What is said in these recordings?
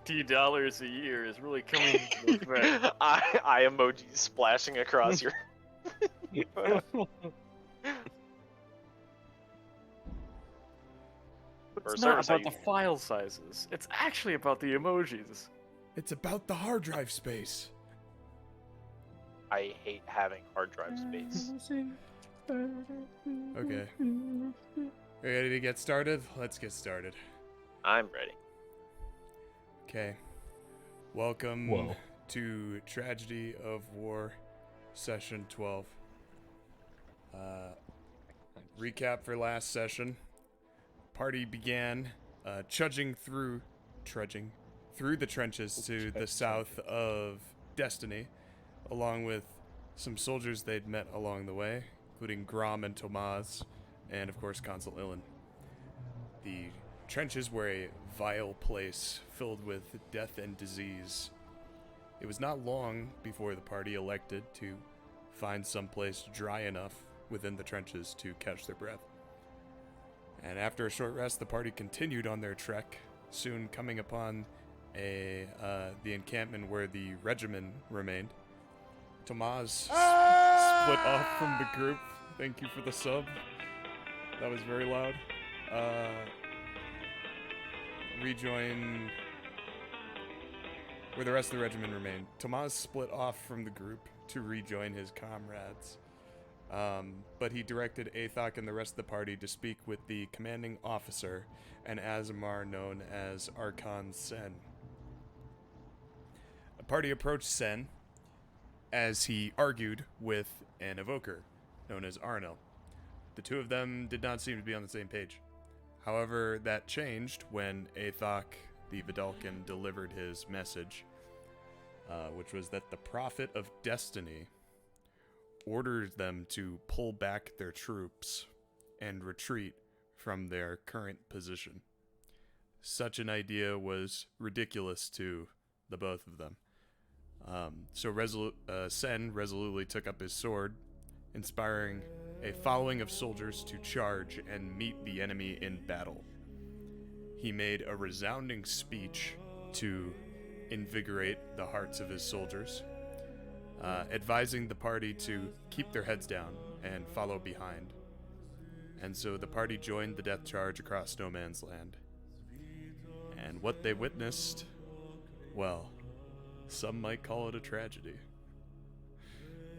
$50 a year is really coming into effect. I emoji splashing across your. It's not about the file sizes. It's actually about the emojis. It's about the hard drive space. I hate having hard drive space. Okay. Ready to get started? Let's get started. I'm ready. Okay. Welcome to Tragedy of War, Session 12. Recap for last session. Party began trudging through the trenches to the south of Destiny, along with some soldiers they'd met along the way, including Grom and Tomaz, and of course Consul Ilin. The trenches were a vile place filled with death and disease. It was not long before the party elected to find some place dry enough within the trenches to catch their breath. And after a short rest, the party continued on their trek, soon coming upon the encampment where the regiment remained. Tomaz split off from the group. Thank you for the sub. That was very loud. Rejoin where the rest of the regiment remained. Tomaz split off from the group to rejoin his comrades. But he directed Aethok and the rest of the party to speak with the commanding officer, an Aasimar known as Archon Sen. The party approached Sen as he argued with an evoker, known as Arnel. The two of them did not seem to be on the same page. However, that changed when Aethok, the Vedalken, delivered his message, which was that the Prophet of Destiny ordered them to pull back their troops and retreat from their current position. Such an idea was ridiculous to the both of them. So Sen resolutely took up his sword, inspiring a following of soldiers to charge and meet the enemy in battle. He made a resounding speech to invigorate the hearts of his soldiers, advising the party to keep their heads down and follow behind. And so the party joined the death charge across no man's land. And what they witnessed, well, some might call it a tragedy.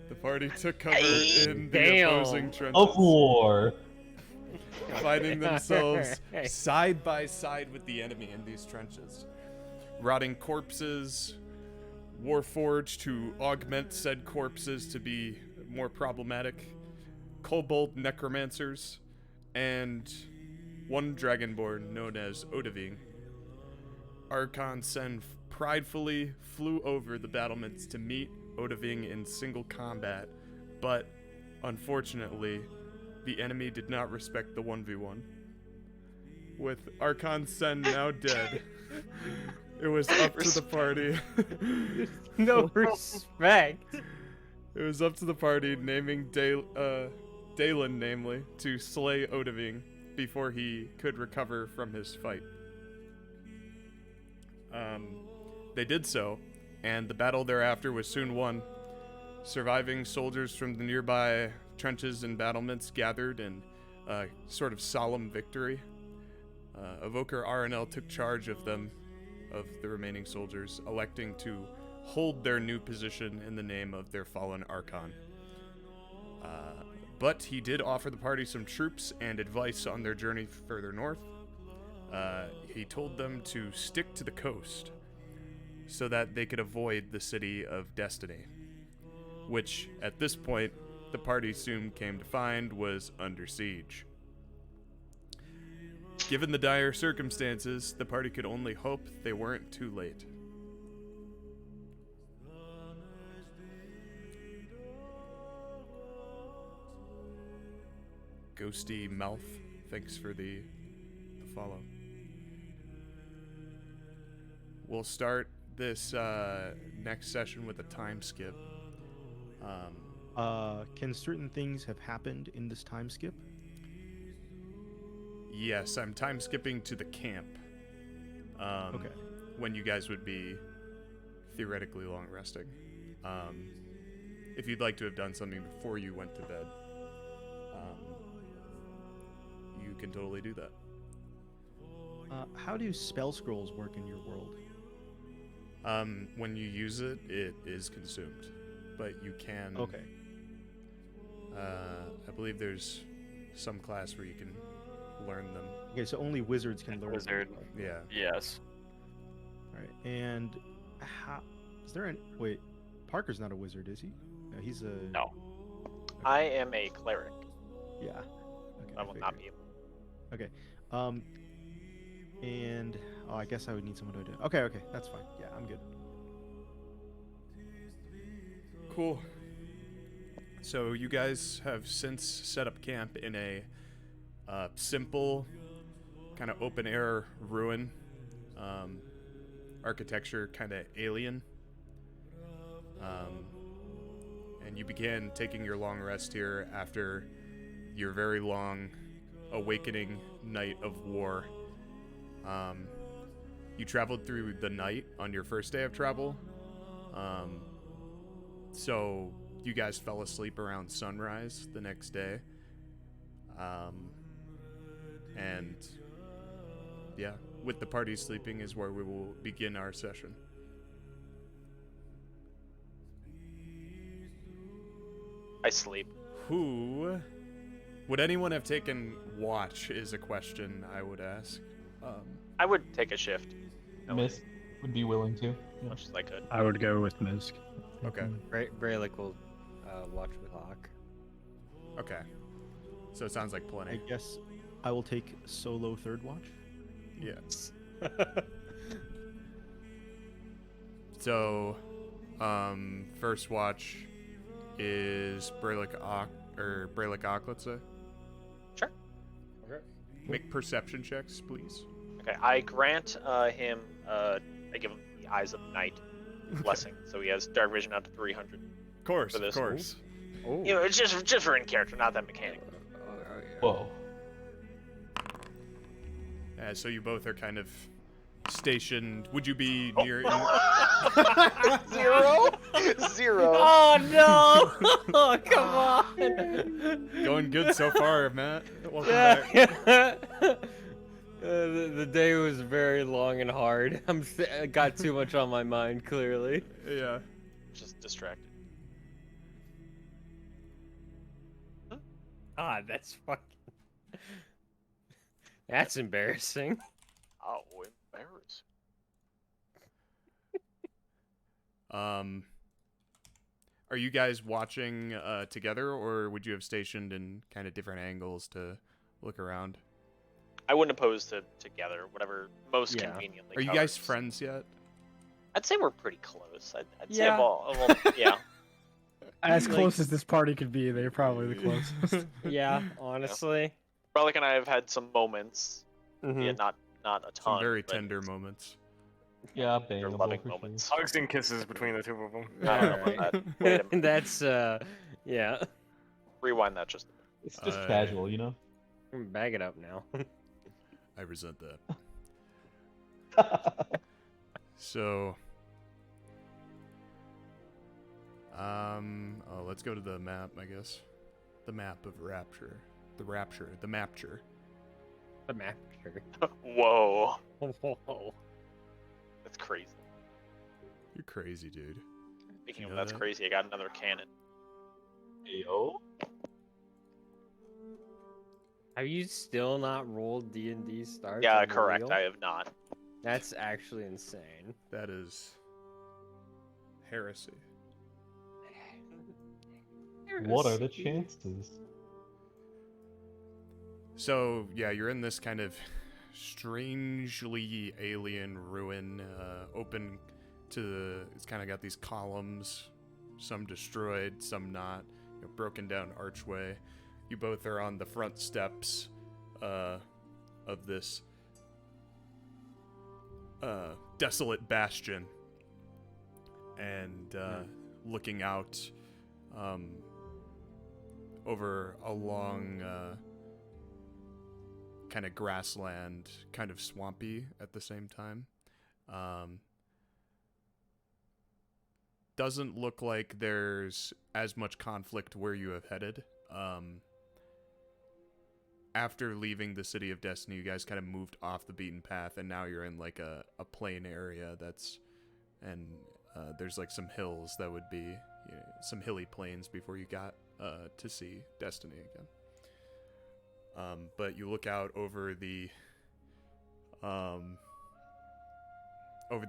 The party took cover in the opposing trenches, of war, finding themselves side by side with the enemy in these trenches. Rotting corpses, warforged to augment said corpses to be more problematic, kobold necromancers, and one dragonborn known as Odaving. Archon Sen pridefully flew over the battlements to meet Odaving in single combat, but unfortunately, the enemy did not respect the 1v1. With Archon Sen now dead, it was up to the party. No respect. It was up to the party, naming Daelin, namely, to slay Odaving before he could recover from his fight. They did so, and the battle thereafter was soon won. Surviving soldiers from the nearby trenches and battlements gathered in a sort of solemn victory. Evoker RNL took charge of the remaining soldiers, electing to hold their new position in the name of their fallen Archon. But he did offer the party some troops and advice on their journey further north. He told them to stick to the coast so that they could avoid the city of Destiny, which, at this point, the party soon came to find was under siege. Given the dire circumstances, the party could only hope they weren't too late. Ghosty Mouth, thanks for the follow. We'll start this next session with a time skip. Can certain things have happened in this time skip? Yes, I'm time skipping to the camp. Okay. when you guys would be theoretically long resting. If you'd like to have done something before you went to bed, you can totally do that. How do spell scrolls work in your world? When you use it, it is consumed, but you can. Okay. I believe there's some class where you can learn them. Okay, so only wizards can learn. Wizard. Yeah. Yes. All right. And how is there an wait? Parker's not a wizard, is he? No, he's a. No. I am a cleric. Yeah. Okay. I will not be able. Okay. And I guess I would need someone to do. Okay. Okay. That's fine. Yeah, I'm good. Cool. So you guys have since set up camp in a simple, kind of open air ruin. Architecture kind of alien. And you began taking your long rest here after your very long awakening night of war. You traveled through the night on your first day of travel. So you guys fell asleep around sunrise the next day. And yeah, with the party sleeping is where we will begin our session. I sleep. Who would anyone have taken watch is a question I would ask. I would take a shift. Misk would be willing to. As much as I could. I would go with Misk. Okay. Brelikk will watch with Hawk. Okay. So it sounds like I plenty. guess I will take solo third watch. Yes. So, first watch is Brelikk let's say. Sure. Okay. Make perception checks, please. Okay, I grant him. I give him the Eyes of Night blessing, so he has dark vision out to 300. Of course, For of this. course. Oh. You know, it's just for in character, not that mechanic. Whoa. So you both are kind of stationed. Would you be near? Zero. Oh no! Oh, come on! Going good so far, Matt. Welcome back. Yeah. The day was very long and hard. I got too much on my mind, clearly. Yeah. Just distracted. Ah, that's fucking. That's embarrassing. Oh, embarrassing. Are you guys watching together, or would you have stationed in kind of different angles to look around? I wouldn't oppose to together, whatever most Yeah. conveniently. Are you guys covers. friends yet? I'd say we're pretty close. I'd say Yeah. well, yeah. As Like- close as this party could be, they're probably the closest. Yeah, honestly. Brelikk and I have had some moments, Mhm. yeah, not a ton. Some very but tender moments. Yeah, They're bangable loving for sure. moments. Hugs and kisses between the two of them. I don't know about that. Wait a minute. That's yeah. Rewind that just a bit. It's just Uh, casual, you know? Bag it up now. I resent that. So, let's go to the map, I guess. The map of Rapture. The Rapture. The Mapture. The map. Sure. Whoa, Whoa. that's crazy. You're crazy, dude. Speaking You of know that's that? crazy, I got another cannon. Ayo. Have you still not rolled D&D starts? Yeah, on the correct. wheel? I have not. That's actually insane. That is heresy. What are the chances? So, yeah, you're in this kind of strangely alien ruin, open to the... It's kind of got these columns, some destroyed, some not, broken down archway. You both are on the front steps of this desolate bastion, and looking out over a long kind of grassland, kind of swampy at the same time. Doesn't look like there's as much conflict where you have headed. After leaving the City of Destiny, you guys kind of moved off the beaten path, and now you're in like a plain area there's like some hills that would be some hilly plains before you got to see Destiny again. But you look out over the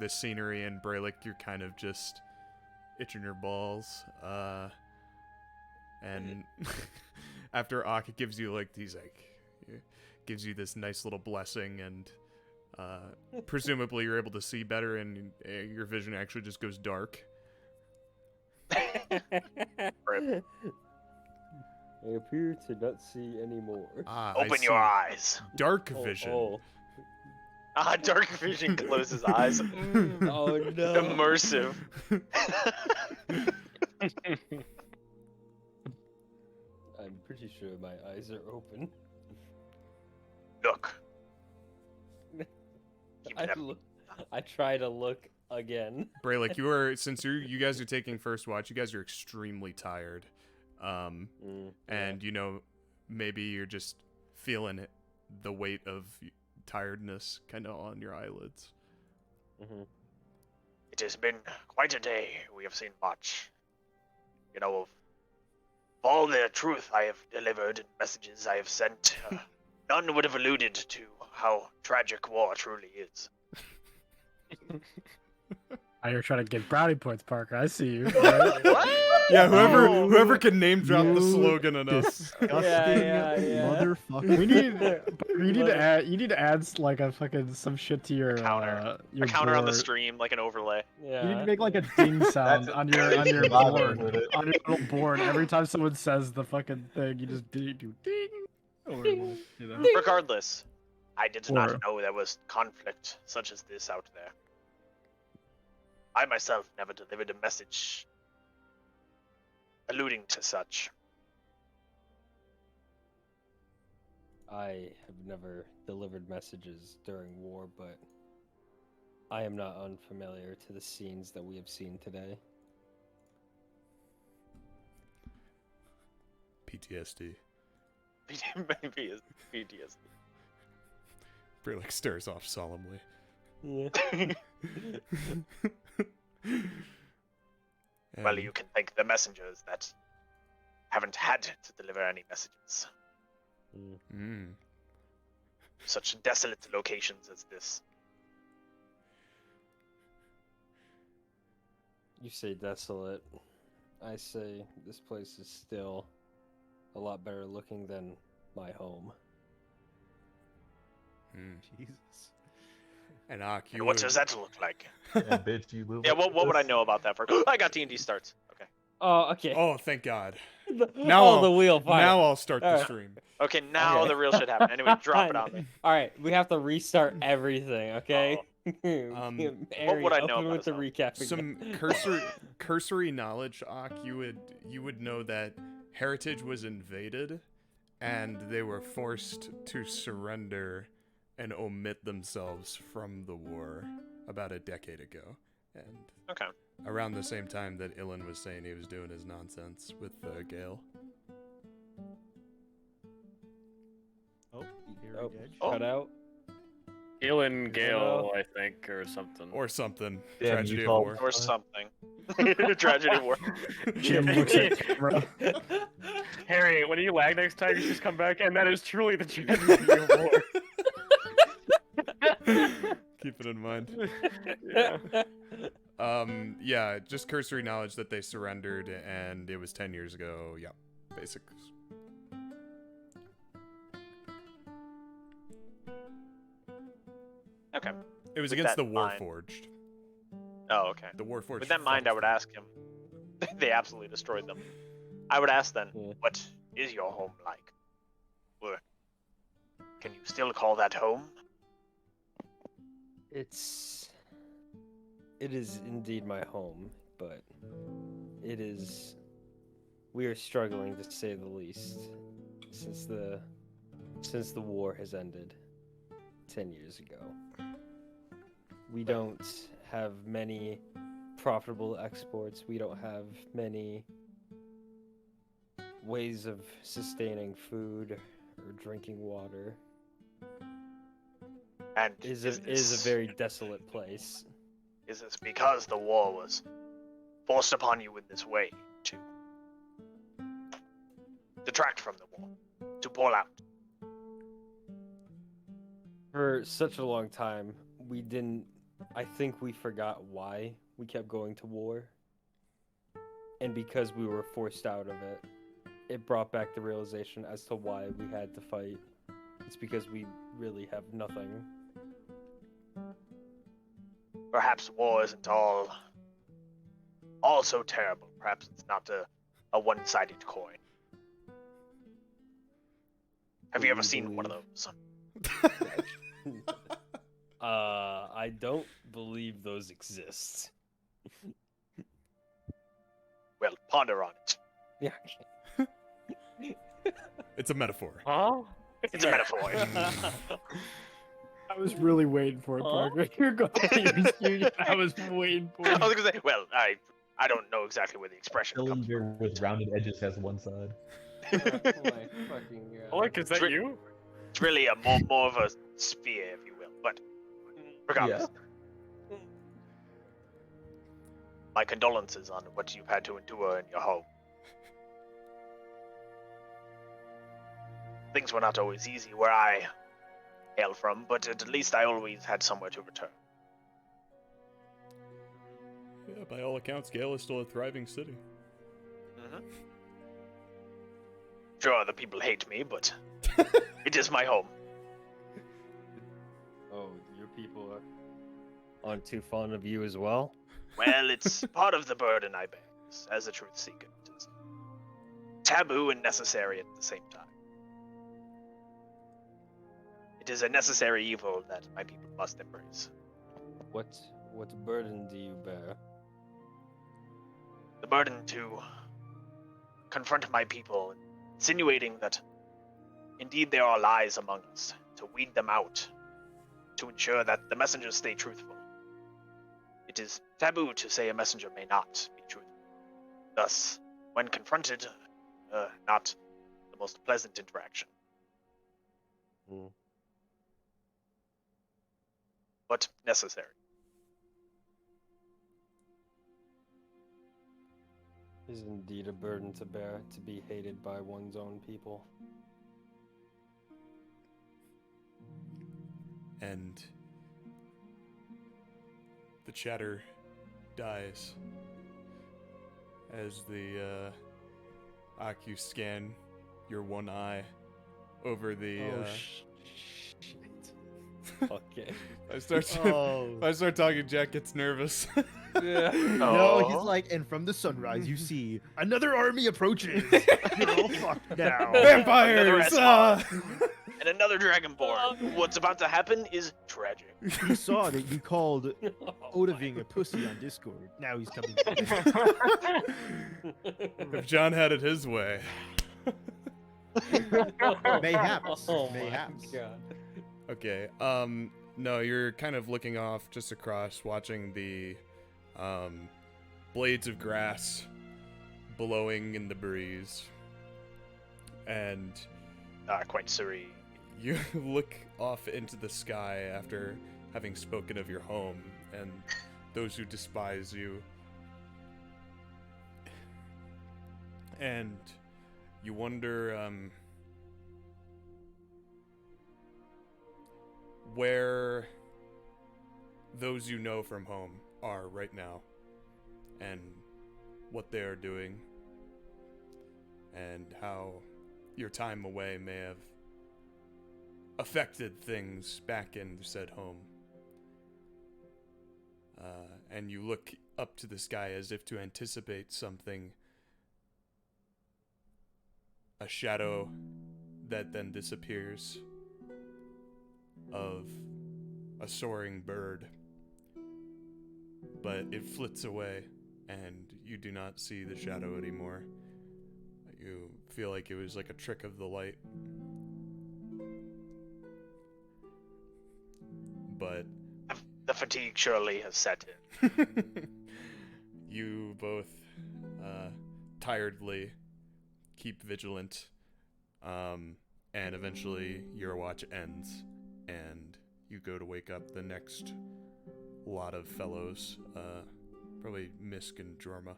scenery, and Brelikk, you're kind of just itching your balls. And after Ak gives you like these gives you this nice little blessing, and presumably you're able to see better, and your vision actually just goes dark. I appear to not see anymore. I Open your see. eyes. Dark vision. Oh, Dark vision closes eyes. oh no. Immersive. I'm pretty sure my eyes are open. Look. Keep it up. I try to look again. Brelikk, since you guys are taking first watch, you guys are extremely tired. And maybe you're just feeling the weight of tiredness kind of on your eyelids. Mm-hmm. It has been quite a day. We have seen much. Of all the truth I have delivered and messages I have sent, none would have alluded to how tragic war truly is. You're trying to get brownie points, Parker. I see you. What? Yeah, whoever can name drop the slogan enough. Disgusting Yeah. motherfucker. You need to add like a fucking some shit to your Counter. your A counter on the board. stream, like an overlay. You need Yeah. to make like a ding sound That's on your Bob board, with it. on your little board. Every time someone says the fucking thing, you just do ding. Or, you know. Regardless, I did not Or- know there was conflict such as this out there. I myself never delivered a message alluding to such. I have never delivered messages during war, but I am not unfamiliar to the scenes that we have seen today. PTSD. Maybe it's PTSD. Brelikk stares off solemnly. Yeah. Well, And you can thank the messengers that haven't had to deliver any messages. Such desolate locations as this. You say desolate. I say this place is still a lot better looking than my home. Jesus. And Ak, And what does that look like? Yeah, bitch, you live Yeah, like what would I this? know about that? I got D&D starts. Okay. Oh, okay. Oh, thank God. Now I'll- the wheel fire. Now I'll start the Alright. stream. Okay, now Okay. the real shit happened. Anyway, drop it on there. All right, we have to restart everything, okay? What would I know open about with the this recap? Some again. cursory knowledge, Ak, you would know that Heritage was invaded, and they were forced to surrender and omit themselves from the war about a decade ago. And Okay. around the same time that Ilan was saying he was doing his nonsense with Gale. Oh, here Oh, we go. Oh. cut out. Galen Gale, I think, or something. Or something. Damn, Tragedy you of called- war. Or something. Tragedy of war. Jim looks at the camera. Harry, when you lag next time, you just come back, and that is truly the tragedy of war. Keep it in mind. Yeah. Yeah, just cursory knowledge that they surrendered, and it was 10 years ago. Yeah, basics. Okay. It was With against that the in mind- Warforged. Oh, okay. The Warforged. With that in mind, I would ask him. They absolutely destroyed them. I would ask then, Yeah. what is your home like? Or can you still call that home? It is indeed my home, but we are struggling to say the least since the war has ended 10 years ago. We don't have many profitable exports. We don't have many ways of sustaining food or drinking water. And It is a very desolate place. Is this because the war was forced upon you in this way to detract from the war, to pull out? For such a long time, we didn't. I think we forgot why we kept going to war. And because we were forced out of it, it brought back the realization as to why we had to fight. It's because we really have nothing. Perhaps war isn't all so terrible. Perhaps it's not a one-sided coin. Have you ever seen one of those? I don't believe those exist. Well, ponder on it. Yeah. It's a metaphor. Huh? It's a metaphor. I was really waiting for it, Parker. You're going. I was waiting for I it. was gonna say, well, I don't know exactly where the expression comes Cylinder from. with rounded edges has one side. Oh my fucking god. Oleg, is that you? It's really a more of a sphere, if you will. But regardless, my condolences on what you've had to endure in your home. Things were not always easy where I hail from, but at least I always had somewhere to return. Yeah, by all accounts, Gale is still a thriving city. Mm-hmm. Sure, the people hate me, but it is my home. Oh, your people aren't too fond of you as well? Well, it's part of the burden I bear as a truth seeker. It is taboo and necessary at the same time. It is a necessary evil that my people must embrace. What burden do you bear? The burden to confront my people, insinuating that indeed there are lies among us, to weed them out, to ensure that the messengers stay truthful. It is taboo to say a messenger may not be truthful. Thus, when confronted, not the most pleasant interaction. But necessary. It is indeed a burden to bear, to be hated by one's own people. And the chatter dies as the Aku scan your one eye over the. Shit. Okay. I start talking. Jack gets nervous. Yeah. No, he's like, and from the sunrise you see another army approaches. You're all fucked now. Vampires! And another Dragonborn. What's about to happen is tragic. He saw that you called Odaving a pussy on Discord. Now he's coming. If John had it his way. Mayhaps. Oh my Mayhaps. God. Okay, no, you're kind of looking off just across, watching the, blades of grass blowing in the breeze. And Quite serene. you look off into the sky after having spoken of your home and those who despise you. And you wonder, where those you know from home are right now, and what they are doing, and how your time away may have affected things back in said home. And you look up to the sky as if to anticipate something, a shadow that then disappears, of a soaring bird, but it flits away and you do not see the shadow anymore. You feel like it was like a trick of the light. But The fatigue surely has set in. You both tiredly keep vigilant, and eventually your watch ends, and you go to wake up the next lot of fellows, probably Misk and Jorma.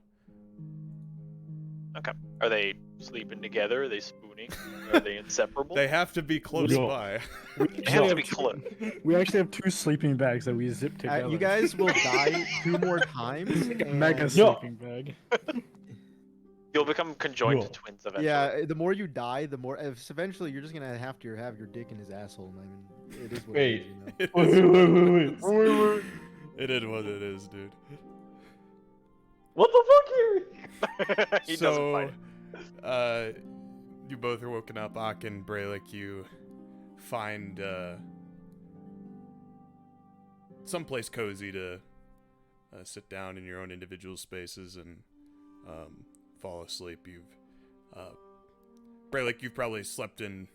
Okay. Are they sleeping together? Are they spooning? Are they inseparable? They have to be close No. by. They have to be close. We actually have 2 sleeping bags that we zip together. You guys will die 2 more times. Mega and- sleeping bag. You'll become conjoined Cool. twins eventually. Yeah, the more you die, the more. Eventually, you're just gonna have your dick in his asshole. I mean, it is what Wait. it is, you know. Wait. It is what it is, dude. What the fuck here? He doesn't fight it. You both are woken up. Ak and Brelikk, you find someplace cozy to sit down in your own individual spaces and fall asleep. Brelikk, you've probably slept in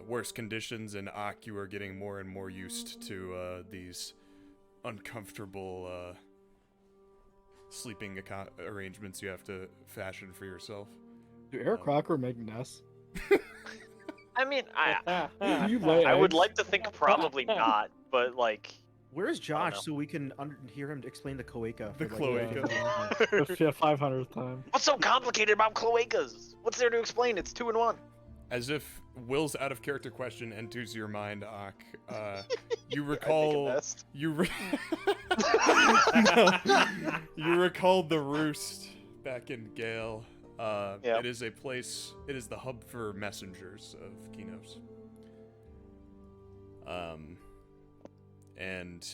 worse conditions, and Ak, you are getting more and more used to these uncomfortable sleeping arrangements you have to fashion for yourself. Do Eric Crocker make nests? I mean, Do you lay I would eggs? like to think probably not, but like, Where's Josh know. so we can hear him explain the cloaca? The for, like, cloaca. The 500th time. what's so complicated about cloacas? What's there to explain? It's 2 in 1. As if Will's out of character question enters your mind, Ak, you I make a recall nest. you recall the roost back in Gale. Yeah. It is a place. It is the hub for messengers of Qeynos. And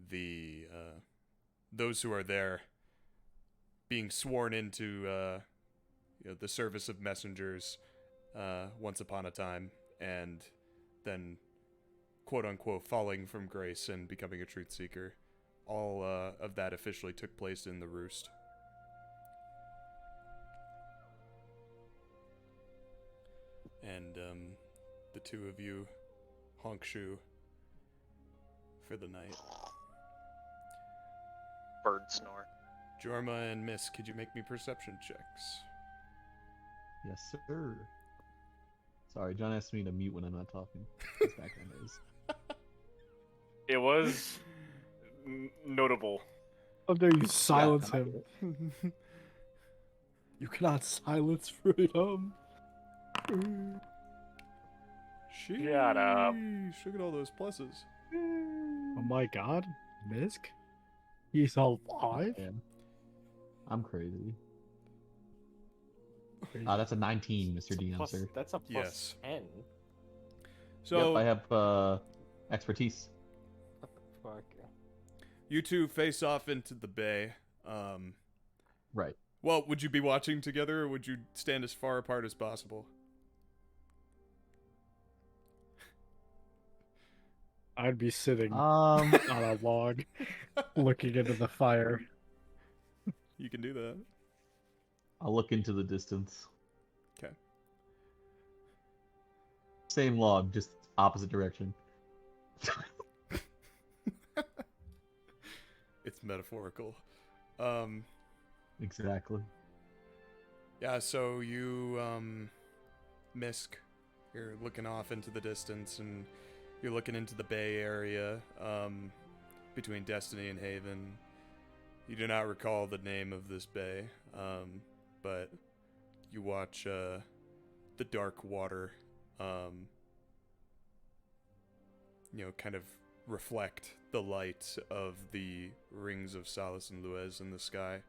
the those who are there being sworn into the service of messengers once upon a time, and then quote unquote falling from grace and becoming a truth seeker. All of that officially took place in the roost. And the two of you honk shoe for the night. Bird snore. Jorma and Misk, could you make me perception checks? Yes, sir. Sorry, John asked me to mute when I'm not talking. His background noise. It was notable. How dare you silence I him? You cannot silence freedom. Shut up. Look at all those pluses. Oh my god, Misk? He's alive? Yeah. I'm crazy. That's a 19, Mr. DM, sir. That's a Yes. +10. So Yep, I have expertise. What the fuck? you two face off into the bay. Right. Well, would you be watching together, or would you stand as far apart as possible? I'd be sitting Um, on a log, looking into the fire. You can do that. I'll look into the distance. 'Kay. Same log, just opposite direction. It's metaphorical. Exactly. Yeah, so you, Misk, you're looking off into the distance, and you're looking into the Bay Area, between Destiny and Haven. You do not recall the name of this bay, but you watch, the dark water, kind of reflect the light of the rings of Solace and Luez in the sky.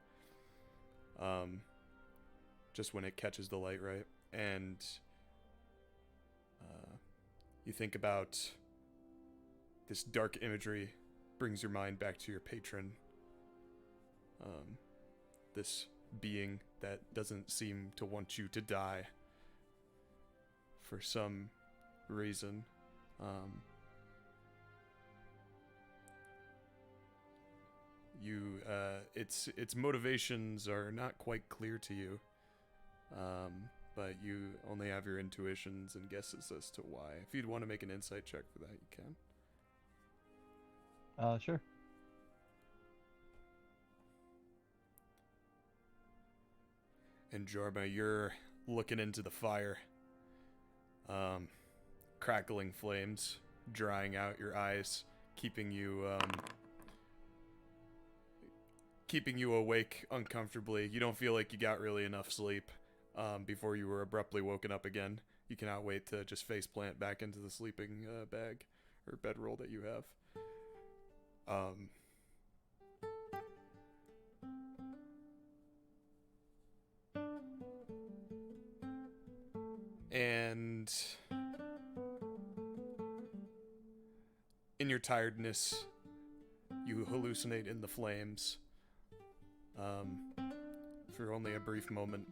Just when it catches the light right, and you think about this dark imagery brings your mind back to your patron, this being that doesn't seem to want you to die for some reason. Its motivations are not quite clear to you, but you only have your intuitions and guesses as to why. If you'd want to make an insight check for that, you can. Sure. And Jorma, you're looking into the fire. Crackling flames, drying out your eyes, keeping you awake uncomfortably. You don't feel like you got really enough sleep before you were abruptly woken up again. You cannot wait to just faceplant back into the sleeping bag or bedroll that you have. And in your tiredness, you hallucinate in the flames. For only a brief moment,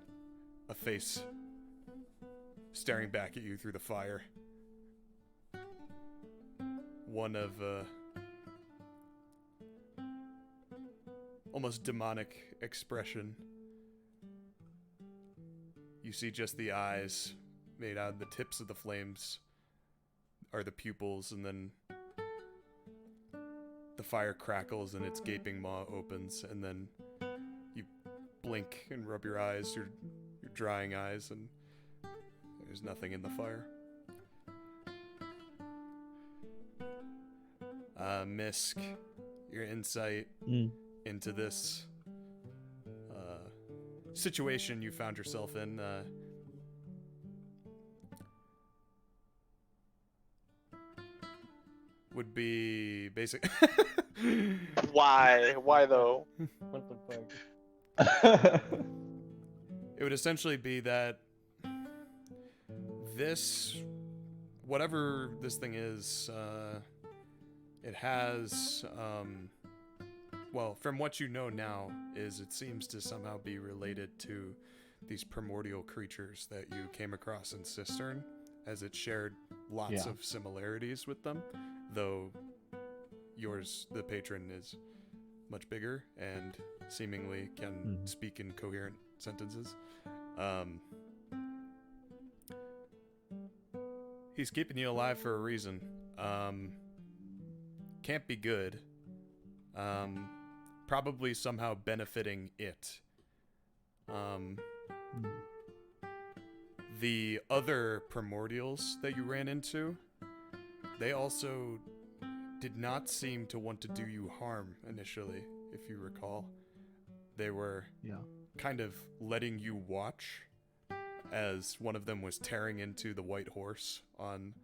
a face staring back at you through the fire. One of almost demonic expression. You see just the eyes made out of the tips of the flames are the pupils, and then the fire crackles and its gaping maw opens, and then you blink and rub your eyes, your drying eyes, and there's nothing in the fire. Misk, your insight into this situation you found yourself in, would be basic. Why? Why though? What the fuck? It would essentially be that this, whatever this thing is, it has, well, from what you know now, is it seems to somehow be related to these primordial creatures that you came across in Cistern, as it shared lots of similarities with them, though yours, the patron, is much bigger and seemingly can speak in coherent sentences. He's keeping you alive for a reason. Can't be good. Probably somehow benefiting it. The other primordials that you ran into, they also did not seem to want to do you harm initially, if you recall. They were kind of letting you watch as one of them was tearing into the white horse on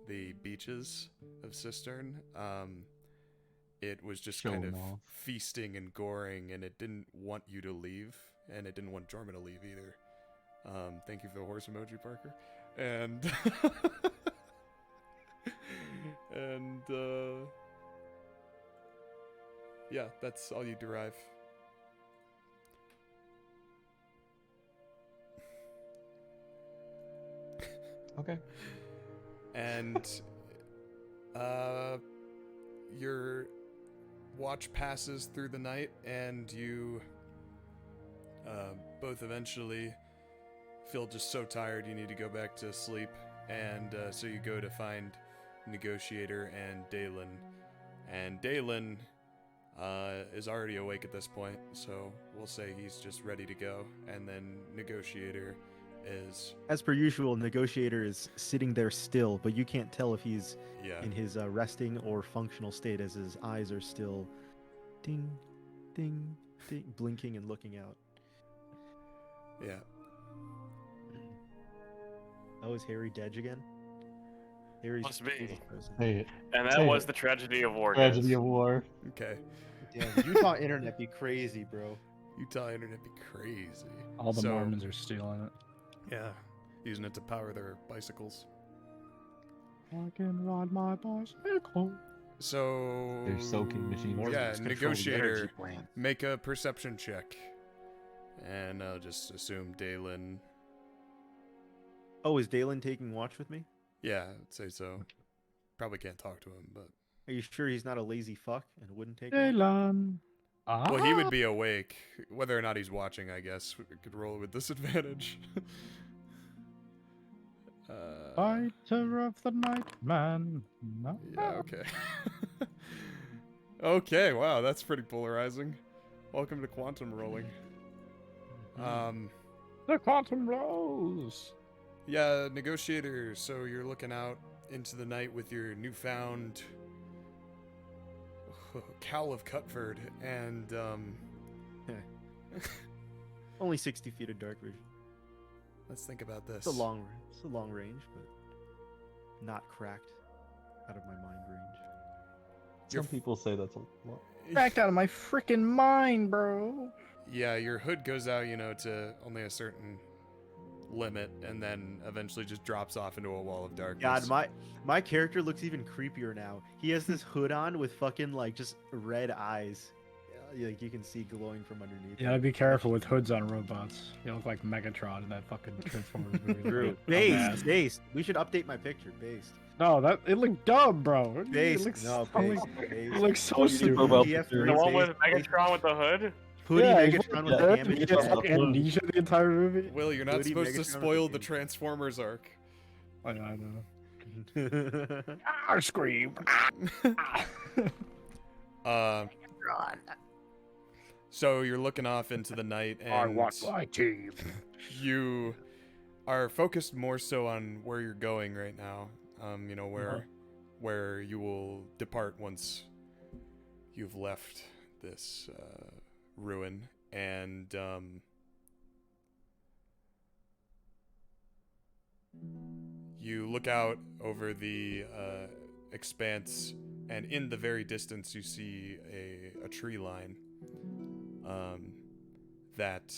the beaches of Cistern. It was just kind of feasting and goring, and it didn't want you to leave, and it didn't want Jorma to leave either. Thank you for the horse emoji, Parker. And and yeah, that's all you derive. Okay. And your watch passes through the night, and you both eventually feel just so tired you need to go back to sleep, and so you go to find Negotiator and Daelin. And Daelin is already awake at this point, so we'll say he's just ready to go, and then Negotiator is... As per usual, Negotiator is sitting there still, but you can't tell if he's in his resting or functional state, as his eyes are still ding, ding, ding, blinking and looking out. Yeah. Oh, is Harry dead again? Harry's Must be. Say it. And that Say was it. the tragedy of war. Tragedy guys. of war. Okay. Damn, Utah internet be crazy, bro. Utah internet be crazy. All the Mormons are stealing it. Yeah. Using it to power their bicycles. I can ride my bicycle. So... They're soaking machines. Yeah, Negotiator, make a perception check. And I'll just assume Daelin... Oh, is Daelin taking watch with me? Yeah, I'd say so. Probably can't talk to him, but... Are you sure he's not a lazy fuck and wouldn't take watch? Daelin. Well, he would be awake. Whether or not he's watching, I guess. We could roll with disadvantage. Fighter of the night, man. No. Yeah, okay. Okay, wow, that's pretty polarizing. Welcome to quantum rolling. The quantum blows. Yeah, Negotiator, so you're looking out into the night with your newfound cowl of Cutford, and, Only 60 feet of dark vision. let's think about this. It's a long range, but not cracked out of my mind range. Some people say that's a lot. Backed out of my freaking mind, bro. Yeah, your hood goes out, to only a certain limit, and then eventually just drops off into a wall of darkness. God, my character looks even creepier now. He has this hood on with fucking like just red eyes, like you can see glowing from underneath. Yeah, be careful with hoods on robots. You look like Megatron in that fucking Transformers movie. Based. We should update my picture. Based. No, it looked dumb, bro. Based. It looks No, so, based. it looks so Oh, you stupid. profile PF3 picture. The one with based. Megatron with the hood? Hoodie Yeah, Megatron with yeah. the He damage. gets Yeah. like amnesia the entire movie. Will, you're not Hoodie supposed to Megatron spoil with the the Transformers arc. I know. Ah, scream. So you're looking off into the night, and I want my team. you are focused more so on where you're going right now. Where you will depart once you've left this ruin, and you look out over the expanse, and in the very distance you see a tree line that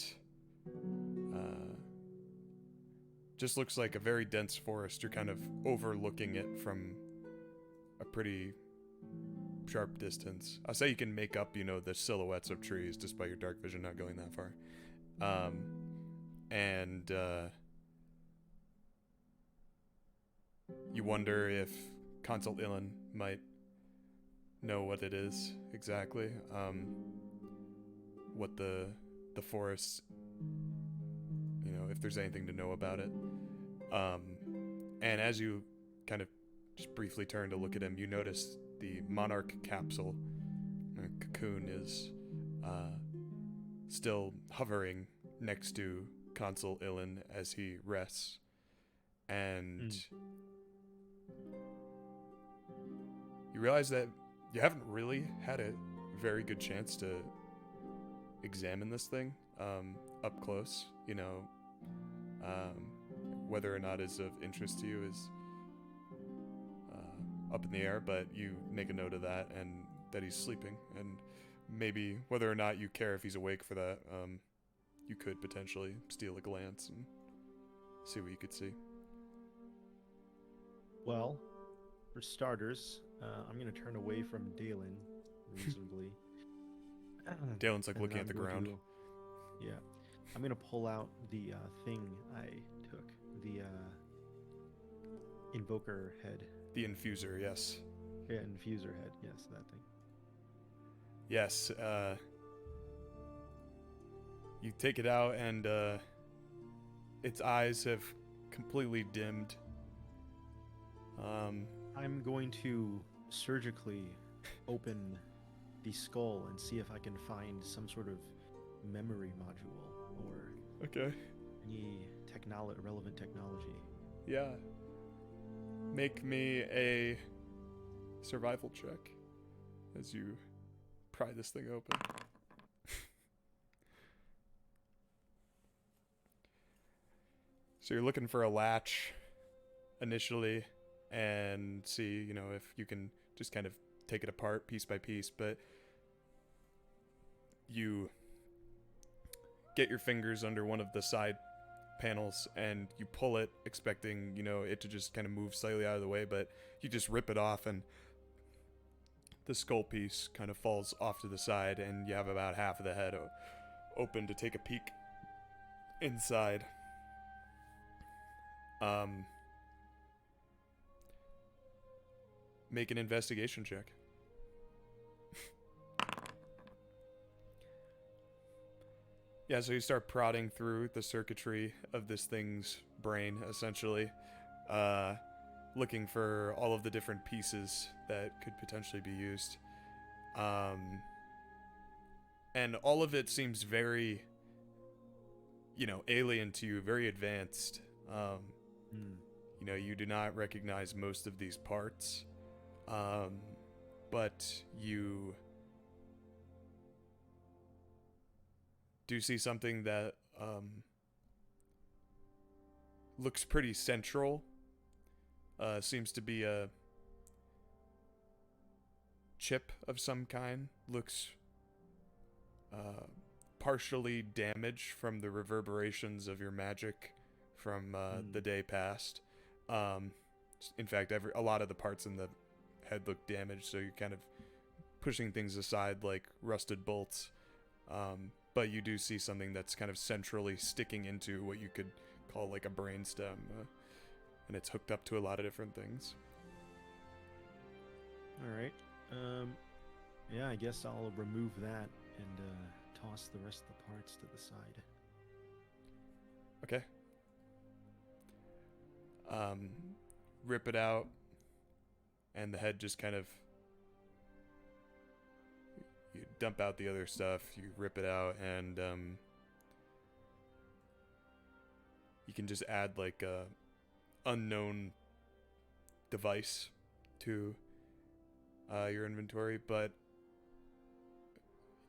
just looks like a very dense forest. You're kind of overlooking it from a pretty sharp distance. I'll say you can make up, the silhouettes of trees despite your dark vision not going that far. You wonder if Consul Ilan might know what it is exactly. What the forest, if there's anything to know about it. And as you kind of just briefly turn to look at him, you notice the Monarch capsule, cocoon, is still hovering next to Consul Ilan as he rests. And you realize that you haven't really had a very good chance to examine this thing up close. Whether or not is of interest to you is up in the air, but you make a note of that, and that he's sleeping, and maybe whether or not you care if he's awake for that, you could potentially steal a glance and see what you could see. Well, for starters, I'm gonna turn away from Daelin reasonably. Daelin's like And looking at I'm the going ground. to- yeah, I'm gonna pull out the thing I took, the invoker head. The infuser, yes. Yeah, infuser head. Yes, that thing. Yes, you take it out, and its eyes have completely dimmed. I'm going to surgically open the skull and see if I can find some sort of memory module or Okay. any relevant technology. Yeah. Make me a survival check as you pry this thing open. So you're looking for a latch initially and see, if you can just kind of take it apart piece by piece, but you get your fingers under one of the side panels and you pull it expecting, it to just kind of move slightly out of the way, but you just rip it off and the skull piece kind of falls off to the side, and you have about half of the head open to take a peek inside. Make an investigation check. Yeah, so you start prodding through the circuitry of this thing's brain, essentially, looking for all of the different pieces that could potentially be used. And all of it seems very, alien to you, very advanced. You do not recognize most of these parts, but you do see something that looks pretty central. Seems to be a chip of some kind. Looks partially damaged from the reverberations of your magic from the day past. In fact, a lot of the parts in the head look damaged, so you're kind of pushing things aside like rusted bolts. But you do see something that's kind of centrally sticking into what you could call like a brainstem, and it's hooked up to a lot of different things. All right. Yeah, I guess I'll remove that and toss the rest of the parts to the side. Okay. Rip it out, and the head just kind of, you dump out the other stuff, you rip it out, and you can just add like a unknown device to your inventory, but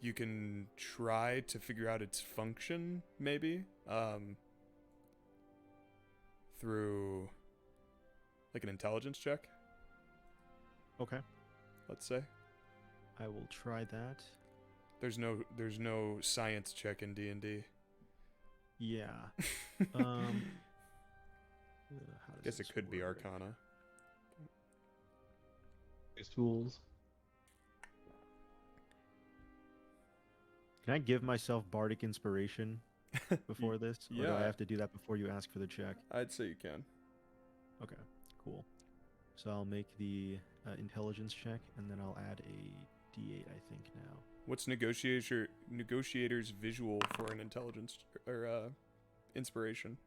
you can try to figure out its function, maybe, through like an intelligence check, Okay. let's say. I will try that. There's no science check in D&D. Yeah. How does Guess it this could be work? Arcana. Use tools. Can I give myself bardic inspiration before this? Or do yeah. I have to do that before you ask for the check? I'd say you can. Okay, cool. So I'll make the intelligence check, and then I'll add a d8, I think, now. What's Negotiator's visual for an intelligence or inspiration?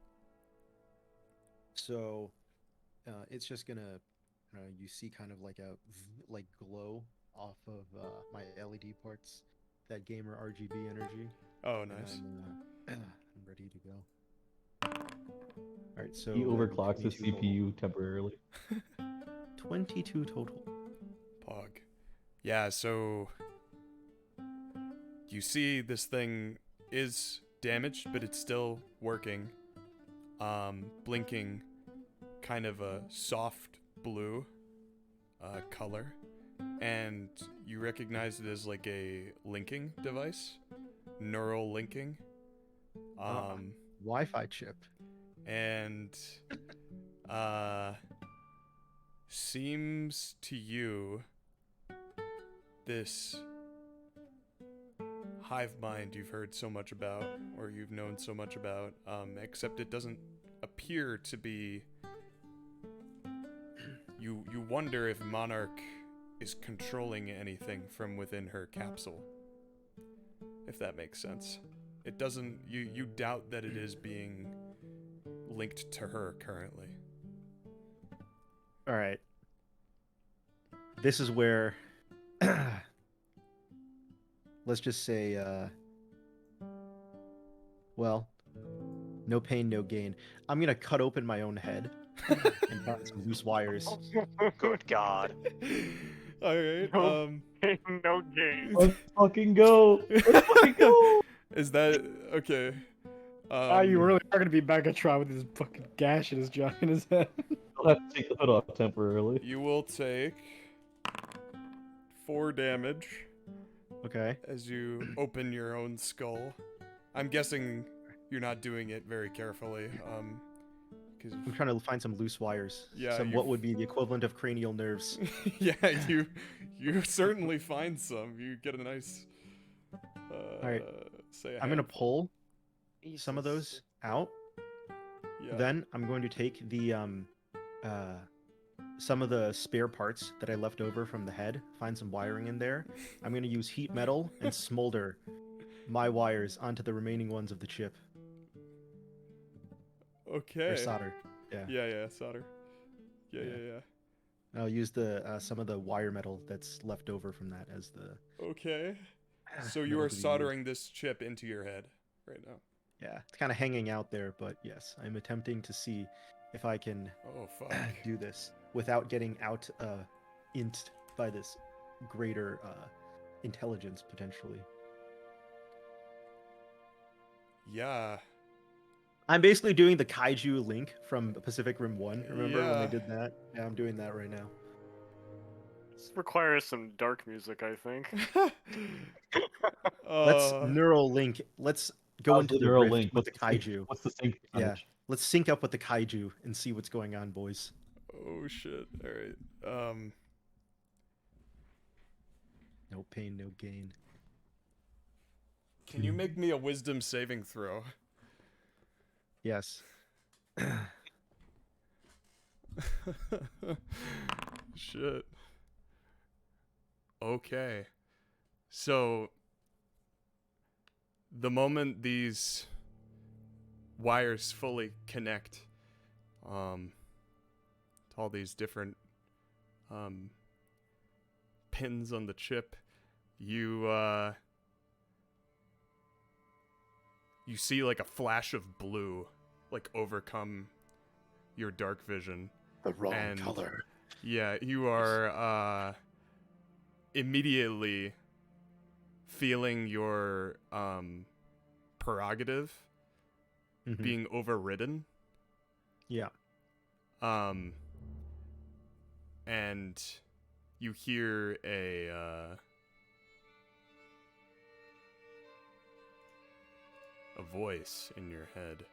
So it's just gonna, you see kind of like a like glow off of my LED parts, that gamer RGB energy. Oh, and nice. I'm ready to go. All right, so He overclocks his 22 CPU temporarily. 22 total. Pog. Yeah, so you see this thing is damaged, but it's still working. Blinking kind of a soft blue color. And you recognize it as like a linking device. Neural linking. Wi-Fi chip. And seems to you this hive mind you've heard so much about, or you've known so much about, except it doesn't appear to be. You wonder if Monarch is controlling anything from within her capsule, if that makes sense. It doesn't. You doubt that it is being linked to her currently. All right. This is where, let's just say, well, no pain, no gain. I'm gonna cut open my own head and find some loose wires. Good God. All right. No. No game. Let's fucking go! Let's fucking go! Is that okay? You really are gonna be Megatron with his fucking gash in his jaw in his head. I'll have to take the hood off temporarily. You will take 4 damage Okay. as you open your own skull. I'm guessing you're not doing it very carefully, because I'm trying to find some loose wires. Yeah, Some what would be the equivalent of cranial nerves. yeah, you certainly find some. You get a nice. Alright. Say a I'm gonna handful. pull some of those out. Yeah. Then I'm going to take the some of the spare parts that I left over from the head, find some wiring in there. I'm going to use heat metal and smolder my wires onto the remaining ones of the chip. Okay. Or solder. Yeah. Yeah, solder. Yeah. I'll use the some of the wire metal that's left over from that as the. Okay. So you metal are to be used. soldering this chip into your head right now. Yeah, it's kind of hanging out there, but yes, I'm attempting to see if I can Oh fuck. do this without getting out int by this greater intelligence potentially. Yeah. I'm basically doing the kaiju link from Pacific Rim 1. Remember when Yeah. they did that? Yeah, I'm doing that right now. This requires some dark music, I think. Let's neural link. Let's go How's into the the neural rift link? with the sync- kaiju. What's the sync Yeah, percentage? let's sync up with the kaiju and see what's going on, boys. Oh shit. All right. No pain, no gain. Can you make me a wisdom saving throw? Yes. Shit. Okay. So the moment these wires fully connect to all these different pins on the chip, you see like a flash of blue like overcome your dark vision. The wrong And- color. Yeah, you are immediately feeling your prerogative Mhm. being overridden. Yeah. And you hear a voice in your head.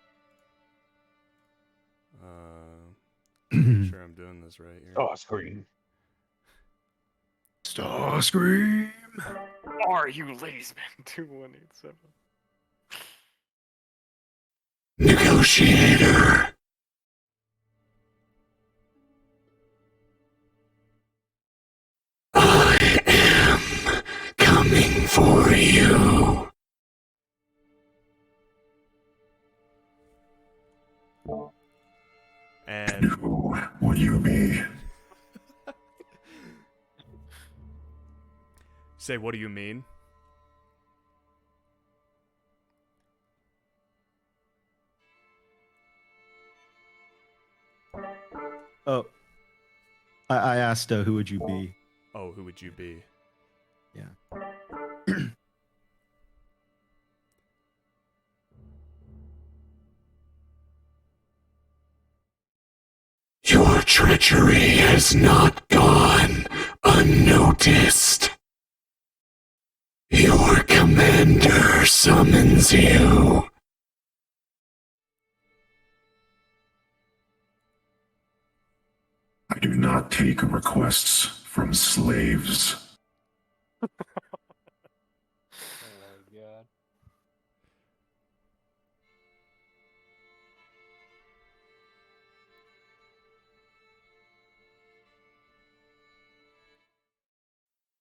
Make sure I'm doing this right here. Scream. Starscream. Are you Lazeman 2187? Negotiator. I am coming for you. And What do you mean? say, what do you mean? Oh. I asked who would you be? Oh, who would you be? Yeah. Your treachery has not gone unnoticed. Your commander summons you. I do not take requests from slaves. Oh my god.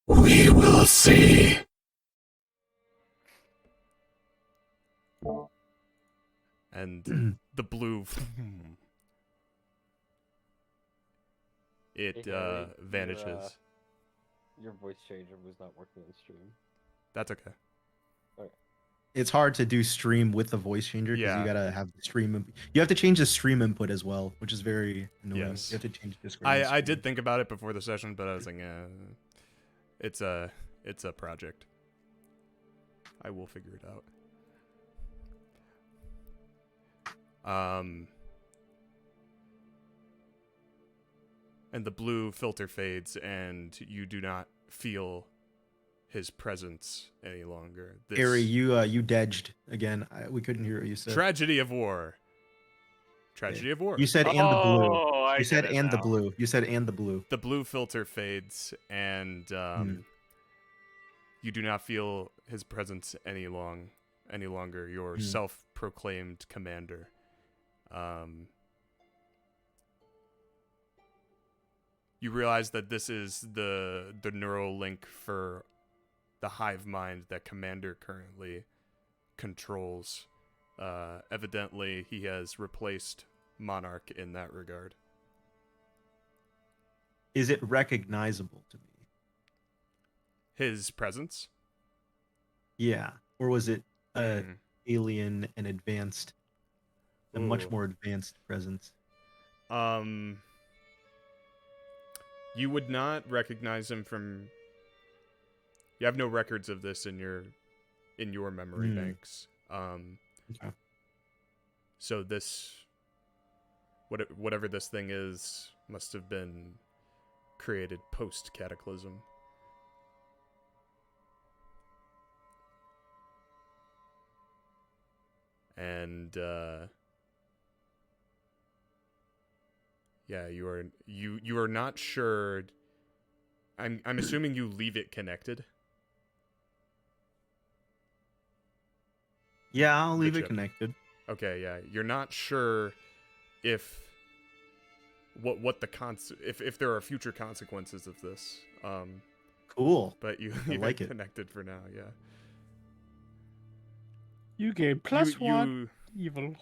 We will see. And the blue it Hey, Harry, vanishes. Your voice changer was not working on stream. That's okay. It's hard to do stream with the voice changer because Yeah. you gotta have the stream. You have to change the stream input as well, which is very annoying. Yes. You have to change the screen. I did think about it before the session, but I was like, it's a project. I will figure it out. And the blue filter fades, and you do not feel his presence any longer. This Harry, you dedged again. We couldn't hear what you said. tragedy of war. Tragedy of war. You said and the blue. Oh, I You said get it and the now. blue. You said and the blue. The blue filter fades, and you do not feel his presence any longer. Your self-proclaimed commander. You realize that this is the neural link for the hive mind that Commander currently controls. Evidently, he has replaced Monarch in that regard. Is it recognizable to me? His presence? Yeah. Or was it Hmm. alien and advanced, a much Ooh. more advanced presence? You would not recognize him from. You have no records of this in your memory banks. Okay. So this, whatever this thing is, must have been created post Cataclysm. And yeah, you are not sure. I'm assuming you leave it connected. Yeah, I'll leave it chip. connected. Okay, yeah, you're not sure if what the if there are future consequences of this. Cool. But you I leave like it it. connected for now. Yeah. You gain +1 evil.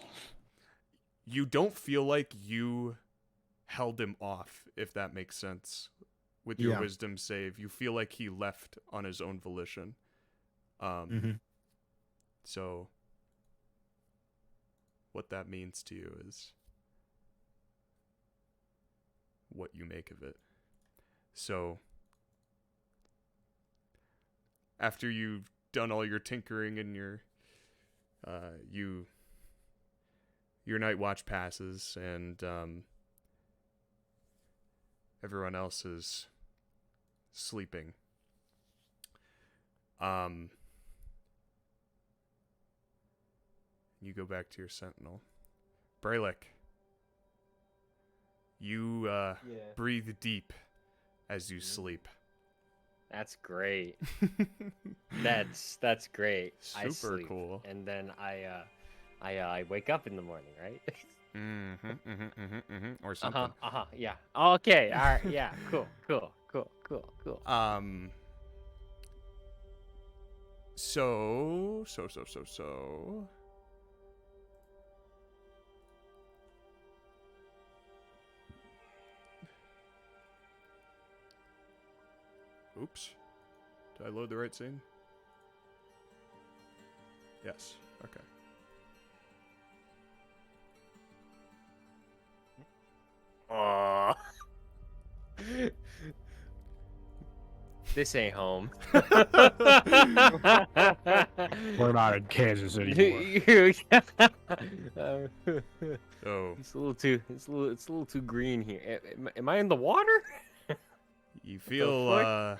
You don't feel like you held him off, if that makes sense. With your wisdom save, you feel like he left on his own volition. So what that means to you is what you make of it. So after you've done all your tinkering and your night watch passes, and everyone else is sleeping. You go back to your sentinel. Brelikk, you breathe deep as you sleep. That's great. That's great. I Super sleep, cool. and then I wake up in the morning, right? Or something. Yeah. Okay. All right. Yeah. Cool. So. Oops. Did I load the right scene? Yes. Okay. This ain't home. We're not in Kansas anymore. Oh. It's a little too green here. Am I in the water? You feel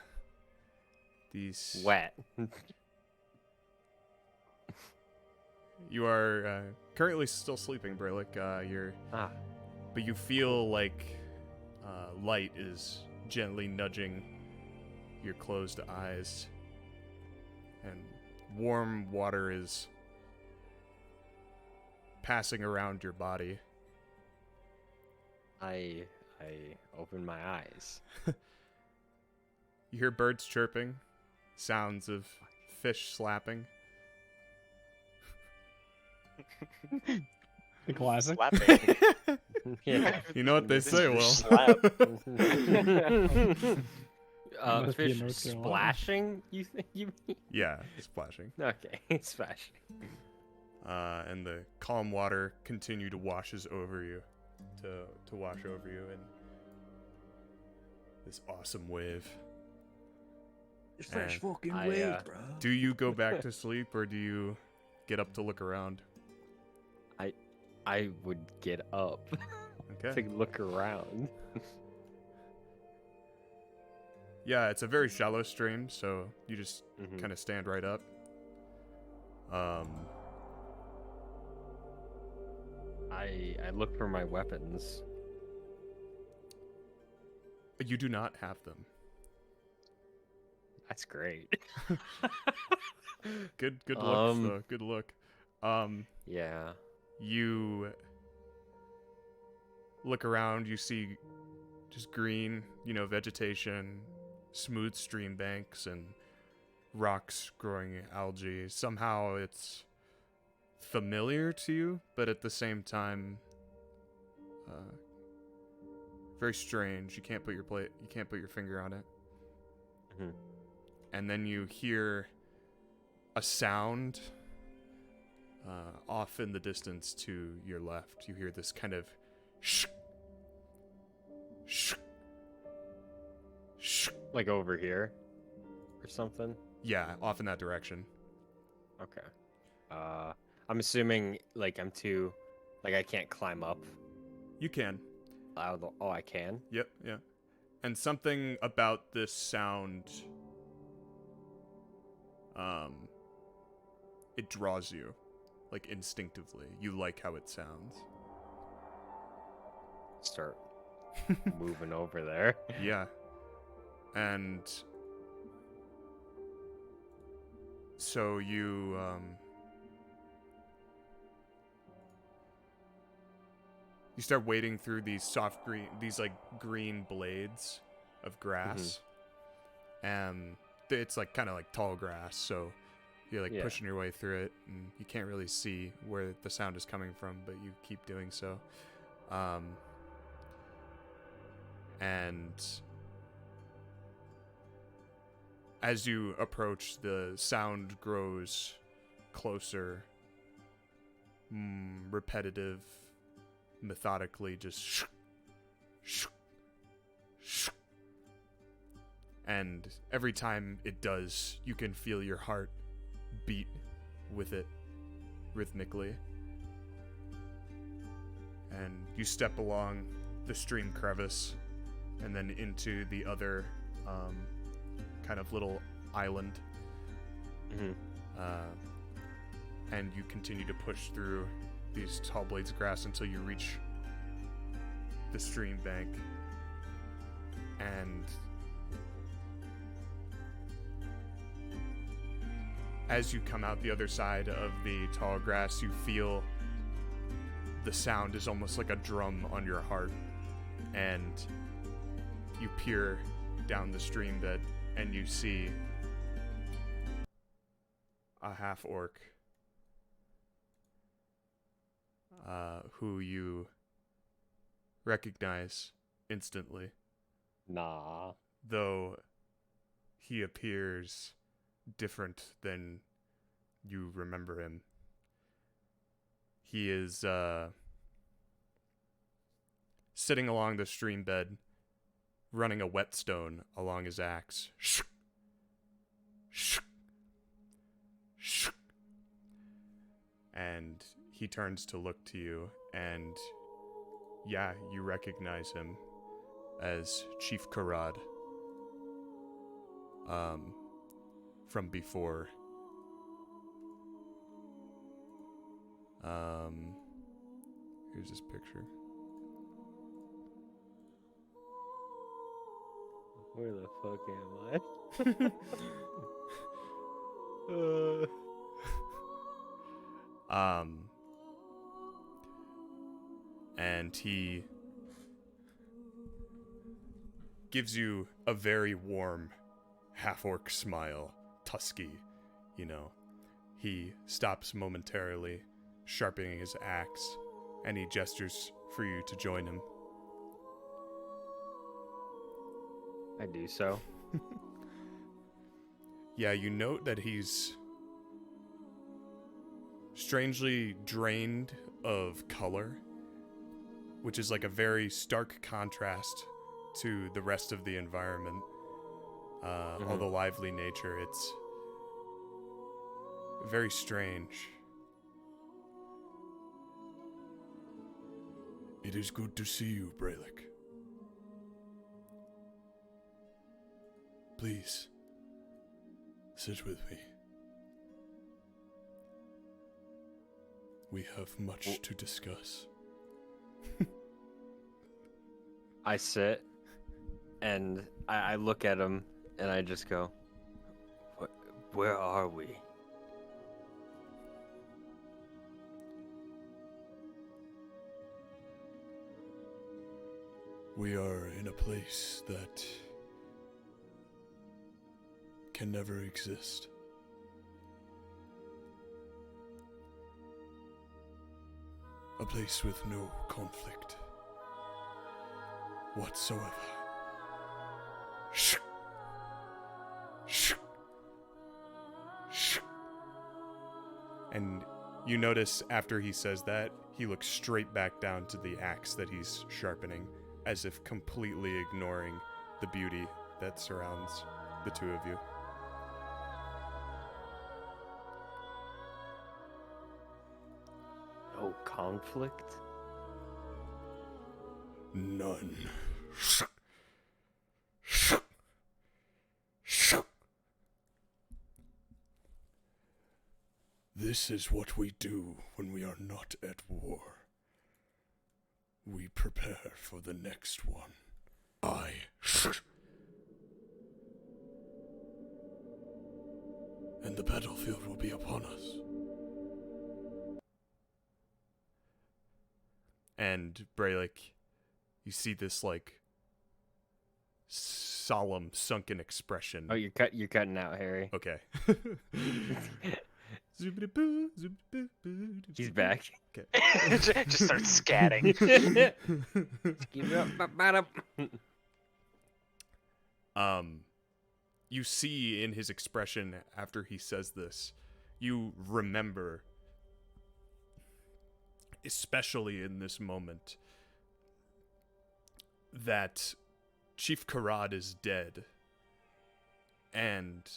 these Wet. You are currently still sleeping, Brelikk. But you feel like light is gently nudging your closed eyes, and warm water is passing around your body. I open my eyes. You hear birds chirping, sounds of fish slapping. The classic. Slapping. Yeah. You know what they say, Will. Slap. Must be in Fish North Carolina. splashing? You think you mean? Yeah, splashing. Okay, splashing. And the calm water continue to washes over you, to wash over you in this awesome wave. It's fresh fucking wave, bro. Do you go back to sleep, or do you get up to look around? I would get up Okay. to look around. Yeah, it's a very shallow stream, so you just kind of stand right up. I look for my weapons. You do not have them. That's great. Good look, though. Good look. Yeah. You look around, you see just green, vegetation, smooth stream banks, and rocks growing algae. Somehow it's familiar to you, but at the same time, Very strange. You can't put your finger on it. Mhm. And then you hear a sound off in the distance to your left. You hear this kind of shh, shh, shh. Like over here, or something. Yeah, off in that direction. Okay. I'm assuming like I'm too, like I can't climb up. You can. Oh, I can. Yep, yeah. And something about this sound, it draws you, like instinctively. You like how it sounds. Start moving over there. Yeah. And so you start wading through these like green blades of grass. It's like kind of like tall grass, so you're like pushing your way through it, and you can't really see where the sound is coming from, but you keep doing so. And as you approach, the sound grows closer, repetitive, methodically, just shh, shh, shh. And every time it does, you can feel your heart beat with it rhythmically. And you step along the stream crevice and then into the other kind of little island. And you continue to push through these tall blades of grass until you reach the stream bank. And as you come out the other side of the tall grass, you feel the sound is almost like a drum on your heart. And you peer down the stream bed and you see a half-orc who you recognize instantly. Nah. Though he appears different than you remember him. He is sitting along the stream bed, running a whetstone along his axe. Shh. Shh. Shh. And he turns to look to you, and yeah, you recognize him as Chief Karad from before. Here's his picture. Where the fuck am I? And he gives you a very warm half-orc smile, tusky, you know. He stops momentarily, sharpening his axe, and he gestures for you to join him. I do so. Yeah, you note that he's strangely drained of color, which is like a very stark contrast to the rest of the environment. All the lively nature, it's very strange. It is good to see you, Brelikk. Please, sit with me. We have much to discuss. I sit, and I look at him, and I just go, where are we? We are in a place that can never exist. A place with no conflict. whatsoever. Shh. Shh. Shh. And you notice after he says that, he looks straight back down to the axe that he's sharpening, as if completely ignoring the beauty that surrounds the two of you. No conflict? None. Shh. Shh. Shh. This is what we do when we are not at war. We prepare for the next one. And the battlefield will be upon us. And Brelikk, you see this like solemn, sunken expression. Oh, you're cutting out, Harry. Okay. He's back. Okay. Just start scatting. You see in his expression after he says this, you remember, especially in this moment, that Chief Karad is dead, and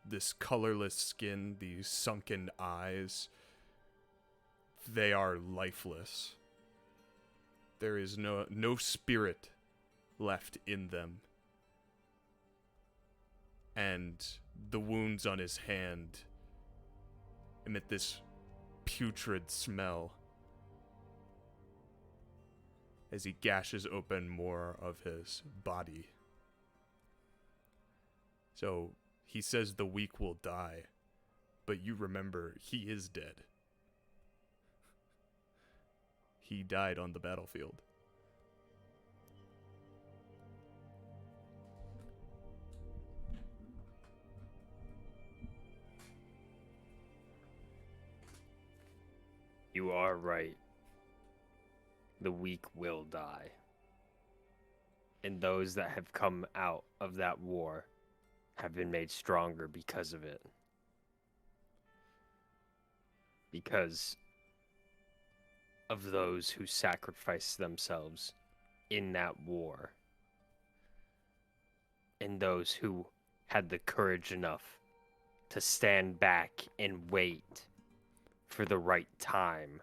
this colorless skin, these sunken eyes, they are lifeless. There is no spirit left in them. And the wounds on his hand emit this putrid smell as he gashes open more of his body. So he says the weak will die, but you remember he is dead. He died on the battlefield. You are right. The weak will die. And those that have come out of that war have been made stronger because of it. Because of those who sacrificed themselves in that war. And those who had the courage enough to stand back and wait for the right time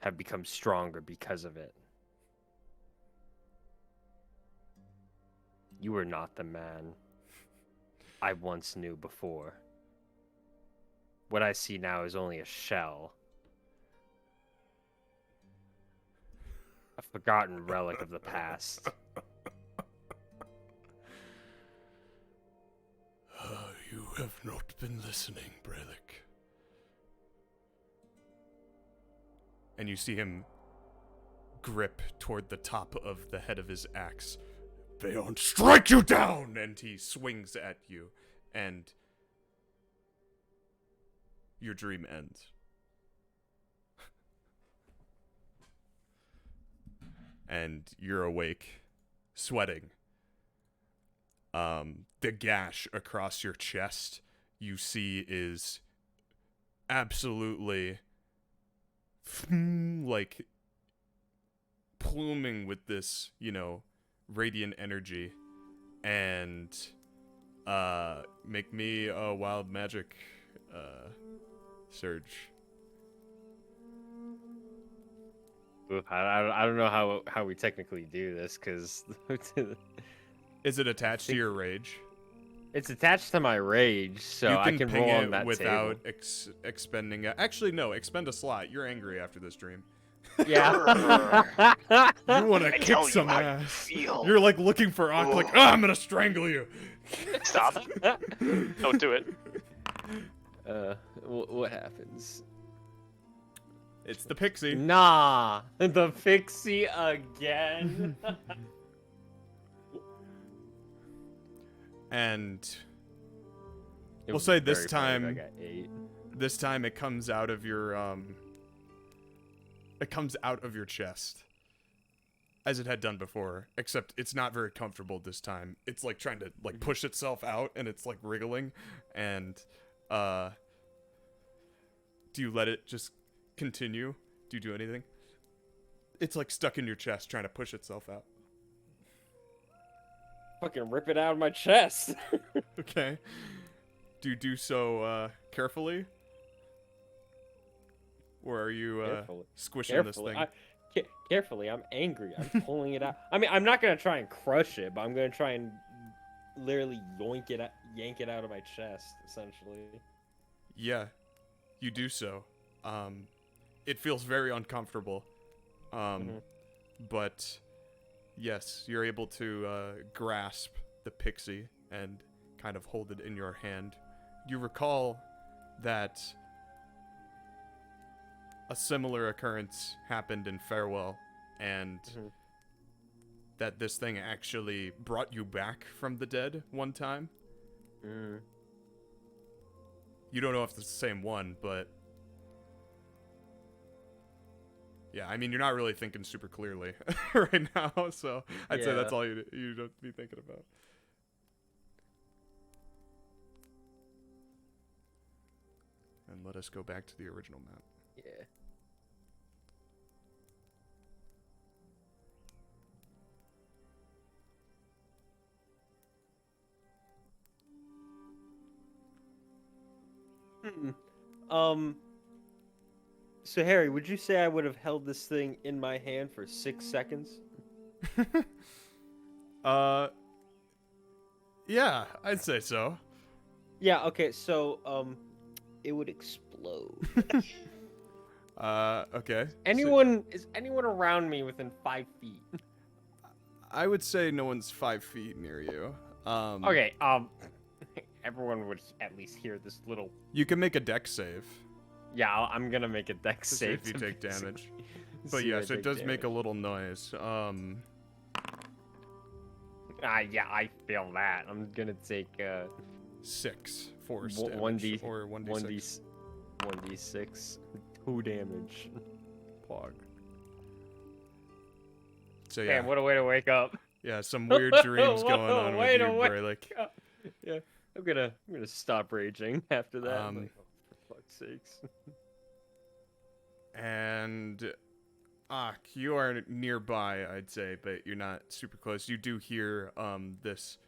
have become stronger because of it. You are not the man I once knew before. What I see now is only a shell. A forgotten relic of the past. You have not been listening, Brelikk. And you see him grip toward the top of the head of his axe. Baeon, strike you down! And he swings at you, and your dream ends. And you're awake, sweating. The gash across your chest you see is absolutely like pluming with this, radiant energy. And make me a wild magic surge. I don't know how we technically do this, because Is it attached to your rage? it's attached to my rage, so I can ping roll it on that without table. expending actually, no, expend a slot. You're angry after this dream. Yeah. You want to I kick tell you some how you ass. feel. You're like looking for Ak, like, I'm gonna strangle you. Stop. Don't do it. What happens? It's the pixie. Nah, the pixie again. And It we'll was say this very funny, time, I got 8. this time it comes out of your it comes out of your chest. as it had done before, except it's not very comfortable this time. It's like trying to like push itself out, and it's like wriggling. And do you let it just continue? Do you do anything? It's like stuck in your chest, trying to push itself out. Fucking rip it out of my chest. Okay. Do you do so carefully? Or are you squishing this thing? Carefully, I'm angry. I'm pulling it out. I mean, I'm not gonna try and crush it, but I'm gonna try and literally yank it out of my chest, essentially. Yeah, you do so. It feels very uncomfortable. But yes, you're able to grasp the pixie and kind of hold it in your hand. You recall that a similar occurrence happened in Farewell, and that this thing actually brought you back from the dead one time. You don't know if it's the same one, but yeah, I mean, you're not really thinking super clearly right now, so I'd say that's all you don't be thinking about. And let us go back to the original map. Yeah. So Harry, would you say I would have held this thing in my hand for 6 seconds? Yeah, I'd say so. Yeah, okay, so, it would explode. Okay. Is anyone around me within 5 feet? I would say no one's 5 feet near you. Okay, everyone would at least hear this little... You can make a dex save. Yeah, I'm gonna make a dex To save. if you take damage. But See yes, if I it does take make a damage. little noise. Yeah, I feel that. I'm gonna take, 6 force damage. 1d... Or 1d6. 1d6. 2 damage. Pog. So yeah. Man, what a way to wake up. Yeah, some weird dreams What going a on way with to you, wake Brelikk. Yeah, I'm gonna stop raging after that. I'm like, oh, for fuck's sakes. And you are nearby, I'd say, but you're not super close. You do hear this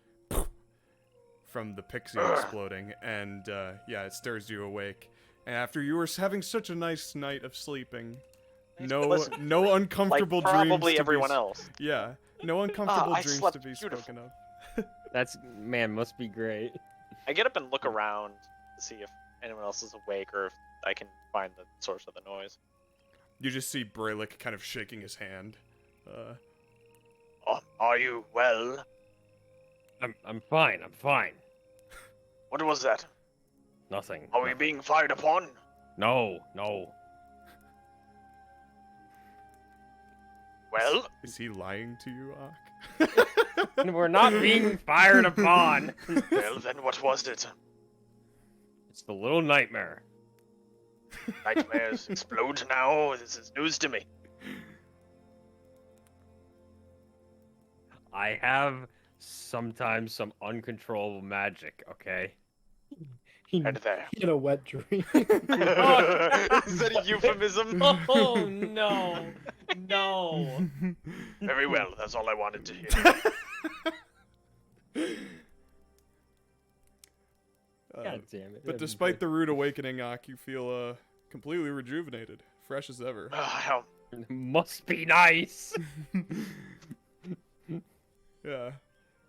from the pixie exploding, and yeah, it stirs you awake. And after you were having such a nice night of sleeping, no uncomfortable like, dreams. Probably to everyone be, else. Yeah, no uncomfortable I dreams slept to be beautifully. spoken of. That's, man, must be great. I get up and look around to see if anyone else is awake or if I can find the source of the noise. You just see Brelikk kind of shaking his hand. Are you well? I'm fine. I'm fine. What was that? Nothing. Are we being fired upon? No. Well, Is he lying to you, Ak? We're not being fired upon. well, then what was it? It's the little nightmare. Nightmares explode now? This is news to me. I have sometimes some uncontrollable magic, okay? And there. He had a wet dream. Is that a euphemism? Oh, no. No. Very well, that's all I wanted to hear. God damn it. But despite the rude awakening, Ak, you feel completely rejuvenated, fresh as ever. Must be nice. Yeah.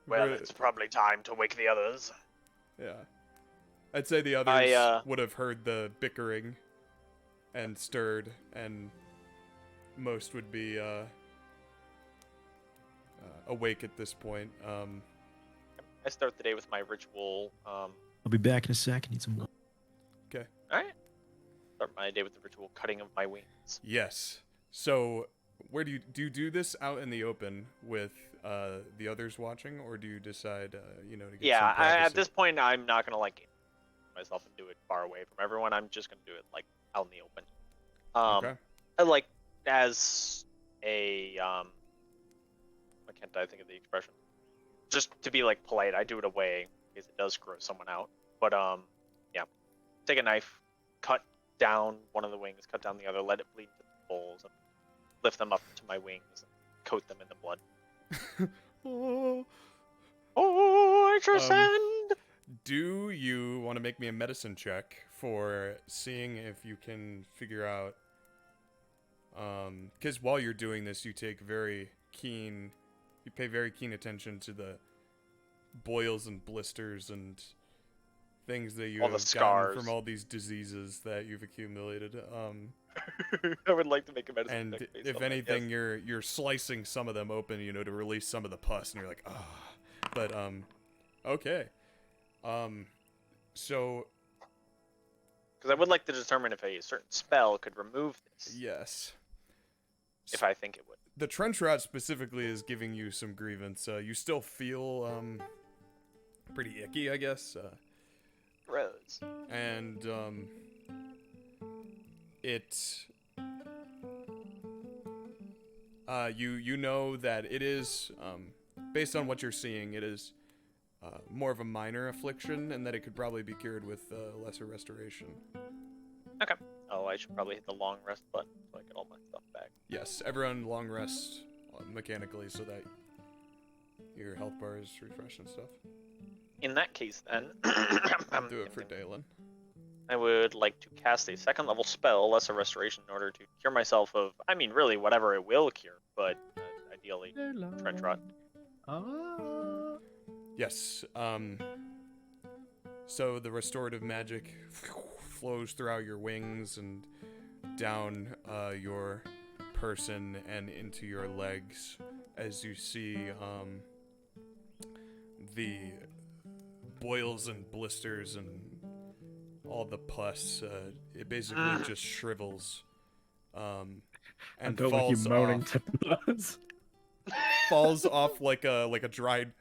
Well, it's probably time to wake the others. Yeah. I'd say the others would have heard the bickering and stirred, and most would be awake at this point. I start the day with my ritual. I'll be back in a sec. I need some. Okay. Alright. Start my day with the ritual cutting of my wings. Yes. So, where do you do this out in the open with the others watching, or do you decide, to get some privacy? At this point, I'm not gonna myself and do it far away from everyone. I'm just gonna do it out in the open. Okay. Like as a can't I think of the expression? Just to be like polite, I do it away because it does gross someone out. But yeah, take a knife, cut down one of the wings, cut down the other, let it bleed to the bowls, and lift them up to my wings and coat them in the blood. Oh, I transcend! Do you want to make me a medicine check for seeing if you can figure out? Because while you're doing this, you pay very keen attention to the boils and blisters and things that you All the have scars gotten from all these diseases that you've accumulated. I would like to make a medicine And check based if on that, anything, yes. you're slicing some of them open, to release some of the pus, and you're like, ah. But okay. So. Because I would like to determine if a certain spell could remove this. Yes. If I think it would. The trench rot specifically is giving you some grievance. You still feel pretty icky, I guess. Gross. And you know that it is based on what you're seeing, it is more of a minor affliction, and that it could probably be cured with lesser restoration. Okay. Oh, I should probably hit the long rest button so I get all my stuff back. Yes, everyone long rest mechanically so that your health bar is refreshed and stuff. In that case, then, I'll do it for Daelin. I would like to cast a second level spell, Lesser Restoration, in order to cure myself of, really, whatever it will cure, but ideally, trench rot. Yes, so the restorative magic flows throughout your wings and down your person and into your legs as you see the boils and blisters and all the pus. It basically just shrivels and falls off. Falls off like a dried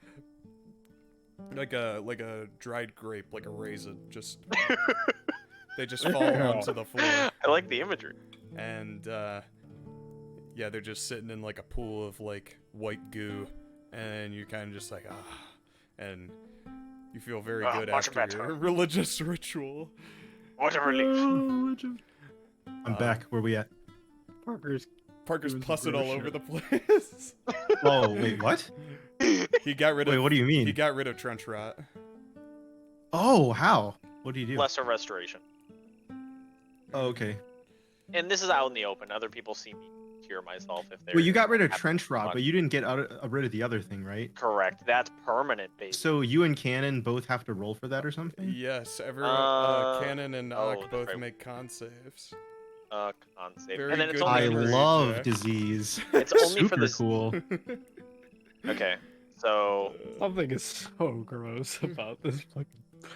grape, like a raisin. Just they just fall onto the floor. I like the imagery. And yeah, they're just sitting in like a pool of like white goo, and you're kind of just like and you feel very good after your religious ritual. What a relief. I'm back. Where we at? Parker's pussing all over the place. Oh wait, what? He got rid of. Wait, what do you mean? He got rid of trench rot. Oh, how? What do you do? Lesser Restoration. Oh, okay. And this is out in the open. Other people see me cure myself if they're. Well, you got rid of trench rot, but you didn't get rid of the other thing, right? Correct. That's permanent, basically. So you and Cannon both have to roll for that or something? Yes, everyone. Cannon and Ak both right. make con saves. Con save. Very And then it's good only I memory love check. disease. It's only Super for this. cool. Okay, so Something is so gross about this fucking.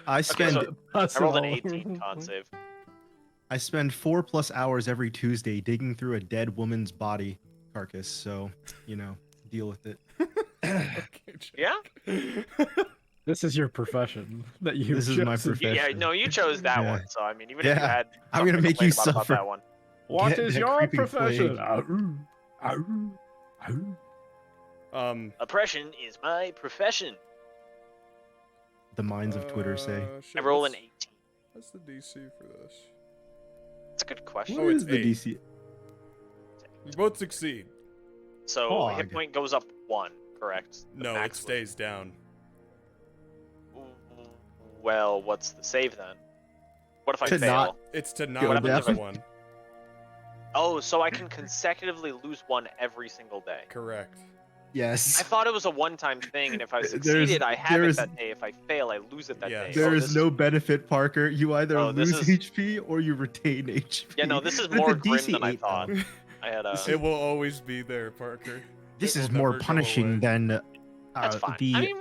I spend I rolled an 18 con save. I spend 4+ hours every Tuesday digging through a dead woman's body carcass, so deal with it. Yeah. This is your profession that you. This is my profession. Yeah, no, you chose that Yeah. one. So I mean, even if you Yeah. had, I'm gonna something make you complain about suffer. that one. What Get is that your creeping profession? plague. Oppression is my profession. The minds of Twitter say. I roll an 18. What's the DC for this? That's a good question. What it's is the 8. DC? You both succeed. So Oh, hit point goes up 1, correct? The No, it max stays down. Well, what's the save then? What if I To fail? not- It's to Go not lose down. one. Oh, so I can consecutively lose 1 every single day. Correct. Yes. I thought it was a one-time thing, and if I There's- succeeded, I have it there's- that day. If I fail, I lose it that Yeah. day. There Oh, is this- no benefit, Parker. You either Oh, this lose is- HP or you retain HP. Yeah, no, this is But more the grim DC than I 8 thought. though. I had a. It will always be there, Parker. This It is will more never go punishing away. than That's fine. the. I mean,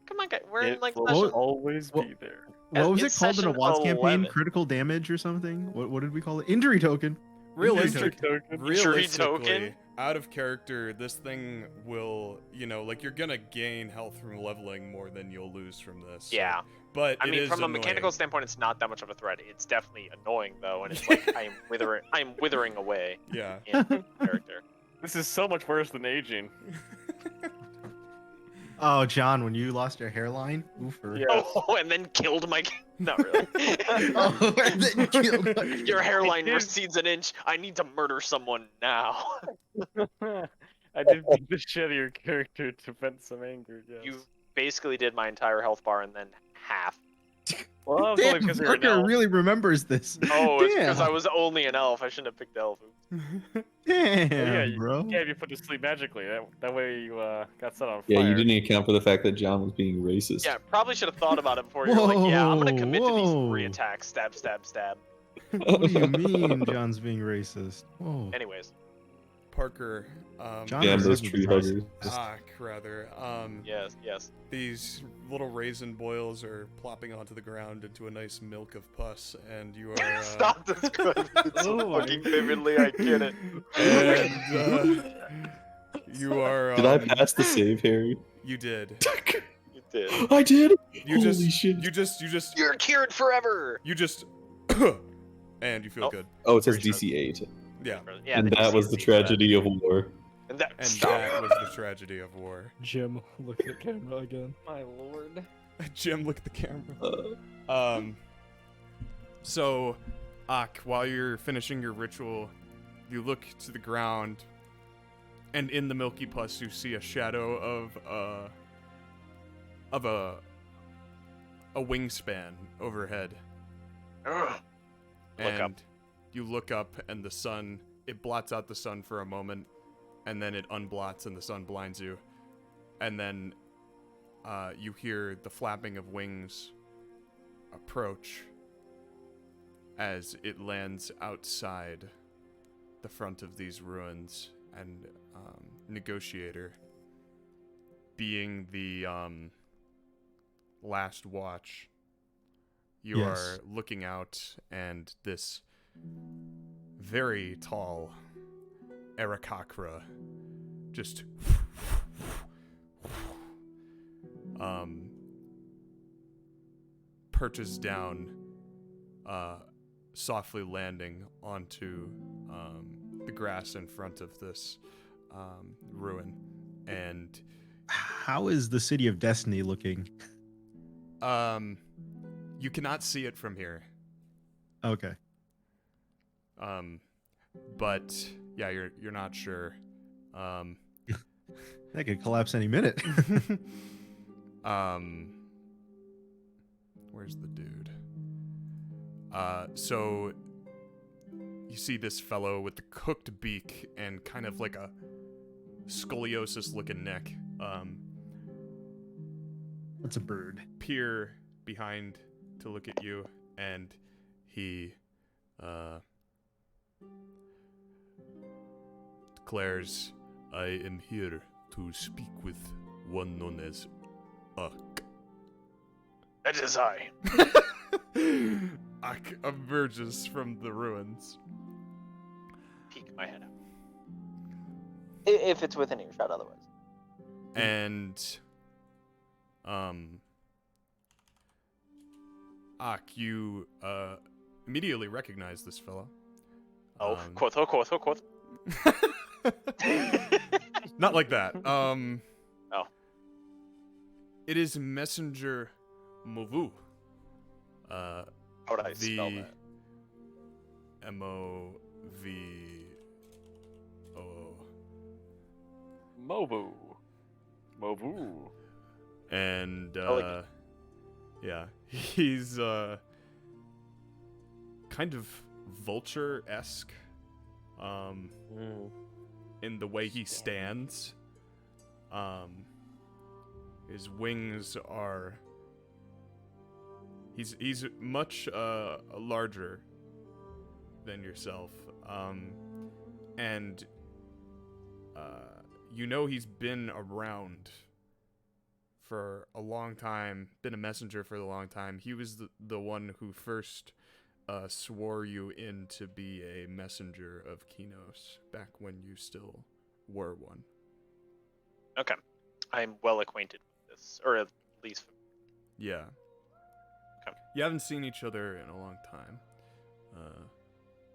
come on, guys. We're in like will session. always Well- be there. What was It's it called in a session WASD campaign? 11. Critical damage or something? What did we call it? Injury token. Realistic, token. realistically, out of character, this thing will, like you're gonna gain health from leveling more than you'll lose from this. Yeah. But I it mean, is from a annoying. mechanical standpoint, it's not that much of a threat. It's definitely annoying though, and it's like I am withering away Yeah. in character. This is so much worse than aging. Oh, John, when you lost your hairline? Oofer. Yeah. Oh, and then killed my. Not really. Oh, and then killed my... Your hairline did. recedes an inch. I need to murder someone now. I did beat the shit out of your character to vent some anger. Yes. You basically did my entire health bar and then half. Well, that was only Damn, because you're an Booker elf. really remembers this. Oh, it's because Damn. I was only an elf. I shouldn't have picked elf. Damn, Yeah, bro. Yeah, you put to sleep magically. That way you got set on fire. Yeah, you didn't account for the fact that John was being racist. Yeah, probably should have thought about it before you were like, yeah, I'm gonna commit to these 3 whoa. attacks. Stab, stab, stab. What do you mean John's being racist? Whoa. Anyways, Parker, John Damn is those racist. tree huggers. rather. yes. These little raisin boils are plopping onto the ground into a nice milk of pus, and you are Stop describing it so Oh my- fucking vividly. I get it. and you are. Did I pass the save, Harry? You did. You did. I did. You Holy just. shit! You just. You're cured forever. You just. And you feel Oh. good. Oh, it says Pretty DC 8, Yeah. Yeah, and the that was the DC tragedy of war. And that. And Stop. that was the tragedy of war. Jim, look at the camera again. My lord. Jim, look at the camera. So, Ak, while you're finishing your ritual, you look to the ground, and in the milky pus, you see a shadow of a wingspan overhead. Ugh. Look And up. you look up, and the sun, it blots out the sun for a moment, and then it unblots, and the sun blinds you. And then you hear the flapping of wings approach as it lands outside the front of these ruins. And Negotiator, being the last watch, you Yes. are looking out, and this very tall Arakakra just perches down, softly landing onto the grass in front of this ruin. And How is the City of Destiny looking? you cannot see it from here. Okay. But yeah, you're not sure. That could collapse any minute. Where's the dude? So you see this fellow with the cooked beak and kind of like a scoliosis-looking neck. That's a bird. Peer behind to look at you, and he declares, "I am here to speak with one known as Ak." That is I. Ak emerges from the ruins. Peek my head out. If it's within earshot, otherwise. And Ak, you immediately recognize this fellow. Oh, quoth. Not like that. Oh. It is Messenger Movu. How would I spell that? M-O-V-O. Movu. And like yeah, he's kind of vulture-esque in the way he stands. His wings are he's much larger than yourself, and you know he's been around for a long time, been a messenger for a long time. He was the one who first swore you in to be a messenger of Qeynos back when you still were one. Okay. I'm well acquainted with this, or at least. Yeah. Okay. You haven't seen each other in a long time.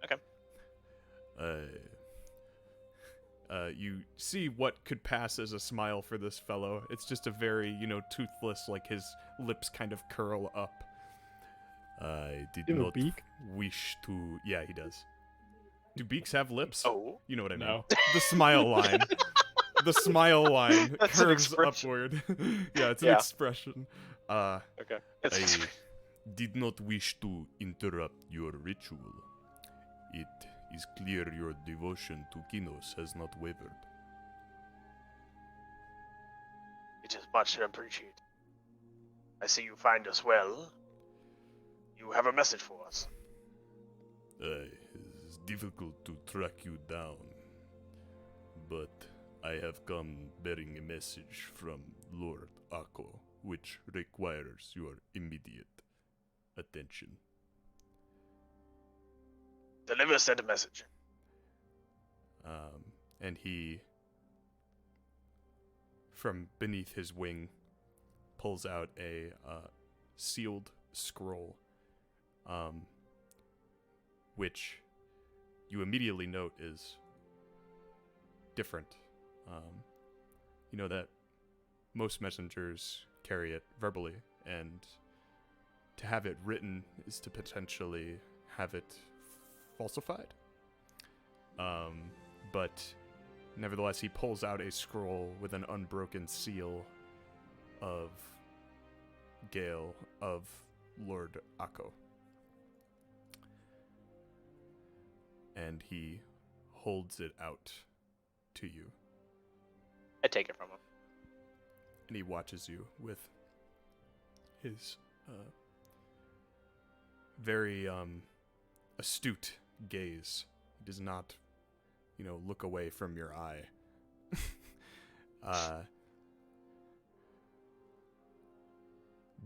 Okay. you see what could pass as a smile for this fellow. It's just a very, toothless, like his lips kind of curl up. I did You have a not beak? wish to... Yeah, he does. Do beaks have lips? Oh. You know what I mean. No. The smile line. The smile line That's an curves expression. upward. Yeah, it's an Yeah. expression. Okay. It's I did not wish to interrupt your ritual. It is clear your devotion to Qeynos has not wavered. It is much appreciated. I see you find us well. You have a message for us. It is difficult to track you down, but I have come bearing a message from Lord Akko, which requires your immediate attention. Deliver said message. And he, from beneath his wing, pulls out a sealed scroll, which you immediately note is different. You know that most messengers carry it verbally, and to have it written is to potentially have it falsified. But nevertheless, he pulls out a scroll with an unbroken seal of Gale, of Lord Akko. And he holds it out to you. I take it from him. And he watches you with his very astute gaze. He does not, look away from your eye.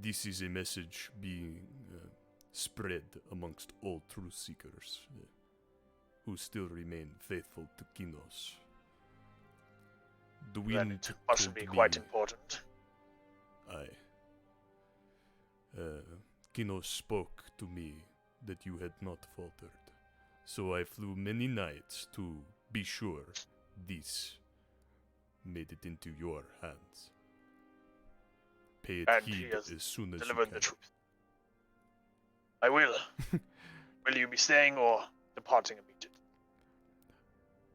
This is a message being spread amongst all truth seekers who still remain faithful to Qeynos. The Then wind it must told be me quite important. Qeynos spoke to me that you had not faltered, so I flew many nights to be sure this made it into your hands. Pay it And he heed has as soon as you delivered can. the truth. I will. Will you be staying or departing immediately?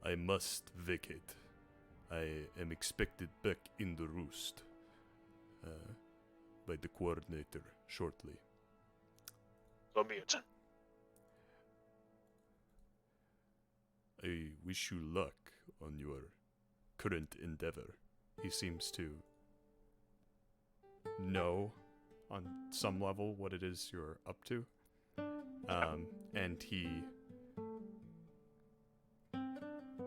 I must vacate. I am expected back in the roost by the coordinator shortly. So be it. I wish you luck on your current endeavor. He seems to know on some level what it is you're up to. And he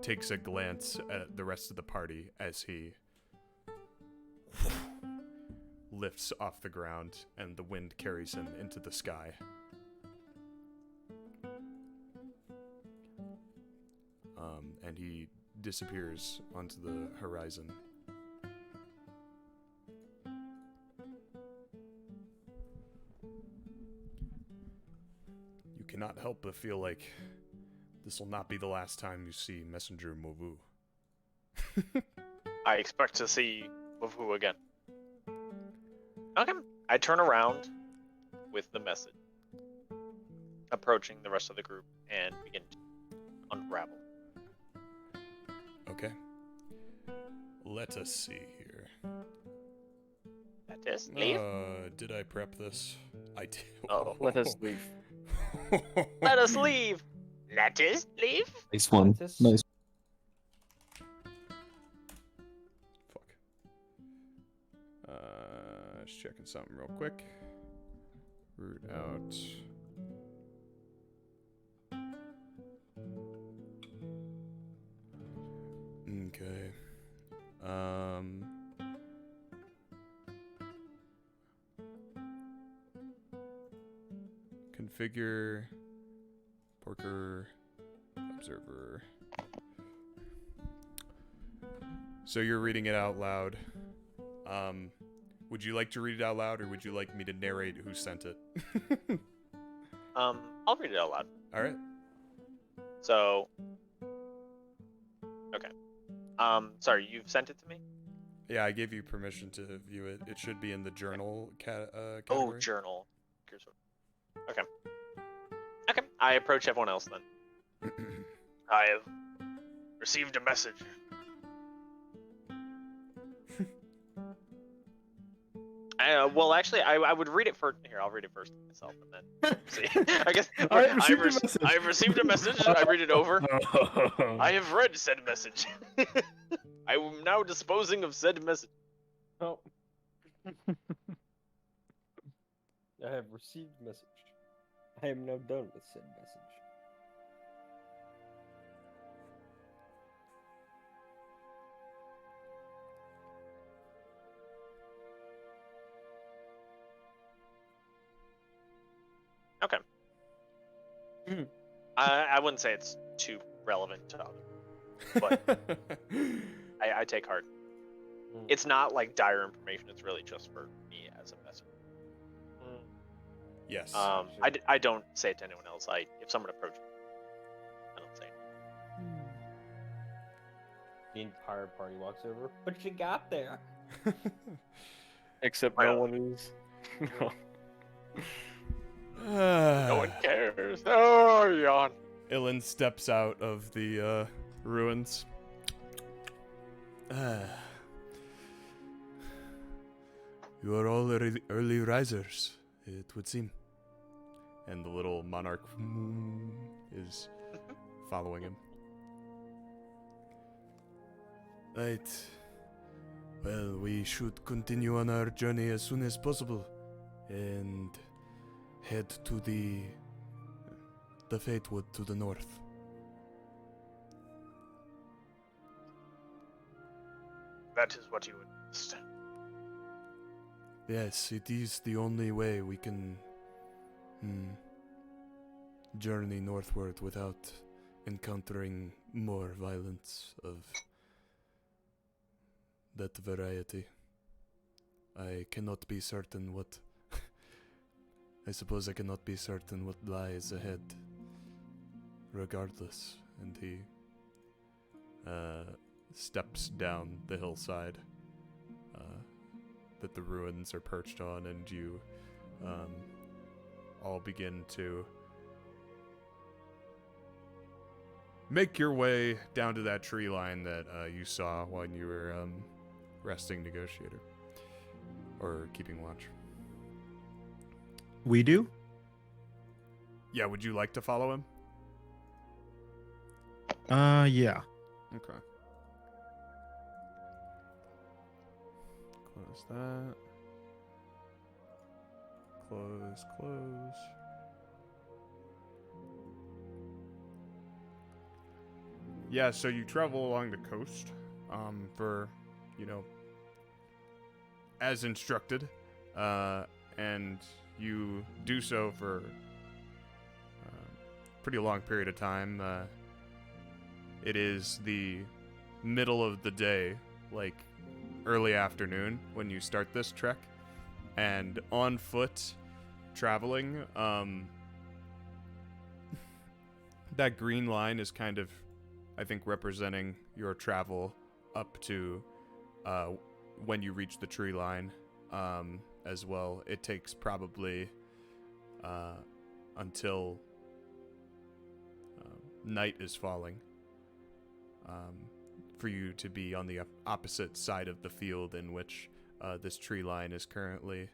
takes a glance at the rest of the party as he lifts off the ground and the wind carries him into the sky. And he disappears onto the horizon. You cannot help but feel like this will not be the last time you see Messenger Movu. I expect to see Wavu again. Okay. I turn around with the message, approaching the rest of the group, and begin to unravel. Okay. Let us see here. That is leave. Did I prep this? I did. Oh. Let us leave. Let us leave. Let us leave. Nice one. This- Nice. Fuck. Just checking something real quick. Root out. Okay. Configure Porker Observer. So you're reading it out loud. Would you like to read it out loud, or would you like me to narrate who sent it? I'll read it out loud. All right. So, okay. Sorry, you've sent it to me? Yeah, I gave you permission to view it. It should be in the journal Oh, category. journal. Here's what... Okay. Okay, I approach everyone else then. I have received a message. Well, actually, I would read it first. Here, I'll read it first myself, and then see. I guess I've received a message. I read it over. I have read said message. I am now disposing of said message. Oh. I have received message. I am now done with said message. Okay. I wouldn't say it's too relevant to others, but I take heart. It's not like dire information. It's really just for me as a messenger. Yes. I don't say it to anyone else. If someone approaches me, I don't say it. The entire party walks over. What you got there? Except no one is. No one cares. Oh, yawn. Ilan steps out of the ruins. You are all early risers, it would seem. And the little monarch is following him. Right. Well, we should continue on our journey as soon as possible and head to the Fatewood to the north. That is what you would understand. Yes, it is the only way we can journey northward without encountering more violence of that variety. I cannot be certain what... I suppose I cannot be certain what lies ahead. Regardless, and he steps down the hillside that the ruins are perched on, and you all begin to make your way down to that tree line that you saw when you were resting Negotiator, or keeping watch. We do? Yeah, would you like to follow him? Yeah. Okay. Close that. Close. Yeah, so you travel along the coast, for, as instructed, and you do so for a pretty long period of time. It is the middle of the day, like early afternoon, when you start this trek, and on foot, traveling, that green line is kind of, I think, representing your travel up to when you reach the tree line, as well. It takes probably until night is falling for you to be on the opposite side of the field in which this tree line is currently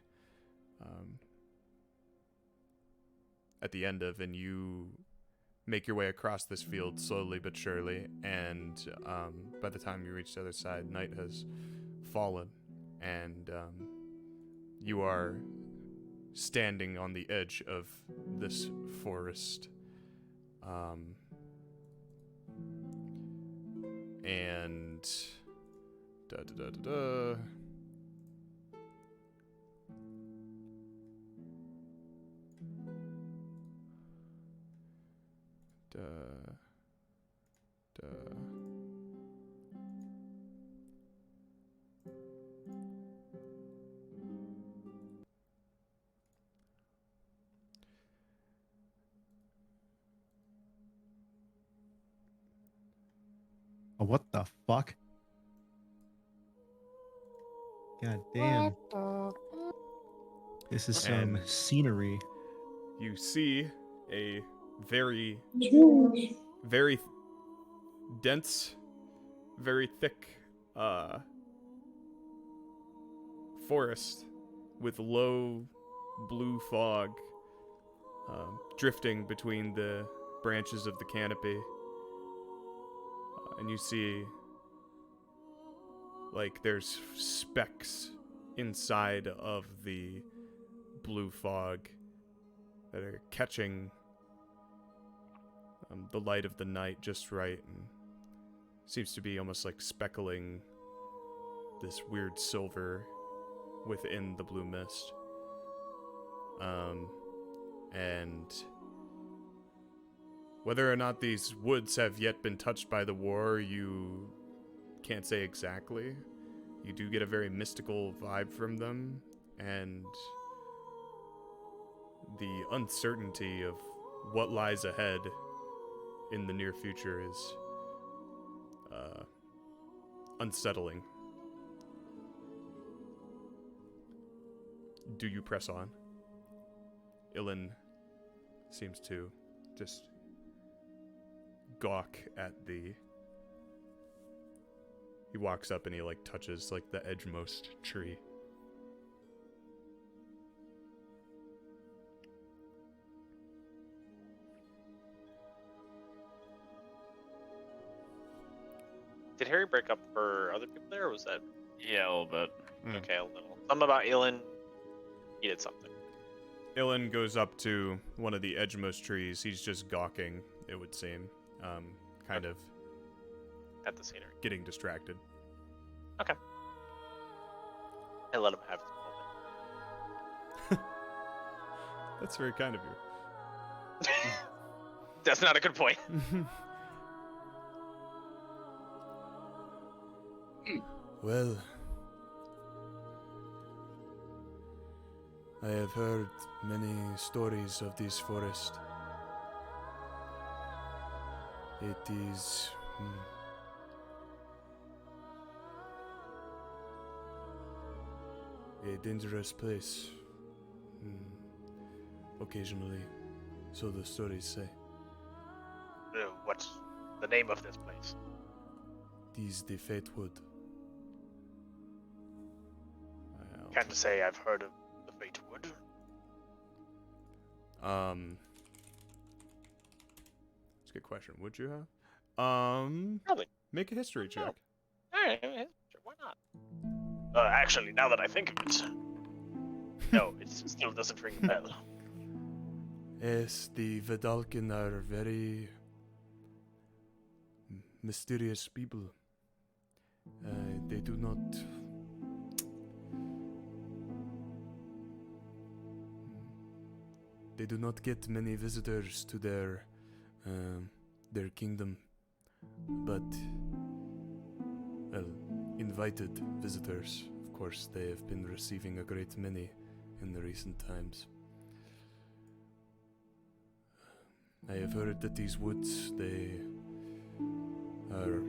at the end of, and you make your way across this field slowly but surely, and by the time you reach the other side, night has fallen, and you are standing on the edge of this forest, and What the fuck? God damn. This is some And- scenery. You see a very, very dense, very thick forest with low blue fog drifting between the branches of the canopy. And you see, like, there's specks inside of the blue fog that are catching the light of the night just right, and seems to be almost like speckling this weird silver within the blue mist. And whether or not these woods have yet been touched by the war, you can't say exactly. You do get a very mystical vibe from them, and the uncertainty of what lies ahead in the near future is unsettling. Do you press on? Ilin seems to just gawk at the... He walks up and he, like, touches, like, the edgemost tree. Did Harry break up for other people there, or was that Yeah, a little bit. okay? A little. Something about Elin. He did something. Ilin goes up to one of the edgemost trees. He's just gawking, it would seem. Kind of At the scenery. getting distracted. Okay. I let him have his moment. That's very kind of you. That's not a good point. Well, I have heard many stories of this forest. It is a dangerous place. Occasionally, so the stories say. What's the name of this place? It is the Fatewood. Can't say I've heard of the Fatewood. That's a good question. Would you have? Probably. Make a history check. Alright, sure, why not? Actually, now that I think of it, no, it still doesn't ring a bell. Yes, the Vedalken are very mysterious people. They do not... They do not get many visitors to their kingdom, but, well, invited visitors. Of course, they have been receiving a great many in the recent times. I have heard that these woods, they are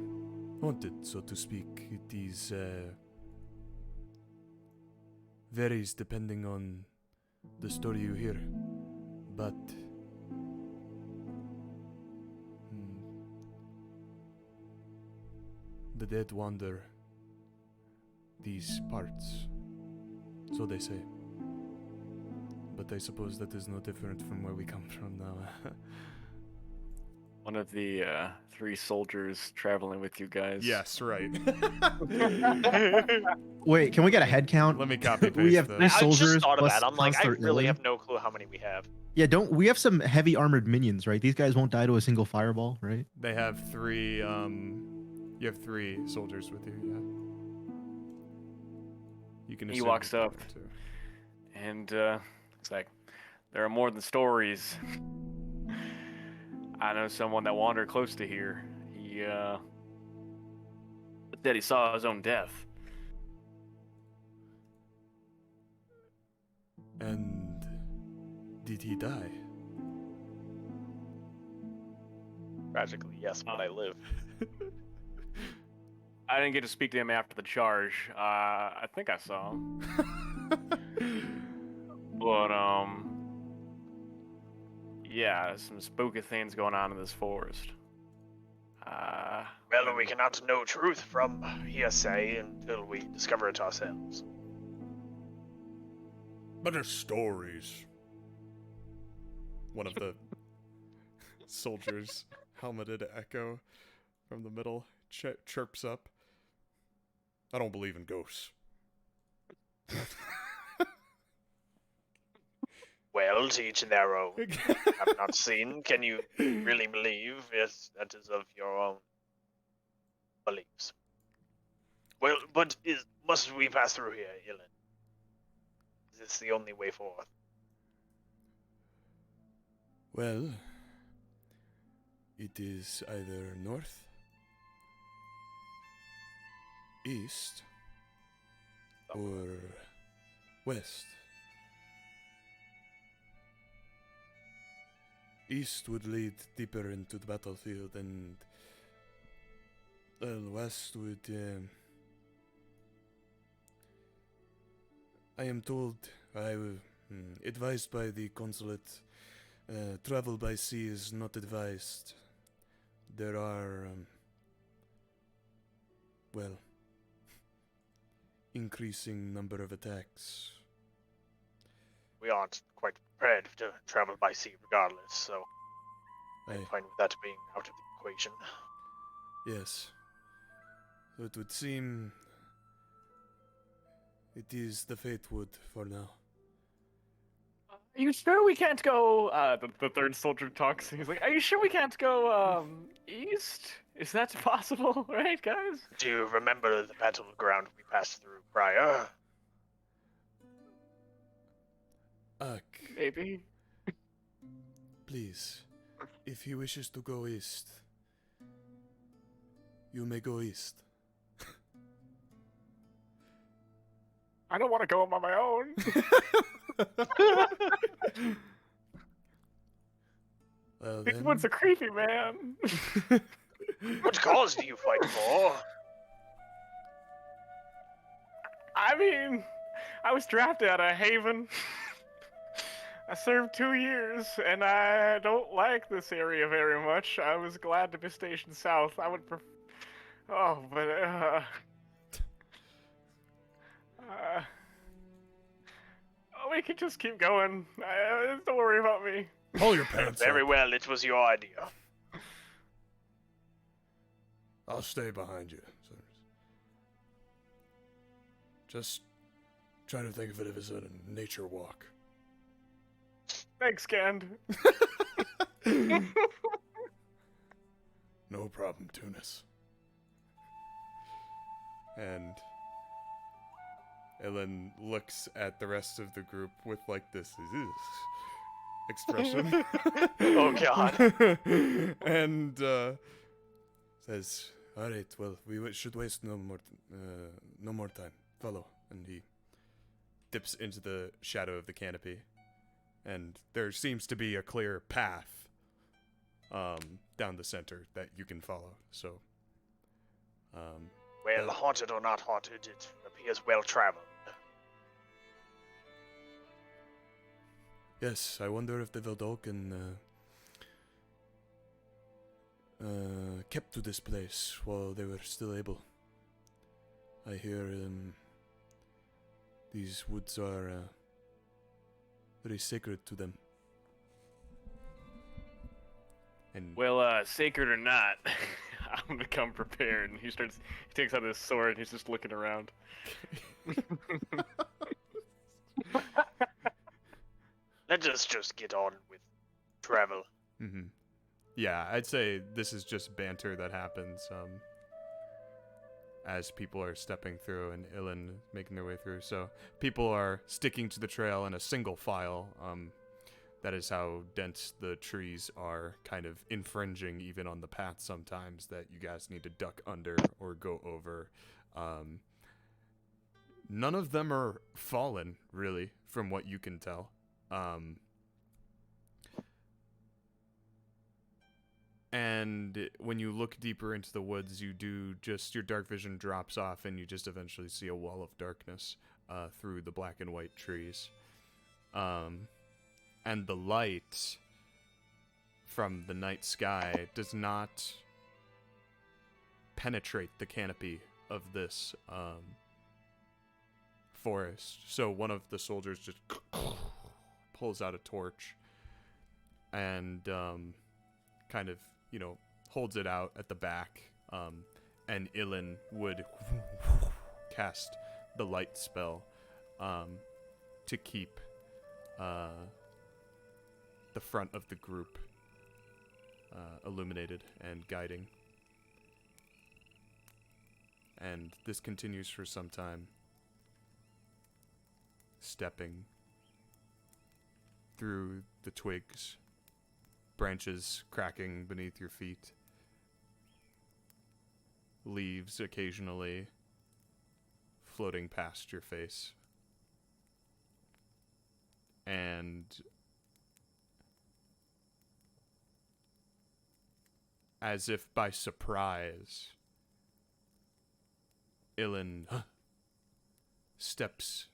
haunted, so to speak. It is, varies depending on the story you hear, but the dead wander these parts, so they say. But I suppose that is no different from where we come from now. One of the 3 soldiers traveling with you guys. Yes, right. Wait, can we get a head count? Let me copy paste We have that. 3 I soldiers just thought of plus that. I'm like, I Constantine. really have no clue how many we have. Yeah, don't we have some heavy armored minions, right? These guys won't die to a single fireball, right? They have 3, you have 3 soldiers with you, yeah. You can He assume walks that up. they're too. And it's like, there are more than stories. I know someone that wandered close to here. He said he saw his own death. And did he die? Tragically, yes, but I live. I didn't get to speak to him after the charge. I think I saw him. But, yeah, some spooky things going on in this forest. Well, we cannot know truth from hearsay until we discover it ourselves. Better stories. One of the soldiers, helmeted echo from the middle, chirps up. I don't believe in ghosts. Well, to each their own. Have not seen. Can you really believe? Yes, that is of your own beliefs. Well, but must we pass through here, Ilan? Is this the only way forth? Well, it is either north, east, or west. East would lead deeper into the battlefield, and west would. I am told, advised by the consulate, travel by sea is not advised. There are, increasing number of attacks. We aren't quite prepared to travel by sea regardless, so I'm fine with that being out of the equation. Yes. So it would seem it is the Fatewood for now. Are you sure we can't go, the third soldier talks, he's like, are you sure we can't go, east? Is that possible, right, guys? Do you remember the battleground we passed through prior? Maybe. Please, if he wishes to go east, you may go east. I don't want to go on my own. Well, This then, one's a creepy man. What cause do you fight for? I mean, I was drafted out of Haven. I served 2 years, and I don't like this area very much. I was glad to be stationed south. I would prefer... Oh, but, we could just keep going. Don't worry about me. pull your pants Very up. well, it was your idea. I'll stay behind you. Just try to think of it as a nature walk. Thanks, Gand. No problem, Tunis. And Ellen looks at the rest of the group with like this expression. Oh god. And says, "All right, well, we should waste no more time. Follow." And he dips into the shadow of the canopy, and there seems to be a clear path down the center that you can follow. So, Well, haunted or not haunted, it appears well traveled. yes, I wonder if the Veldoken kept to this place while they were still able. I hear these woods are very sacred to them. And Well, sacred or not, I'm gonna come prepared. And he takes out his sword and he's just looking around. Let us just get on with travel. mm-hmm. Yeah, I'd say this is just banter that happens as people are stepping through and Ilan making their way through. So people are sticking to the trail in a single file. That is how dense the trees are, kind of infringing even on the path sometimes that you guys need to duck under or go over. None of them are fallen, really, from what you can tell. And when you look deeper into the woods, you do just, your dark vision drops off and you just eventually see a wall of darkness through the black and white trees. And the light from the night sky does not penetrate the canopy of this forest. So one of the soldiers just pulls out a torch and kind of, holds it out at the back. And Ilin would cast the light spell to keep the front of the group illuminated and guiding. And this continues for some time, stepping through the twigs, branches cracking beneath your feet, leaves occasionally floating past your face. And as if by surprise, Ilin steps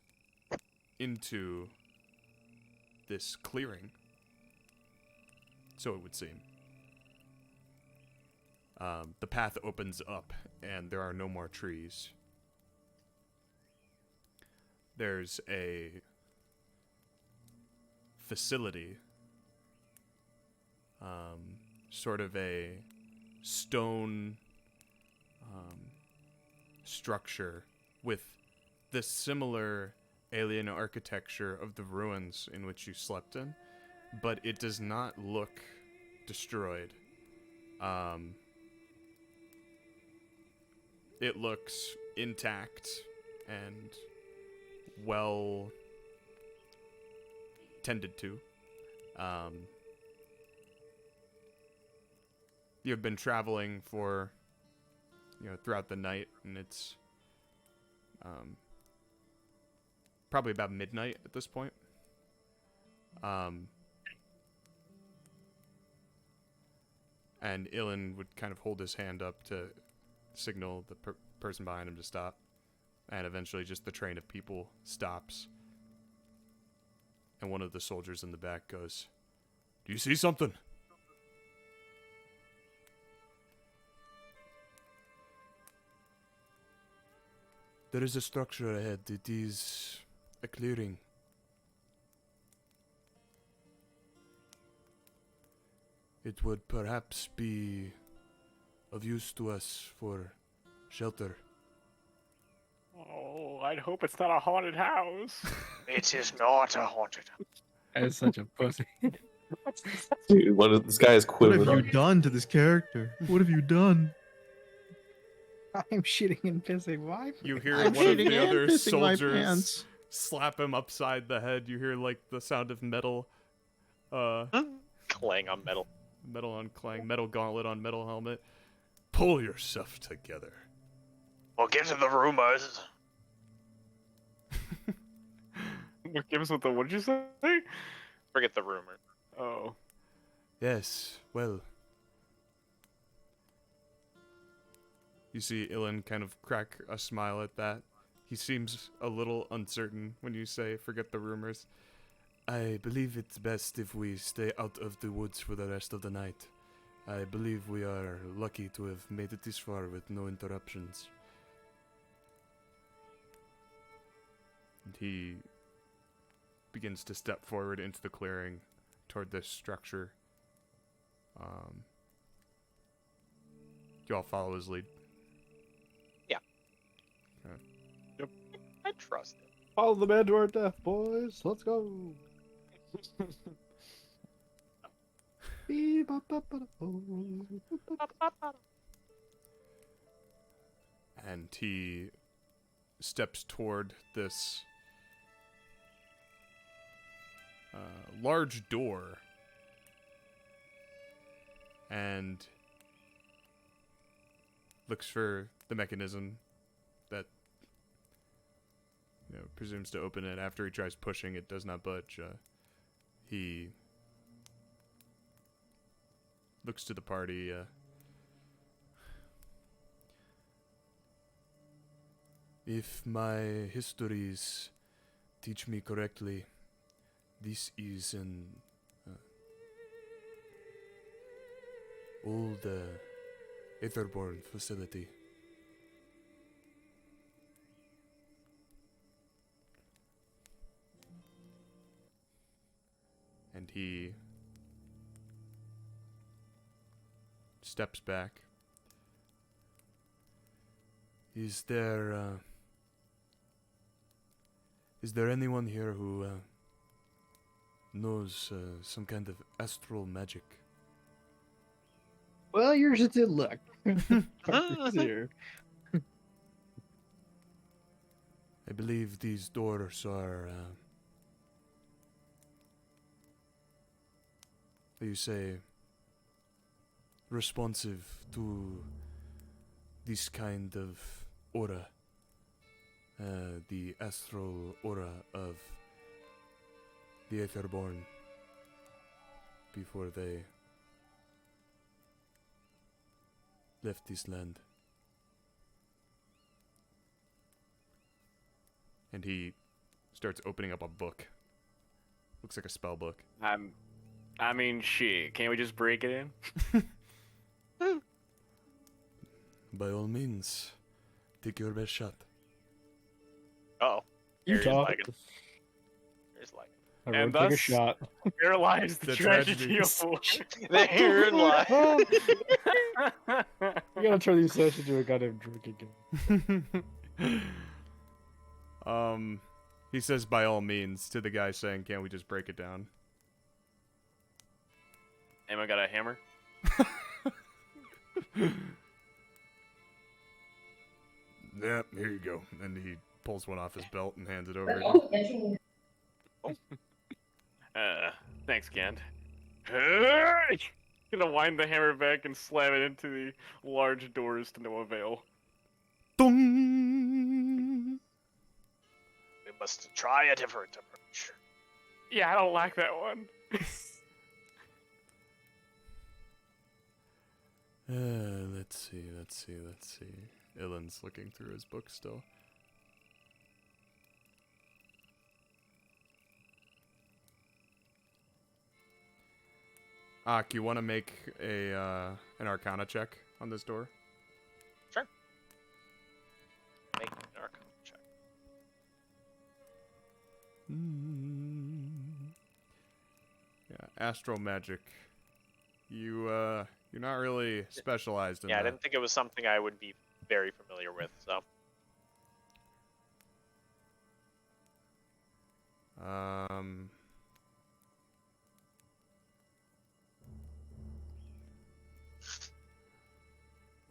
into this clearing. So it would seem. The path opens up, and there are no more trees. There's a facility, sort of a stone structure with the similar alien architecture of the ruins in which you slept in, but it does not look destroyed. It looks intact and well tended to. You've been traveling for, throughout the night, and it's probably about midnight at this point. And Ilin would kind of hold his hand up to signal the person behind him to stop. And eventually just the train of people stops. And one of the soldiers in the back goes, "Do you see something?" "There is a structure ahead. It is a clearing. It would perhaps be of use to us for shelter." Oh, I'd hope it's not a haunted house. It is not a haunted house. That is such a pussy. Dude, this guy is What have quivering. you done to this character? What have you done? I'm shitting and pissing. Why? You hear I'm one of shitting the and other pissing my soldiers pants. slap him upside the head. You hear like the sound of metal, Clang on metal. metal on clang, metal gauntlet on metal helmet. "Pull yourself together." We'll get to the rumors. Give us what did you say? Forget the rumor. Oh. "Yes, well." You see Ilin kind of crack a smile at that. He seems a little uncertain when you say, "Forget the rumors." "I believe it's best if we stay out of the woods for the rest of the night. I believe we are lucky to have made it this far with no interruptions." And he begins to step forward into the clearing toward this structure. You all follow his lead? Yeah. Okay. Yep. I trust him. Follow the man to our death, boys. Let's go. And he steps toward this large door and looks for the mechanism that presumes to open it. After he tries pushing, it does not budge. He looks to the party. If my histories teach me correctly, this is an old Aetherborn facility. And he steps back. Is there anyone here who knows some kind of astral magic? Well, yours just did luck. Parker's here. I believe these doors are, you say, responsive to this kind of aura, the astral aura of the Aetherborn before they left this land. And he starts opening up a book. Looks like a spell book. I mean, shit. Can't we just break it in? By all means, take your best shot. Oh. You talk. Here's like. Everyone And take a thus- shot. There lies the The tragedy of tragedies. war. Therein lies. You gotta turn these sessions into a goddamn drink again. He says by all means to the guy saying, can't we just break it down? Anyone got a hammer? Yeah, here you go. And he pulls one off his belt and hands it over. Thanks, Gant. Gonna wind the hammer back and slam it into the large doors to no avail. Dong! We must try a different approach. Yeah, I don't like that one. Let's see. Ilan's looking through his book still. Ak, you want to make an Arcana check on this door? Sure. Make an Arcana check. Yeah, astral magic. You're not really specialized in Yeah, I that. didn't think it was something I would be very familiar with, so.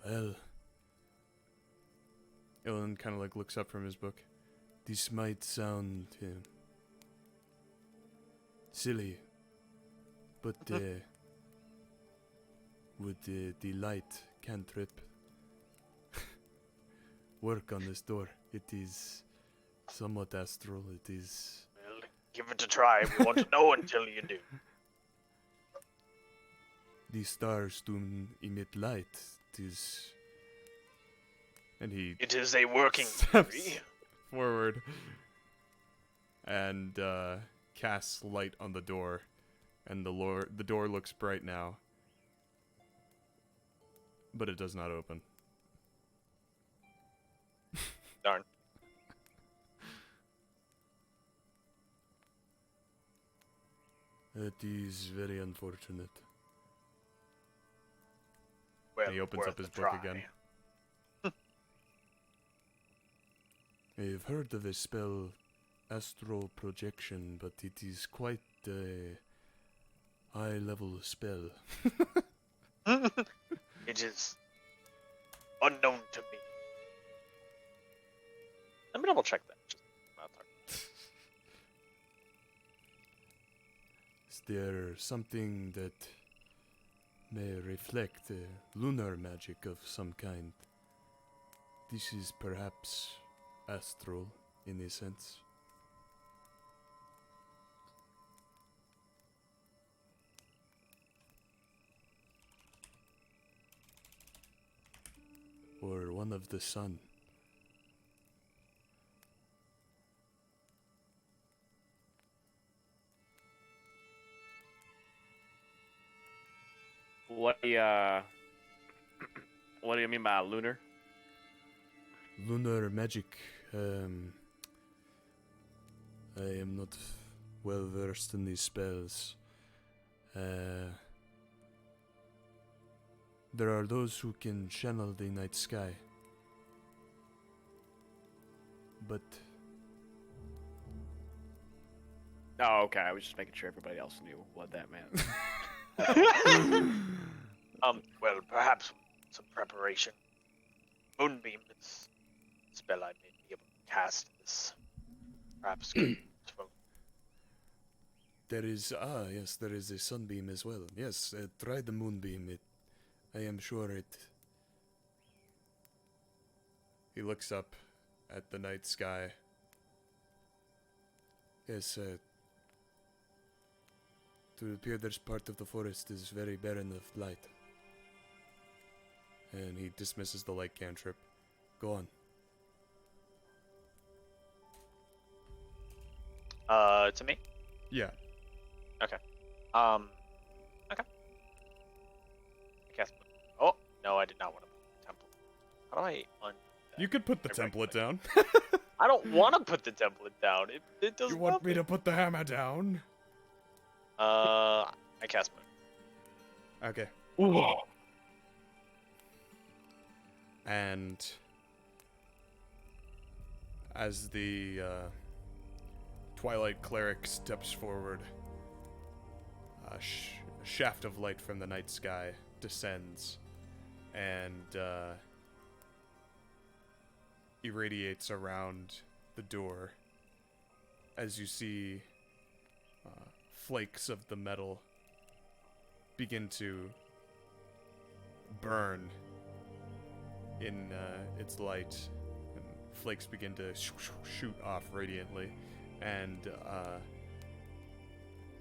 Well, Ilan kind of like looks up from his book. This might sound silly, but would the light cantrip work on this door? It is somewhat astral. It is. Well, give it a try. We want to know until you do. The stars do emit light. It is. And he It is a working steps theory. forward and casts light on the door, and the door looks bright now, but it does not open. Darn. It is very unfortunate. Well, He opens worth up his a book try. again. I've heard of a spell, astral projection, but it is quite a high-level spell. It is unknown to me. Let me double check that. Just not talking. Is there something that may reflect lunar magic of some kind? This is perhaps astral in a sense. one of the sun. What do you, what do you mean by lunar? Lunar magic. I am not well versed in these spells. There are those who can channel the night sky. But Oh, okay. I was just making sure everybody else knew what that meant. Well, perhaps some preparation. Moonbeam is a spell I may be able to cast this. Perhaps from there is, yes, there is a sunbeam as well. Yes, try the moonbeam. I am sure it... He looks up at the night sky. Yes, to appear this part of the forest is very barren of light. And he dismisses the light cantrip. Go on. To me? Yeah. Okay. Okay. I guess. Oh, no, I did not want to put the temple. How do I undo that? You could put the template down. I don't want to put the template down. It does You want me to put the hammer down? I cast Moon. Okay. Ooh. And as the Twilight Cleric steps forward, a shaft of light from the night sky descends and irradiates around the door as you see flakes of the metal begin to burn in its light, and flakes begin to shoot off radiantly, and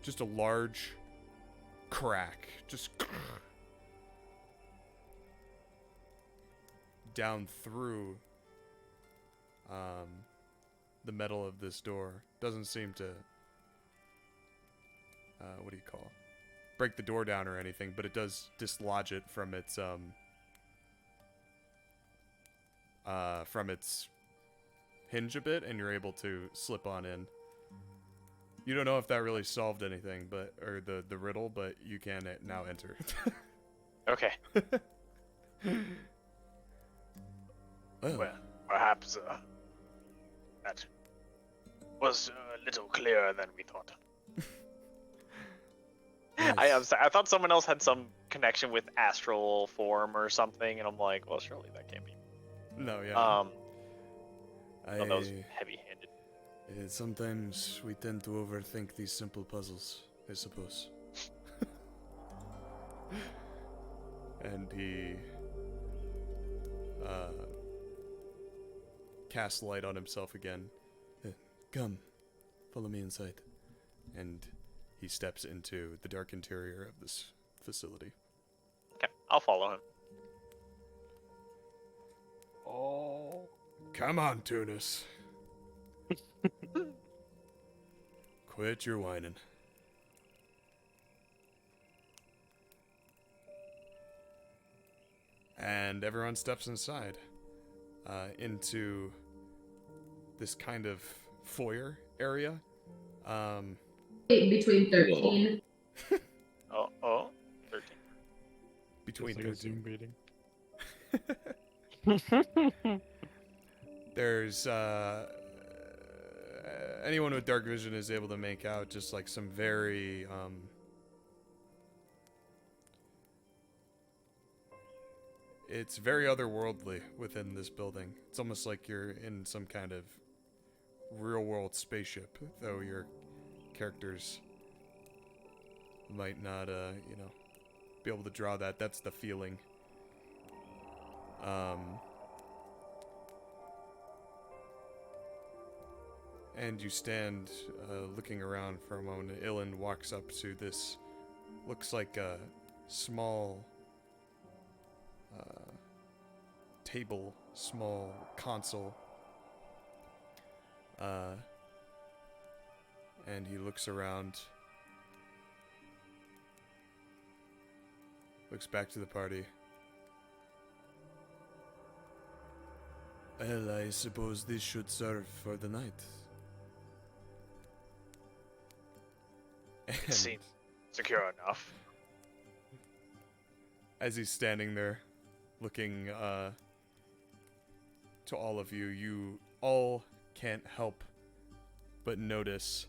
just a large crack just down through the metal of this door. Doesn't seem to what do you call it? Break the door down or anything, but it does dislodge it from its hinge a bit, and you're able to slip on in. You don't know if that really solved anything, but or the riddle, but you can now enter. Okay. Well, perhaps that was a little clearer than we thought. Yes. I am sorry. I thought someone else had some connection with astral form or something, and I'm like, well, surely that can't be. No, yeah. I thought that was heavy-handed. Sometimes we tend to overthink these simple puzzles, I suppose. And he casts light on himself again. Come, follow me inside. And he steps into the dark interior of this facility. Okay, I'll follow him. Oh. Come on, Tunis. Quit your whining. And everyone steps inside into this kind of foyer area. Between 13. Oh, 13. Between Just like a 13. Zoom meeting. There's anyone with dark vision is able to make out just like some very it's very otherworldly within this building. It's almost like you're in some kind of real world spaceship, though your characters might not be able to draw that. That's the feeling. And you stand looking around for a moment. Ilan walks up to this, looks like a small table, small console. And he looks around. Looks back to the party. Well, I suppose this should serve for the night. It seems secure enough. As he's standing there, looking to all of you, you all can't help but notice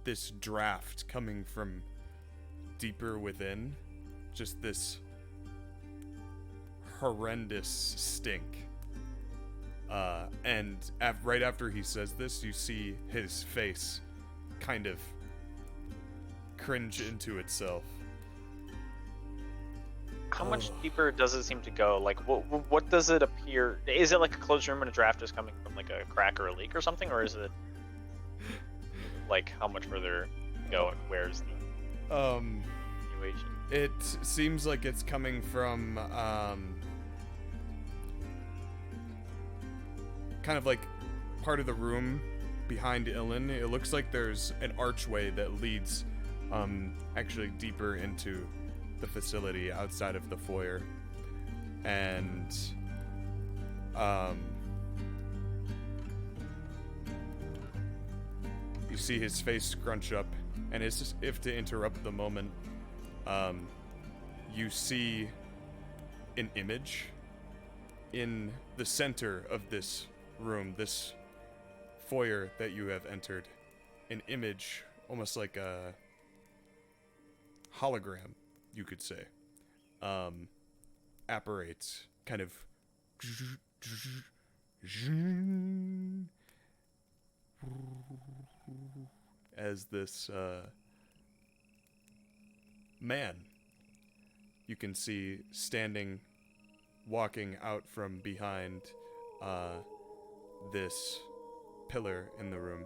this draft coming from deeper within. Just this horrendous stink. And right after he says this, you see his face kind of cringe into itself. How much deeper does it seem to go? Like, what does it appear? Is it like a closed room and a draft is coming from like a crack or a leak or something, or is it like how much further to go and where's the continuation? It seems like it's coming from kind of like part of the room behind Illin. It looks like there's an archway that leads actually deeper into the facility outside of the foyer. And you see his face scrunch up, and as if to interrupt the moment, you see an image in the center of this room, this foyer that you have entered. An image, almost like a hologram, you could say, apparates, kind of as this man you can see standing, walking out from behind this pillar in the room,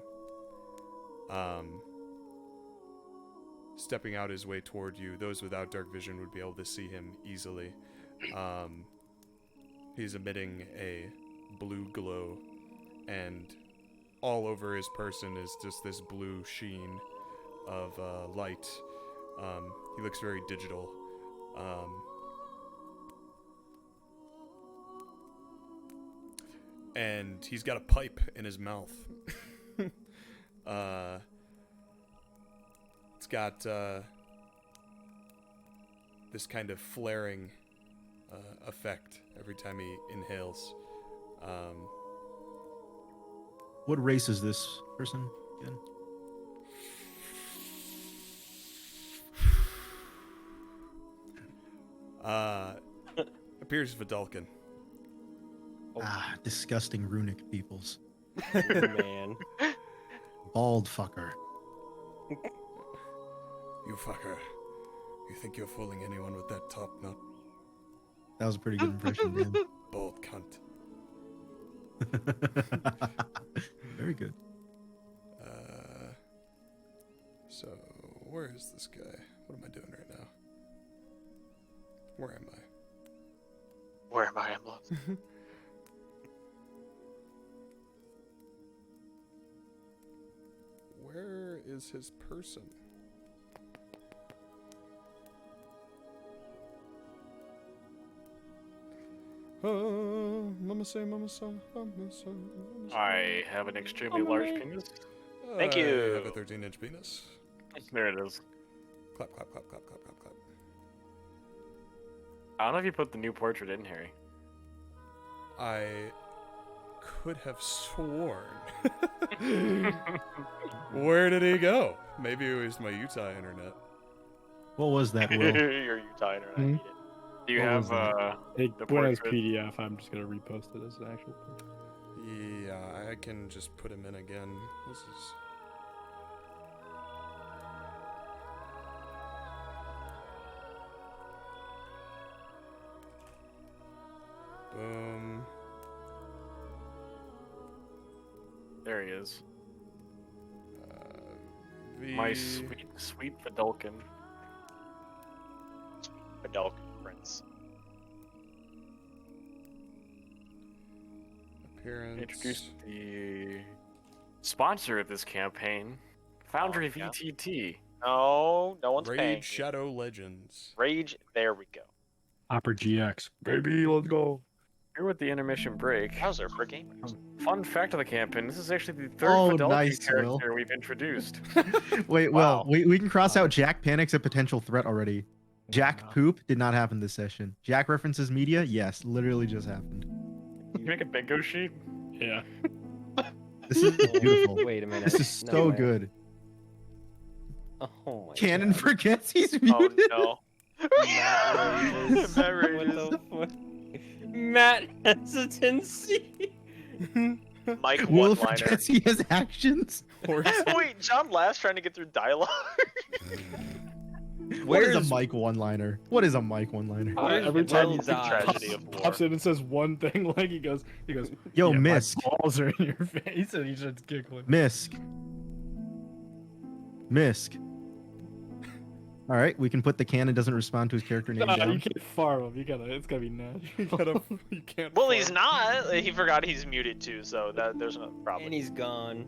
stepping out his way toward you. Those without dark vision would be able to see him easily. He's emitting a blue glow, and all over his person is just this blue sheen of light. He looks very digital. And he's got a pipe in his mouth. It's got this kind of flaring effect every time he inhales. What race is this person again? Appears Vidalcan. Ah, disgusting runic peoples. Man. Bald fucker. You fucker. You think you're fooling anyone with that top knot? That was a pretty good impression, Dan. Bald cunt. Very good. So, where is this guy? What am I doing right now? Where am I? Where am I? I'm lost. Where is his person? Mama say, mama say, mama say, mama say. I have an extremely large penis. Thank I you. have a 13-inch penis. There it is. Clap, clap, clap, clap, clap, clap, clap. I don't know if you put the new portrait in, Harry. I could have sworn. Where did he go? Maybe it was my Utah internet. What was that, Will? Your Utah internet. Hmm? Do you What have was It the went as portrait? PDF. I'm just gonna repost it as an actual. Yeah, I can just put him in again. This is... Boom. There he is. V... My sweet, sweet Vidalcan. Bedlam Prince. appearance. Introduce the sponsor of this campaign, Foundry yeah. VTT. No, no one's paying. Rage Shadow Legends. Rage. There we go. Opera GX. Baby, let's go. Here with the intermission break. How's for gamers? Fun fact of the campaign: this is actually the third Oh, Fidelity nice, character we've introduced. Wait, Wow. well, we can cross out Jack panics a potential threat already. Jack poop did not happen this session. Jack references media, yes, literally just happened. Can you make a bingo sheet? Yeah. This is beautiful. Wait a minute. This is No so way. good. Oh my Cannon God. forgets he's Oh muted. no. Matt rages. Matt What rages. the fuck? Matt hesitancy. Mike Will one-liner. forgets he has actions. Wait, John Last trying to get through dialogue. What is Where's- a Mike one-liner? What is a Mike one-liner? Every time he Will's eyes? Tragedy of war. pops in and says one thing, like he goes, Yo, yeah, my Misk. balls are in your face, and he's just giggling. Misk. Misk. All right, we can put the cannon doesn't respond to his character name Nah, down. you can't farm him. It's gotta be Nash. You can't. Well, farm. he's not. He forgot he's muted too, so there's no problem. And he's gone.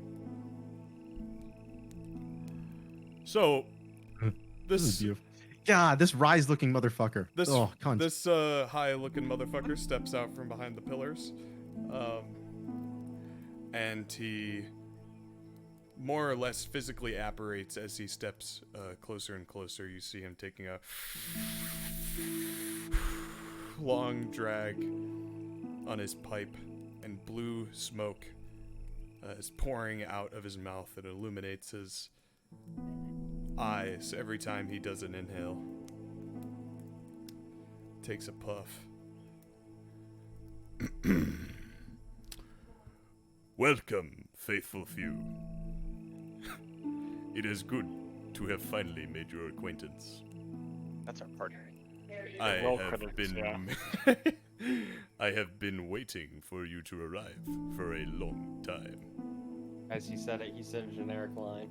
So, This is this beautiful. God, this rise-looking motherfucker. this Oh, cunt. this high-looking motherfucker steps out from behind the pillars, and he more or less physically apparates as he steps closer and closer. You see him taking a long drag on his pipe, and blue smoke is pouring out of his mouth that illuminates his eyes every time he does an inhale. Takes a puff. Welcome, faithful few. It is good to have finally made your acquaintance. That's our partner. I Roll have credits, been I have been waiting for you to arrive for a long time. As he said it, he said a generic line.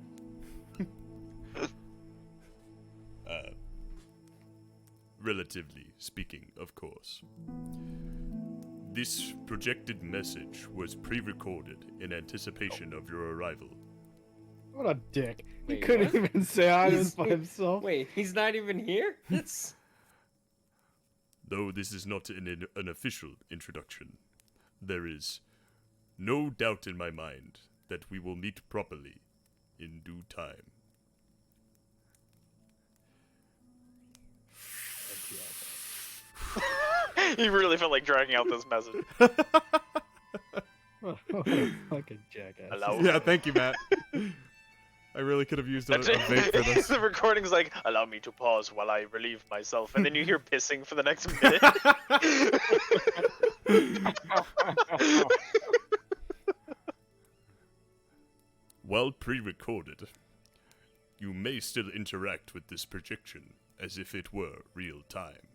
Relatively speaking, of course. This projected message was pre-recorded in anticipation of your arrival. What a dick. He Wait, couldn't what? even say hi He's- by himself. Wait, he's not even here? That's... Though this is not an official introduction, there is no doubt in my mind that we will meet properly in due time. He really felt like dragging out this message. What a fucking jackass. Hello. Yeah, thank you, Matt. I really could have used a vape for this. The recording's like, allow me to pause while I relieve myself, and then you hear pissing for the next minute. While pre-recorded, you may still interact with this projection as if it were real time.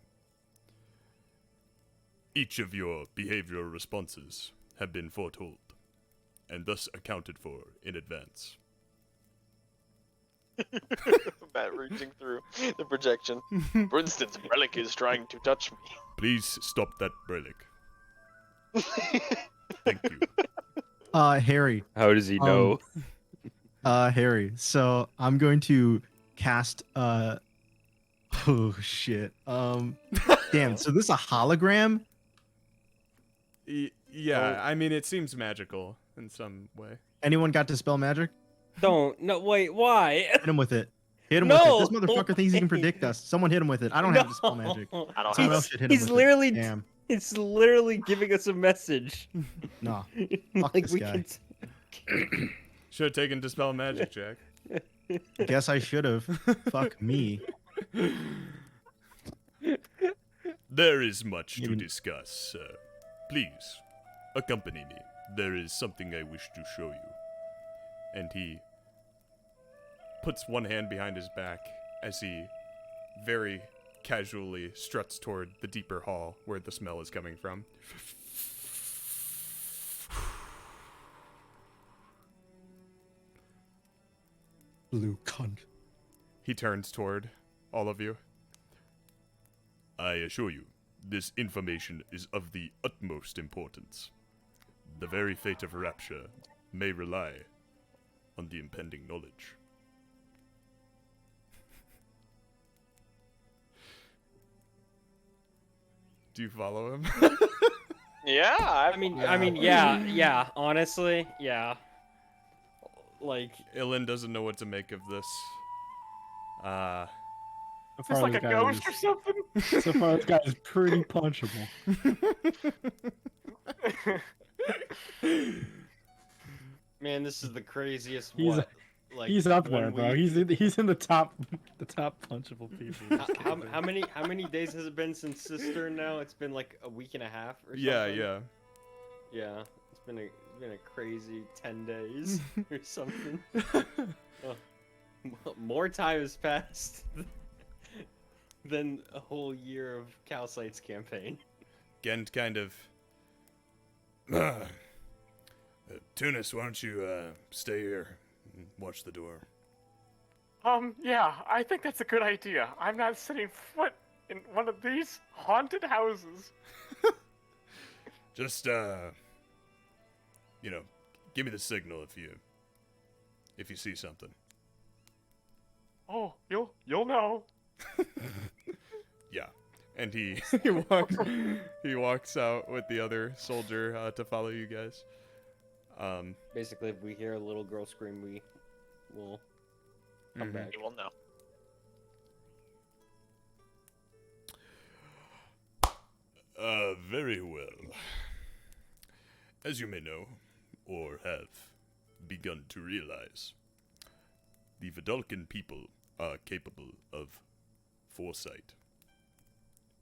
Each of your behavioral responses have been foretold, and thus accounted for in advance. Matt reaching through the projection. For instance, Brelikk is trying to touch me. Please stop that, Brelikk. Thank you. Harry. How does he know? Harry. So I'm going to cast oh shit. Damn, so this is a hologram? Yeah, I mean, it seems magical in some way. Anyone got Dispel Magic? Don't. No, wait, why? Hit him with it. Hit him No! with it. This motherfucker thinks he can predict us. Someone hit him with it. I don't have Dispel Magic. I don't Someone have else should hit him He's with literally, it. Damn. it's literally giving us a message. Nah. Fuck this guy. Should have taken Dispel Magic, Jack. Guess I should have. Fuck me. There is much to discuss. Please, accompany me. There is something I wish to show you. And he puts one hand behind his back as he very casually struts toward the deeper hall where the smell is coming from. Blue cunt. He turns toward all of you. I assure you, this information is of the utmost importance. the very fate of Rapture may rely on the impending knowledge. Do you follow him? Yeah, I mean, yeah. Honestly, yeah. Like, Ilan doesn't know what to make of this. Is this like a ghost or something? So far, this guy is pretty punchable. man, this is the craziest. He's up there, 1 bro. week. He's in the top punchable people. How many days has it been since Cistern now? It's been like a week and a half or something. Yeah. Yeah, it's been a crazy 10 days or something. More time has passed than a whole year of Calcite's campaign. Gent kind of... Tunis, why don't you stay here and watch the door? Yeah, I think that's a good idea. I'm not setting foot in one of these haunted houses. Just, give me the signal if you see something. Oh, you'll know. Yeah, and he walks out with the other soldier to follow you guys. Basically, if we hear a little girl scream, we will come back. You will know. Very well. As you may know, or have begun to realize, the Vedalken people are capable of foresight,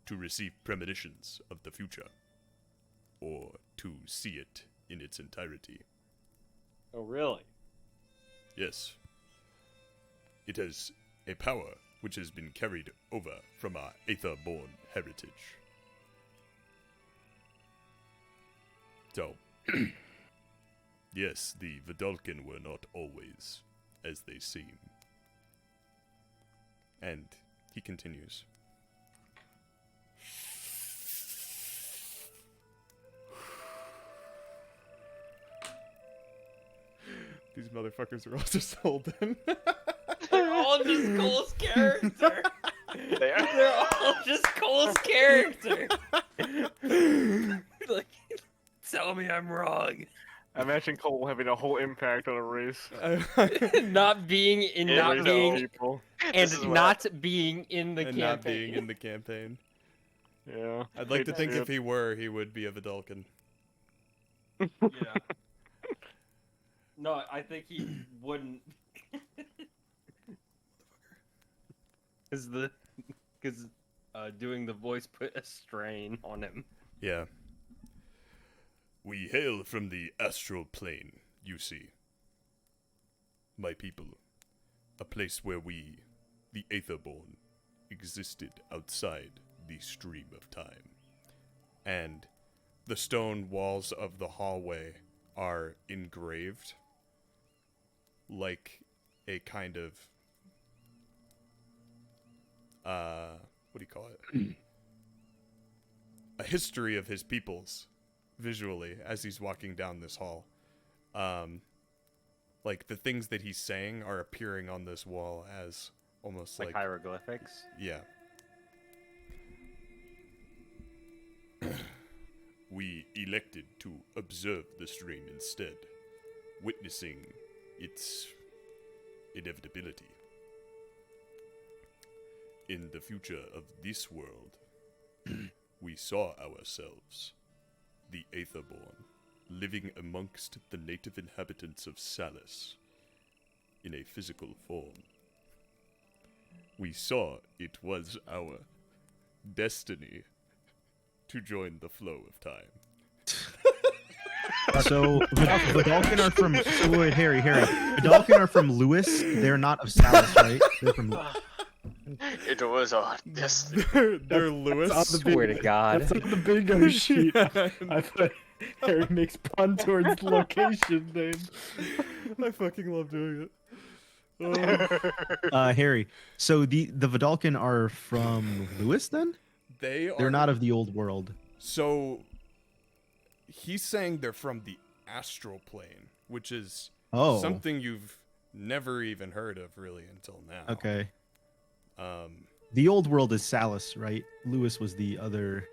to receive premonitions of the future, or to see it in its entirety. Oh, really? Yes. It has a power which has been carried over from our Aether-born heritage. So, yes, the Vedalken were not always as they seem. And he continues. These motherfuckers are all just holding. They're all just Cole's character. They're all just Cole's character. Like, tell me I'm wrong. Imagine Cole having a whole impact on a race. Not being in People. and not being in the and campaign. not being in the campaign. Yeah. I'd like to think if he were, he would be a Vedalken. Yeah. No, I think he wouldn't. Because doing the voice put a strain on him. Yeah. We hail from the astral plane, you see. My people. A place where we, the Aetherborn, existed outside the stream of time. And the stone walls of the hallway are engraved like a kind of what do you call it? A history of his peoples visually as he's walking down this hall. Like the things that he's saying are appearing on this wall as almost like hieroglyphics. Yeah. We elected to observe the stream instead, witnessing its inevitability. In the future of this world, we saw ourselves, the Aetherborn, living amongst the native inhabitants of Salis, in a physical form. We saw it was our destiny to join the flow of time. So Vedalken are from. So wait, Harry. Vedalken are from Lewis. They're not of Salis, right? They're from. It was our destiny. They're Lewis. That's on the Swear to God. That's on the bingo sheet. I put Harry makes pun towards location name. I fucking love doing it. Harry. So the Vedalken are from Lewis then? They're They're not of the old world. So he's saying they're from the astral plane, which is something you've never even heard of really until now. Okay. The old world is Salus, right? Lewis was the other.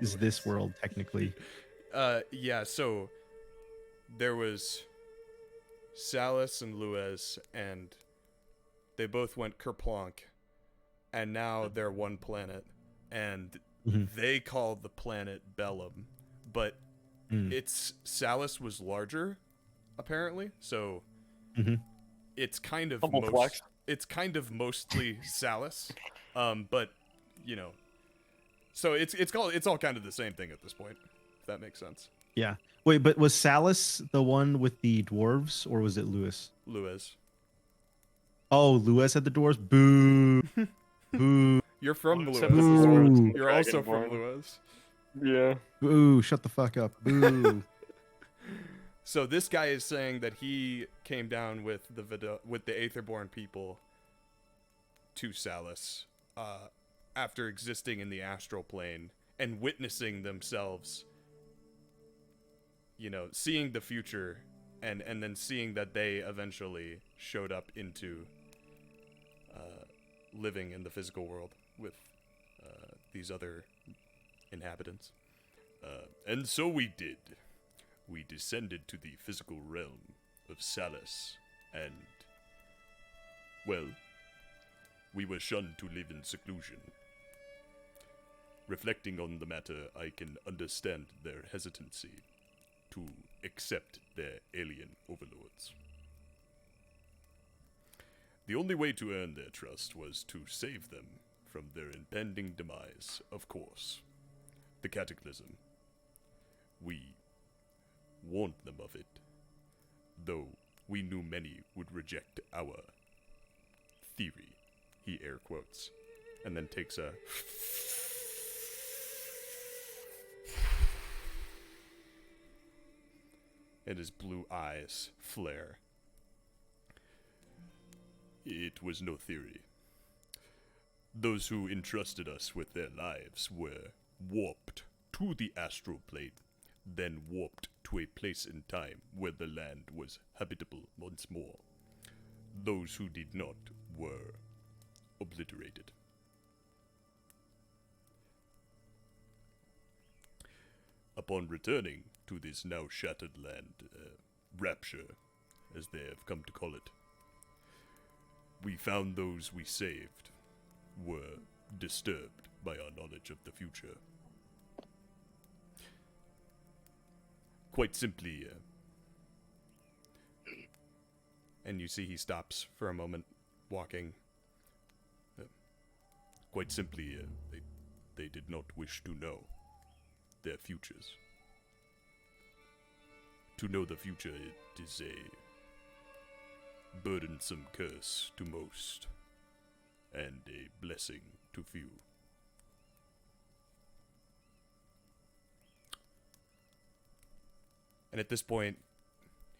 Is this world technically? Yeah. So there was Salus and Lewis, and they both went kerplonk, and now they're one planet, and they call the planet Bedlam, but it's Salus was larger, apparently, so it's kind of it's kind of mostly Salus, but you know, so it's all kind of the same thing at this point, if that makes sense. Yeah. Wait, but was Salus the one with the dwarves, or was it Lewis? Lewis. Oh, Lewis had the dwarves. Boo. Boo. You're from Lewis. Boo. You're also from Lewis. Yeah. Boo. Shut the fuck up. Boo. So this guy is saying that he came down with the Aetherborn people to Salus after existing in the astral plane and witnessing themselves, you know, seeing the future and then seeing that they eventually showed up into living in the physical world with these other inhabitants. And so we did. We descended to the physical realm of Salus, and, well, we were shunned to live in seclusion. Reflecting on the matter, I can understand their hesitancy to accept their alien overlords. The only way to earn their trust was to save them from their impending demise, of course. The Cataclysm. We warned them of it, though we knew many would reject our theory, he air quotes, and then takes a and his blue eyes flare. It was no theory. Those who entrusted us with their lives were warped to the astral plane, then warped to a place in time where the land was habitable once more. Those who did not were obliterated. Upon returning to this now shattered land, Rapture, as they have come to call it, we found those we saved were disturbed by our knowledge of the future. Quite simply, and you see he stops for a moment, walking. Quite simply, they did not wish to know their futures. To know the future, it is a burdensome curse to most, and a blessing to few. And at this point,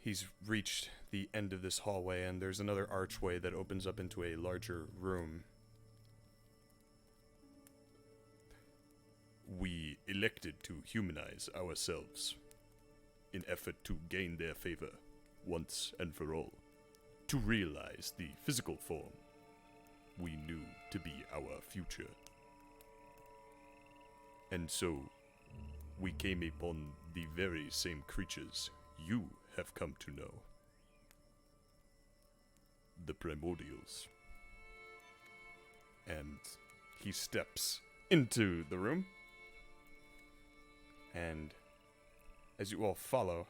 he's reached the end of this hallway, and there's another archway that opens up into a larger room. We elected to humanize ourselves in effort to gain their favor once and for all, to realize the physical form we knew to be our future. And so, we came upon the very same creatures you have come to know. The Primordials. And he steps into the room. And as you all follow,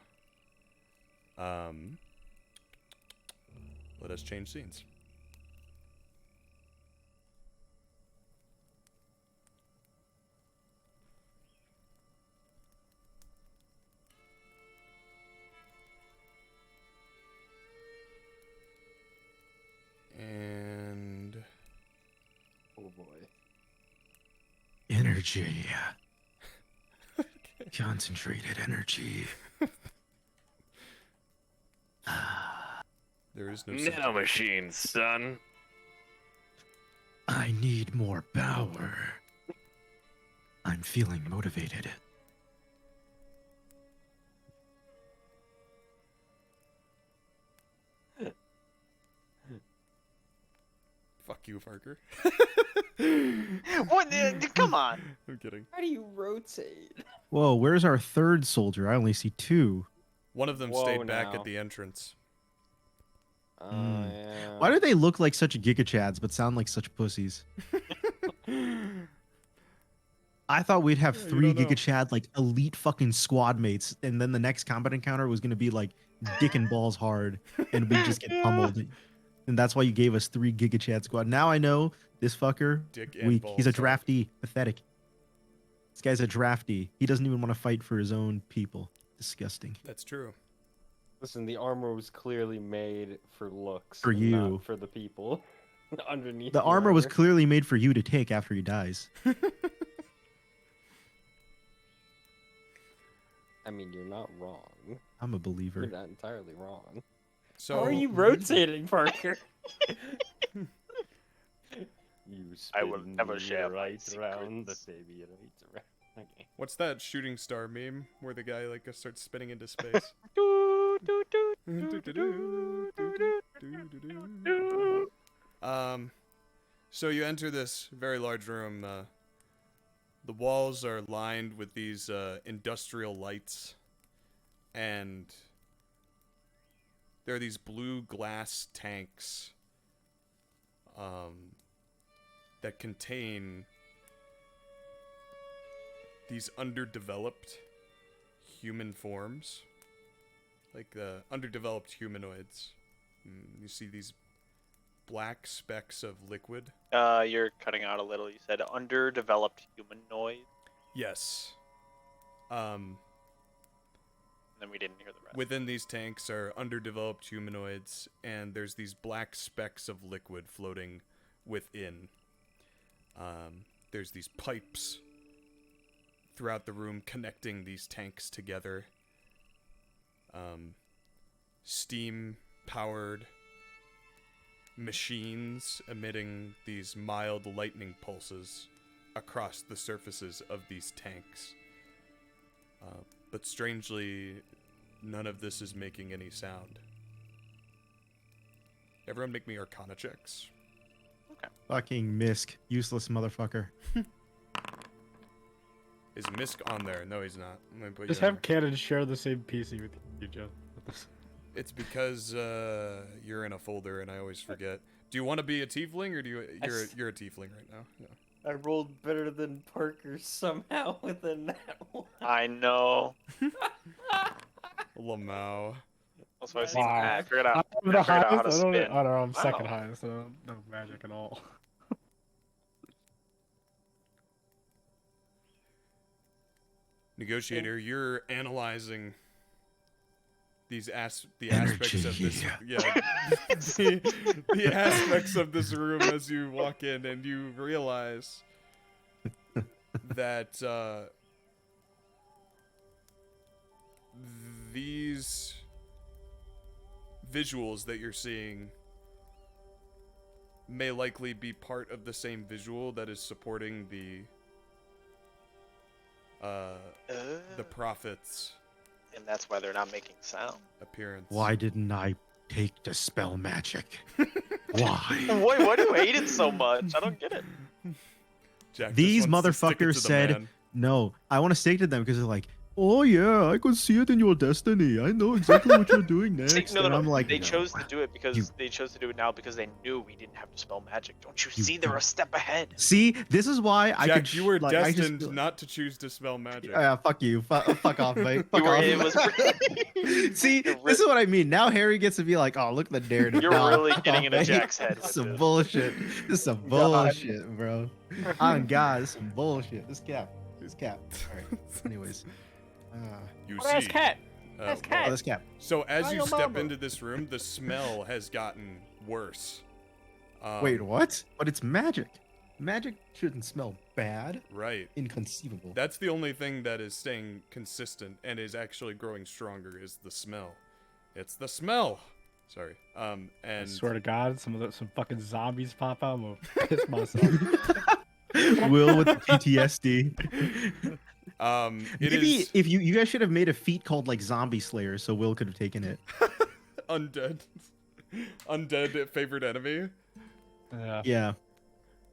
let us change scenes. And oh boy. Energy. Concentrated energy. There is no nanomachines, son. I need more power. I'm feeling motivated. Fuck you, Parker. What? Come on. I'm kidding. How do you rotate? Whoa, where's our third soldier? I only see 2. One of them Whoa, stayed back now. at the entrance. Yeah. Why do they look like such gigachads but sound like such pussies? I thought we'd have Yeah, you 3 don't know. gigachad like elite fucking squad mates, and then the next combat encounter was gonna be like dick and balls hard, and we just get pummeled. And that's why you gave us 3 gigachad squad. Now I know this fucker Dick and weak. He's a balls hard. drafty, pathetic. This guy's a drafty. He doesn't even want to fight for his own people. Disgusting. That's true. Listen, the armor was clearly made for looks. For and you. not for the people underneath. The armor was clearly made for you to take after he dies. I mean, you're not wrong. I'm a believer. You're not entirely wrong. So How are you rotating, Parker? You I will spin never me share my right around the secrets. baby right around. Okay. What's that shooting star meme where the guy like starts spinning into space? So you enter this very large room. The walls are lined with these industrial lights, and there are these blue glass tanks that contain these underdeveloped human forms, like underdeveloped humanoids. You see these black specks of liquid. You're cutting out a little. You said underdeveloped humanoid. Yes. Then we didn't hear the rest. Within these tanks are underdeveloped humanoids, and there's these black specks of liquid floating within. There's these pipes throughout the room connecting these tanks together. Steam-powered machines emitting these mild lightning pulses across the surfaces of these tanks. But strangely, none of this is making any sound. Everyone make me Arcana checks. Fucking Misk. Useless motherfucker. Is Misk on there? No, he's not. I'm gonna put Just you on have Cannon share the same PC with you, Joe. there. It's because you're in a folder and I always forget. Do you want to be a tiefling, or do you? You're a tiefling right now. Yeah. I rolled better than Parker somehow within that one. I know. Lamau. That's why I Wow. figured out. I'm the I figured out how highest. to I spin. don't know. I'm second Wow. highest. I don't know magic at all. Negotiator, you're analyzing these the aspects of this, the aspects of this room as you walk in, and you realize that these visuals that you're seeing may likely be part of the same visual that is supporting the prophets' And that's why they're not making sound. appearance. Why didn't I take dispel magic? Why? Why do you hate it so much? I don't get it. Jack just These wants to stick it motherfuckers to the said, man. no, I want to stick to them because they're like, oh yeah, I could see it in your destiny. I know exactly what you're doing next. See, no, and I'm like, they no. chose to do it because You- they chose to do it now because they knew we didn't have to spell magic. Don't you see? They're a step ahead. See, this is why I Jack, could. you were like, I just- destined not to choose Dispel Magic. Fuck you. Fuck off, mate. Fuck You were- off. it was See, this is what I mean. Now Harry gets to be like, oh, look at the daredevil. You're Nah, really fuck getting off, into mate. Jack's head This with is some this. bullshit. This is some bullshit, bro. On God, this is some bullshit. This cap. This cap. All right. Anyways. You Oh, that's see, Cat. uh, That's Oh, Cat. this cap. So as Why you your step mama? into this room, the smell has gotten worse. Wait, what? But it's magic. Magic shouldn't smell bad. Right. Inconceivable. That's the only thing that is staying consistent and is actually growing stronger is the smell. It's the smell. Sorry. I And swear to God, some fucking zombies pop out. I'm gonna piss myself. Will with the PTSD. it Maybe is if you guys should have made a feat called like Zombie Slayer, so Will could have taken it. undead. Undead favorite enemy. Yeah.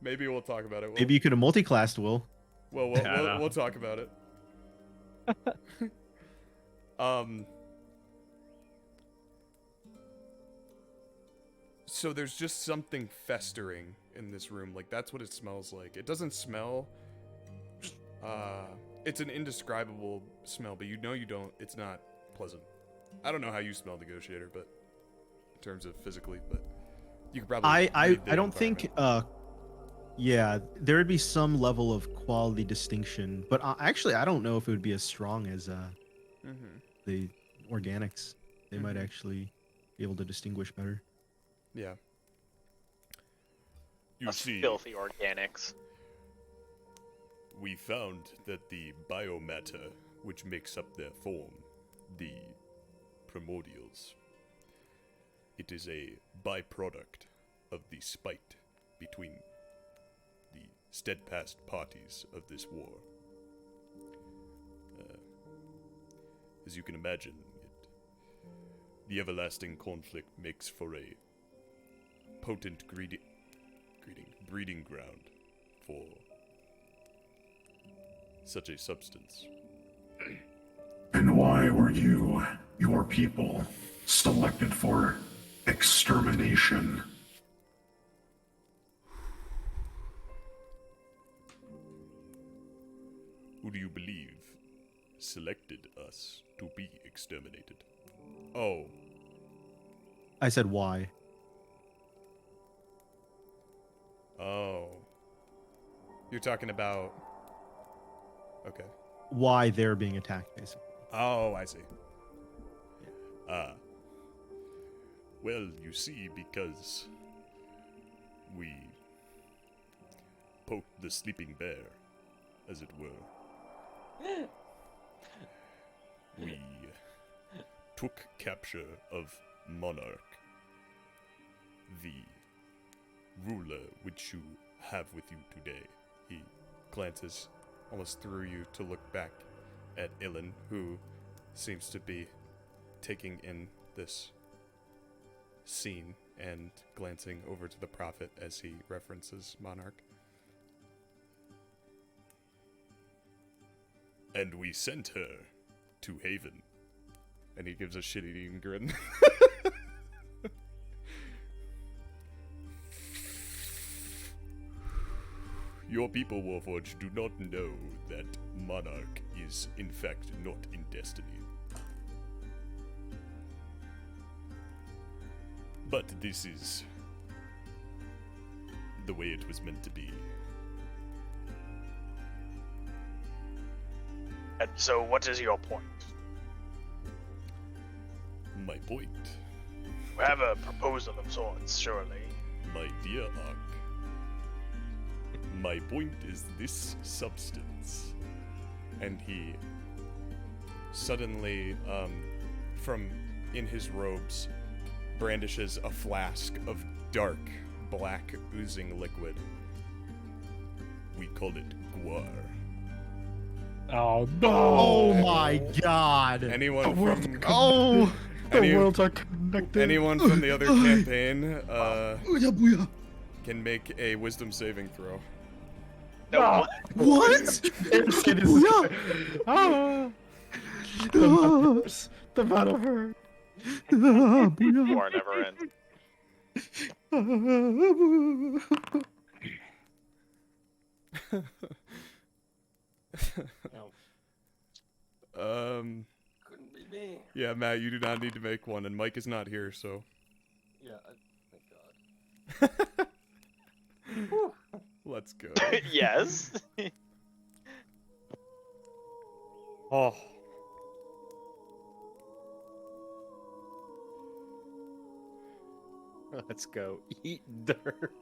Maybe we'll talk about it. Maybe you could have multi-classed Will. Well, we'll talk about it. So there's just something festering in this room. Like, that's what it smells like. It doesn't smell... it's an indescribable smell, but it's not pleasant. I don't know how you smell, Negotiator, but... in terms of physically, but... you could probably... I don't think... yeah, there would be some level of quality distinction, but actually, I don't know if it would be as strong as the organics. They might actually be able to distinguish better. Yeah. Filthy organics. We found that the biomatter which makes up their form, the primordials, it is a byproduct of the spite between the steadfast parties of this war. As you can imagine, the everlasting conflict makes for a potent breeding ground for such a substance. And why were you, your people, selected for extermination? Who do you believe selected us to be exterminated? Oh. I said why. Oh. You're talking about... okay. Why they're being attacked, basically. Oh, I see. Well, you see, because we poked the sleeping bear, as it were. We took capture of Monarch, the ruler which you have with you today. He glances almost through you to look back at Ilin, who seems to be taking in this scene and glancing over to the prophet as he references Monarch. And we sent her to Haven. And he gives a shit-eating grin. Your people, Warforged, do not know that Monarch is, in fact, not in Destiny. But this is the way it was meant to be. And so, what is your point? My point. You have a proposal of sorts, surely. My dear Ark. My point is this substance. And he suddenly, from in his robes, brandishes a flask of dark, black, oozing liquid. We call it Gwar. Oh no! Oh my god! Anyone from the worlds are connected. Anyone from the other campaign can make a wisdom saving throw. No. What? It is. The metaverse. War never ends. Couldn't be me. Yeah, Matt, you do not need to make one, and Mike is not here, so. Yeah, thank God. Let's go. Yes. Oh. Let's go. Eat dirt.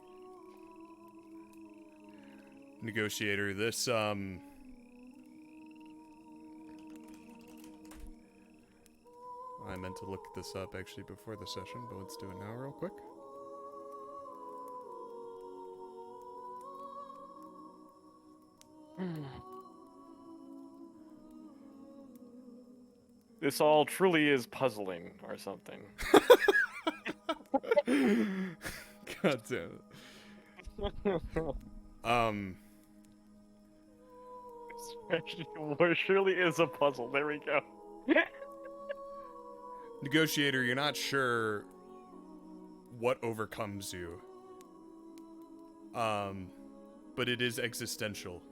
Negotiator, this, I meant to look this up actually before the session, but let's do it now real quick. This all truly is puzzling or something. God damn it. War surely is a puzzle. There we go. Negotiator, you're not sure what overcomes you. But it is existential.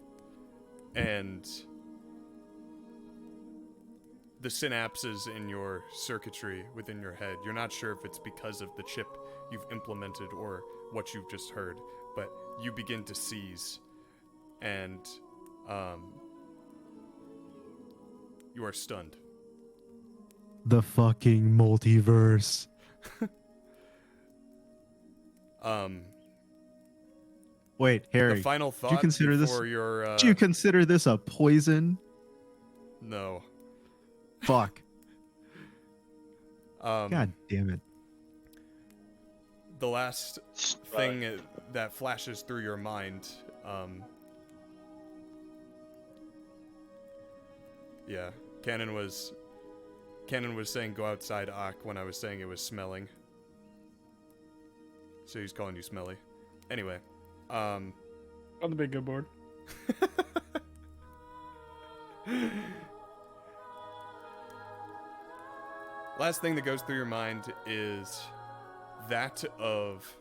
And the synapses in your circuitry within your head, you're not sure if it's because of the chip you've implemented or what you've just heard, but you begin to seize, and you are stunned. The fucking multiverse. Wait, Harry. The final thought do you consider before this? your, Do you consider this a poison? No. Fuck. God damn it. The last thing that flashes through your mind, yeah, Cannon was saying go outside, Ak, when I was saying it was smelling. So he's calling you smelly. Anyway, on the big good board. Last thing that goes through your mind is that of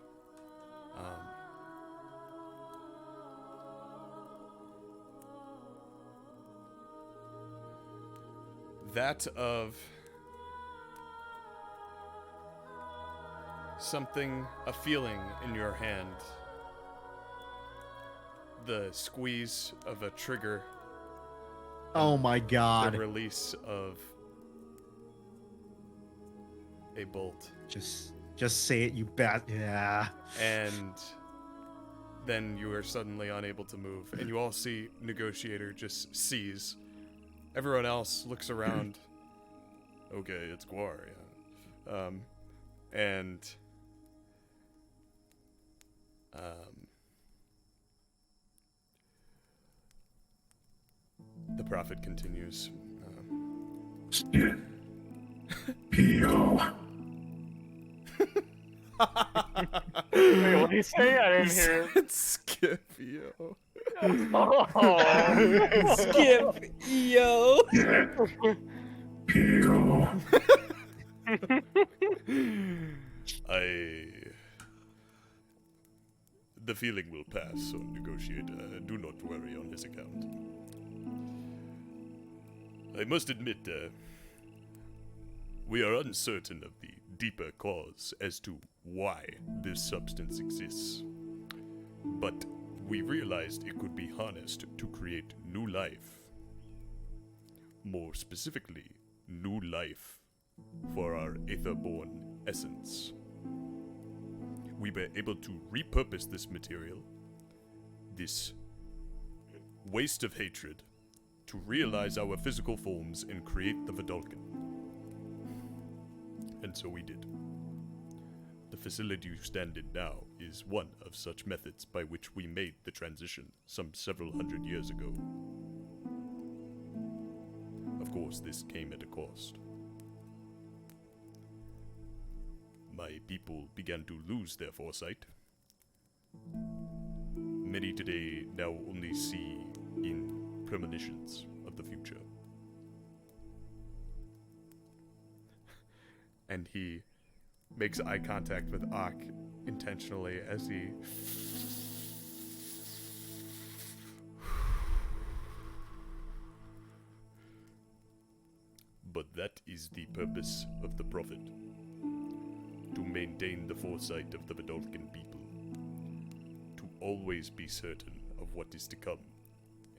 something, a feeling in your hand. The squeeze of a trigger. Oh my god. The release of a bolt. Just say it, you bat. Yeah. And then you are suddenly unable to move, and you all see Negotiator just seize. Everyone else looks around. Okay, it's Guar, yeah. The prophet continues. Skip. P.O. Wait, what did he say? I didn't hear it. Scipio. Oh. Skip, yo. P.O. The feeling will pass on Negotiator. Do not worry on his account. I must admit, we are uncertain of the deeper cause as to why this substance exists. But we realized it could be harnessed to create new life. More specifically, new life for our Aetherborn essence. We were able to repurpose this material, this waste of hatred, to realize our physical forms and create the Vedalken. And so we did. The facility you stand in now is one of such methods by which we made the transition some several hundred years ago. Of course, this came at a cost. My people began to lose their foresight. Many today now only see in premonitions of the future. And he makes eye contact with Ak intentionally as he But that is the purpose of the Prophet. To maintain the foresight of the Vedalken people. To always be certain of what is to come.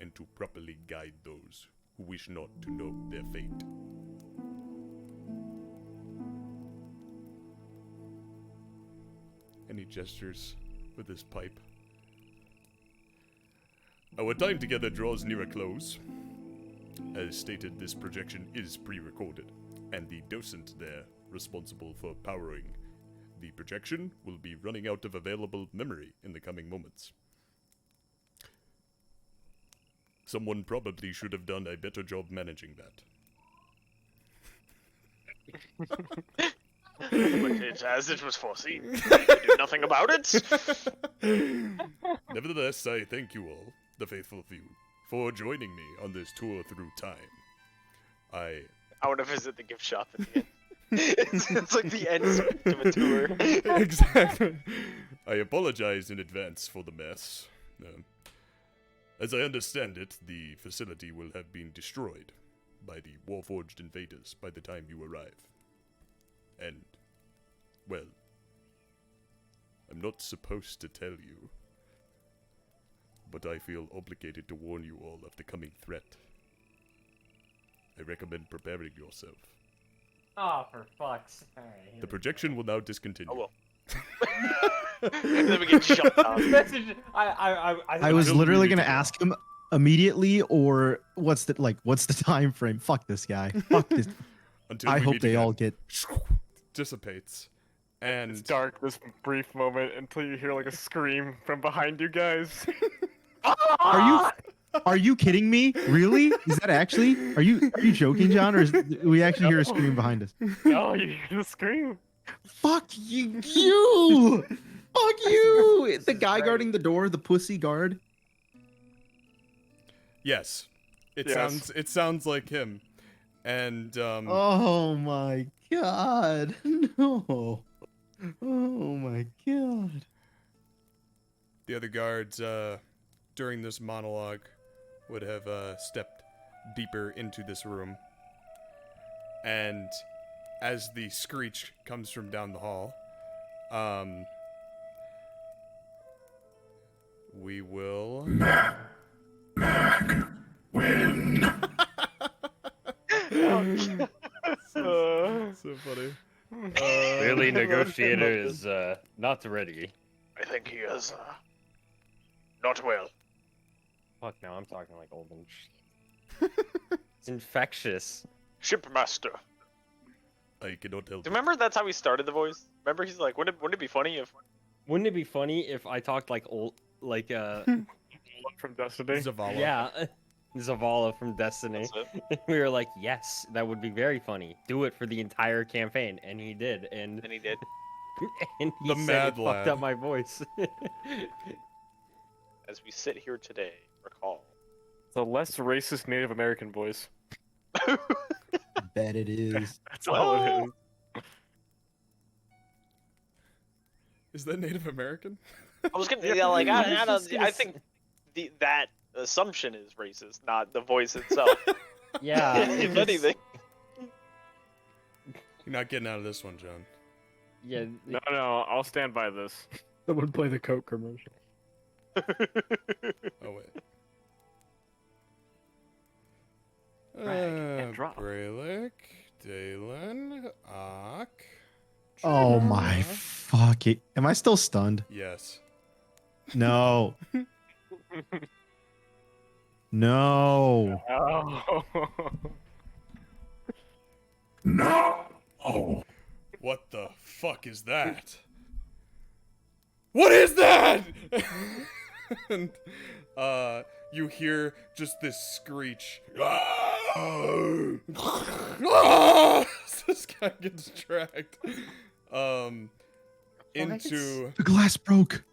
And to properly guide those who wish not to know their fate. And he gestures with his pipe. Our time together draws near a close. As stated, this projection is pre-recorded, and the docent there, responsible for powering the projection, will be running out of available memory in the coming moments. Someone probably should have done a better job managing that. As it was foreseen, we do nothing about it. Nevertheless, I thank you all, the faithful few, for joining me on this tour through time. I want to visit the gift shop at the end. it's like the end of a tour. Exactly. I apologize in advance for the mess. As I understand it, the facility will have been destroyed by the Warforged invaders by the time you arrive. And, well, I'm not supposed to tell you, but I feel obligated to warn you all of the coming threat. I recommend preparing yourself. Oh, for fuck's sake. The projection will now discontinue. Oh, well. Then we get shut down. I was literally gonna ask him immediately, or what's the time frame? Fuck this guy. Fuck this. Until I we hope meet they again. all get dissipates. And It's dark this brief moment until you hear like a scream from behind you guys. Are you kidding me? Really? Is that actually? Are you joking, John? Or we actually hear a scream behind us? Oh, you hear the scream. Fuck you! Fuck you! The guy guarding the door, the pussy guard. Yes. Yes. It sounds like him. And Oh my god! No! Oh my god! the other guards during this monologue would have stepped deeper into this room. And as the screech comes from down the hall, we will... Win. So funny. Clearly, Negotiator is not ready. I think he is not well. Fuck, now I'm talking like old and It's infectious. Shipmaster. I cannot help. Do you remember that's how he started the voice? Remember he's like, wouldn't it be funny if... Wouldn't it be funny if I talked like old, like From Destiny. Zavala. yeah, Zavala from Destiny. We were like, yes, that would be very funny. Do it for the entire campaign, and he did, and And he did. and he The said Mad it fucked Lad. up my voice. As we sit here today, recall. It's a less racist Native American voice. Bet it is. That's all it is. Is that Native American? I was gonna, yeah, like, I think that assumption is racist, not the voice itself. Yeah, if anything. You're not getting out of this one, John. yeah. No, I'll stand by this. Someone play the Coke commercial. Oh, wait. Drag and drop. Brelikk, Daelin, Ak. Oh my fuck it! Am I still stunned? Yes. No. No. Oh. No. Oh. What the fuck is that? What is that? And you hear just this screech. This guy gets dragged into The glass broke.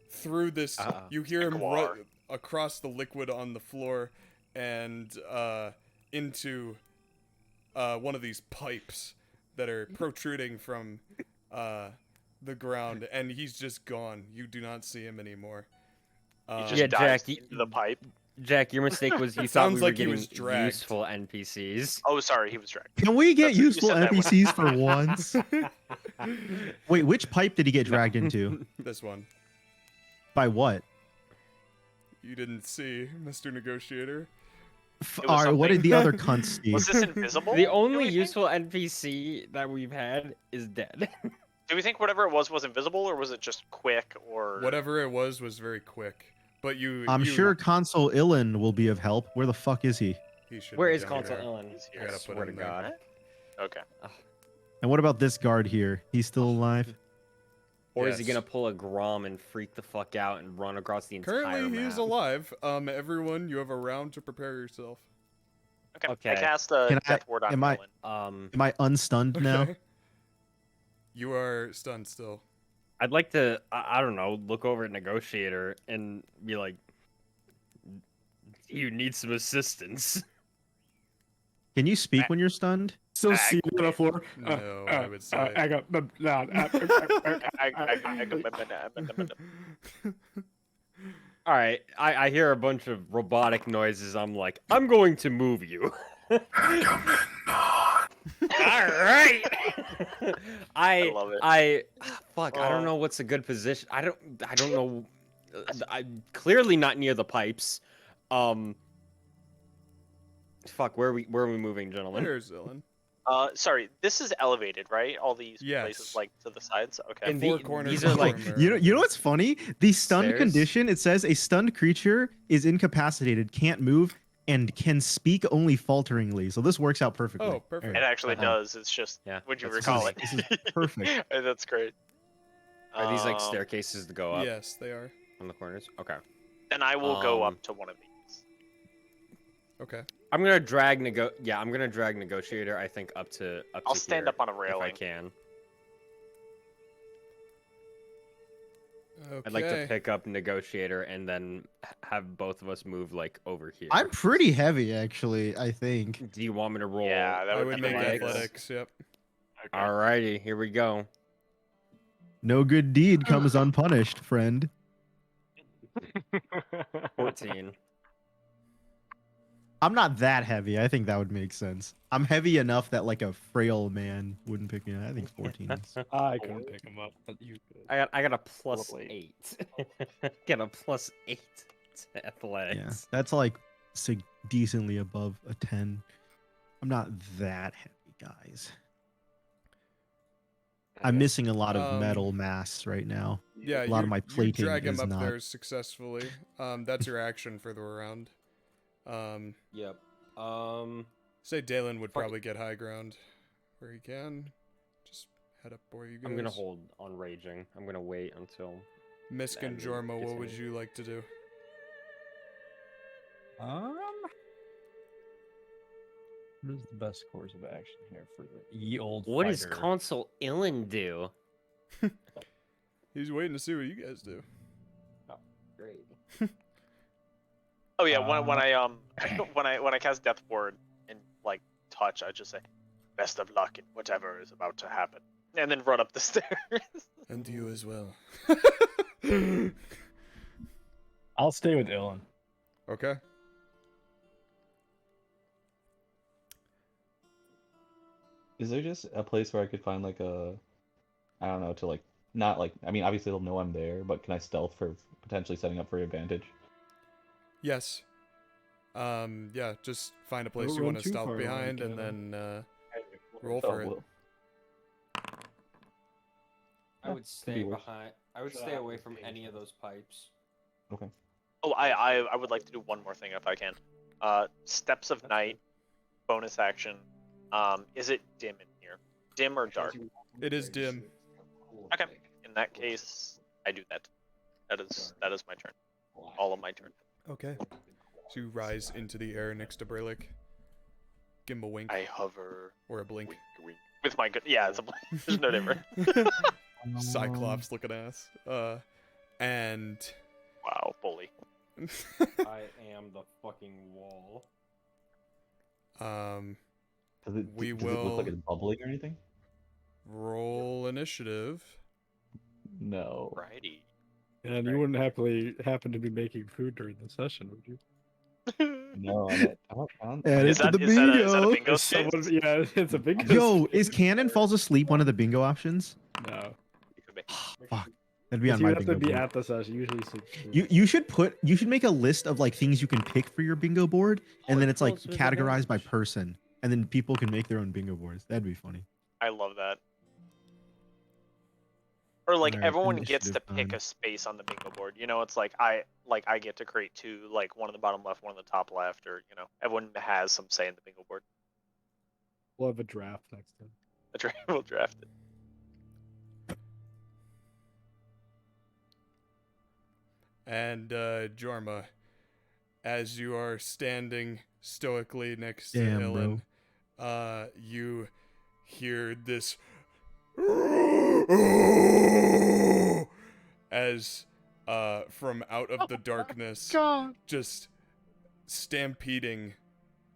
through this. You hear him run across the liquid on the floor and into one of these pipes that are protruding from the ground, and he's just gone. You do not see him anymore. He just Yeah, dives Jack, into the pipe. Jack, your mistake was you thought Sounds we were like he getting was dragged. useful NPCs. Oh, sorry, he was dragged. Can we get That's- you useful said that one. NPCs for once? Wait, which pipe did he get dragged into? This one. By what? You didn't see, Mr. Negotiator. was Alright, what did the other cunts see? Was this invisible? The Do only we think? useful NPC that we've had is dead. Do we think whatever it was invisible, or was it just quick, or... Whatever it was very quick. But I'm sure Consul Ilan will be of help. Where the fuck is he? He should Where be is down Consul there. Ellen? He's I here. gotta I put swear him to there. God. Okay. And what about this guard here? He's still alive? Or is he Yes. gonna pull a Grom and freak the fuck out and run across the entire Currently, map? he's alive. Everyone, you have a round to prepare yourself. Okay. Okay. I cast a Can I- death ward on am I- Ellen. Am I unstunned now? Okay. You are stunned still. I'd like to, I don't know, look over at Negotiator and be like, you need some assistance. Can you speak when you're stunned? Still seated on the floor. No, I would say. I got. All right, I hear a bunch of robotic noises. I'm like, I'm going to move you. All right. I love it. Fuck. I don't know what's a good position. I don't know. I'm clearly not near the pipes. Fuck. Where are we moving, gentlemen? Where's Dylan? Sorry, this is elevated, right? All these Yes. places like to the sides. Okay. And Four corners. these are like You know what's funny? The stunned Stairs? condition, it says a stunned creature is incapacitated, can't move, and can speak only falteringly. So this works out perfectly. Oh, perfect. It actually does. It's just would you that's recall funny. it? This is perfect. That's great. Are these like staircases to go up Yes, they are. on the corners? Okay. Then I will go up to one of these. Okay. I'm gonna drag Negotiator. I think up to I'll stand here, up on a if I railing. can. Okay. I'd like to pick up Negotiator and then have both of us move like over here. I'm pretty heavy, actually, I think. Do you want me to roll? Yeah, that I would would be make nice. athletics. Yep. Alrighty, here we go. No good deed comes unpunished, friend. 14. I'm not that heavy. I think that would make sense. I'm heavy enough that like a frail man wouldn't pick me up. I think 14 is. I couldn't pick him up, but you could. I got a plus Probably. 8. Get a plus 8 to athletics. Yeah, that's like decently above a 10. I'm not that heavy, guys. I'm missing a lot of metal mass right now. Yeah, a lot of my plating you drag him is up not. there successfully. That's your action for the round. Yep. Say Daelin would probably get high ground where he can. Just head up where you guys. I'm gonna hold on raging. I'm gonna wait until Misk and Jorma, what would you like to do? What is the best course of action here for the ye old What does fighter? Consul Ilin do? He's waiting to see what you guys do. Oh, great. Oh yeah, when I when I cast Death Ward and like touch, I just say, "Best of luck in whatever is about to happen," and then run up the stairs. And you as well. I'll stay with Ilan. Okay. Is there just a place where I could find like a, I don't know, to like not like, I mean obviously they'll know I'm there, but can I stealth for potentially setting up for advantage? Yes. Yeah, just find a place Don't you run want to too stealth far behind away, and Kevin. then roll Oh, for it. well. I would stay be worse. behind. I would stay away from any of those pipes. Okay. Oh, I would like to do one more thing if I can. Steps of Night, bonus action. Is it dim in here? Dim or dark? It is dim. Okay. In that case, I do that. That is my turn. All of my turn. Okay. So you rise into the air next to Brelikk. Give him a wink. I hover. Or a blink. With my good. Yeah, it's a blink. There's no difference. Cyclops looking ass. And Wow, bully. I am the fucking wall. Does it, we does it look like will it's bubbling or anything? roll initiative. No. Righty. And you wouldn't happen to be making food during the session, would you? No, I don't. Add Is it to that- the is that a- bingo. is that a bingo Is skit? someone- yeah, it's a bingo. Yo, is Cannon Falls Asleep one of the bingo options? No. It could be. Fuck. That'd be on You my have bingo to be board. at the session. Usually, You should make a list of like things you can pick for your bingo board, and then it's like Close with categorized by advantage. person, and then people can make their own bingo boards. That'd be funny. I love that. Or like Alright, everyone gets to initiative pick time. a space on the bingo board. You know, it's like I get to create two, like one on the bottom left, one on the top left, or you know, everyone has some say in the bingo board. we'll have a draft next time. We'll draft it. And Jorma, as you are standing stoically next to Damn, Ellen, you hear this as from out of the darkness, just stampeding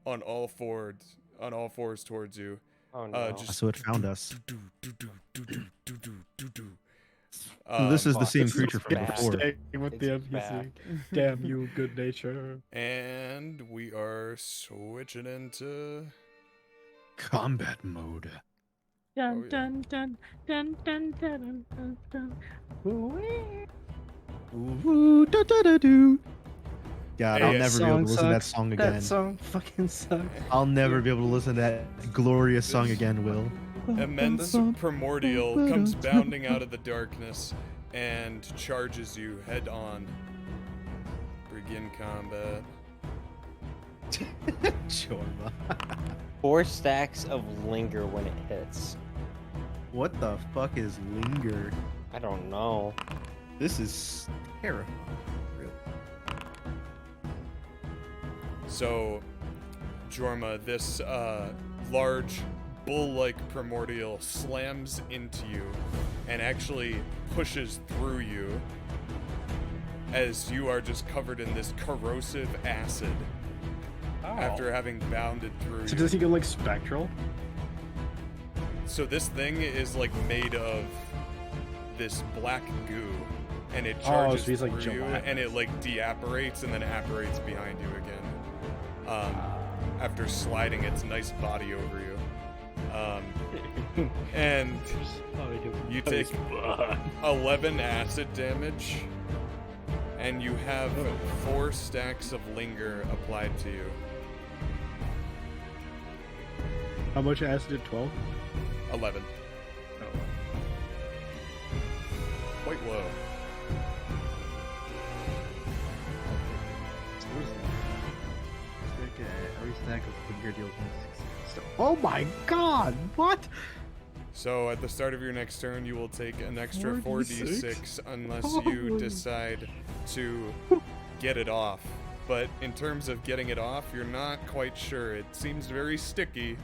on all fours towards you. Oh no. So it found us. Um, This is the same It's creature from bad. before. Staying with It's the NPC. bad. Damn you, good nature. And we are switching into Combat mode. Oh, yeah. dun dun dun dun dun dun dun. Ooh, da, da, da, do. God, I'll Hey, never be able to listen to that sucks. song again. That song fucking sucks. I'll never be able to listen to that glorious song again, Will. immense primordial comes bounding out of the darkness and charges you head on. Begin combat. Jorma. 4 stacks of linger when it hits. What the fuck is linger? I don't know. This is terrifying. Really. So, Jorma, this large bull-like primordial slams into you and actually pushes through you as you are just covered in this corrosive acid after having bounded through So you. does he go like spectral? So this thing is like made of this black goo, and it Oh, charges so he's like through you, gelatinous. and it like deapparates and then apparates behind you again. After sliding its nice body over you. And you take 11 acid damage, and you have 4 stacks of linger applied to you. How much acid did 12? 11. Oh. Quite low. Every stack of linger deals 160. Oh my god, what? So at the start of your next turn, you will take an extra 4d6 unless you Holy. decide to get it off. But in terms of getting it off, you're not quite sure. It seems very sticky.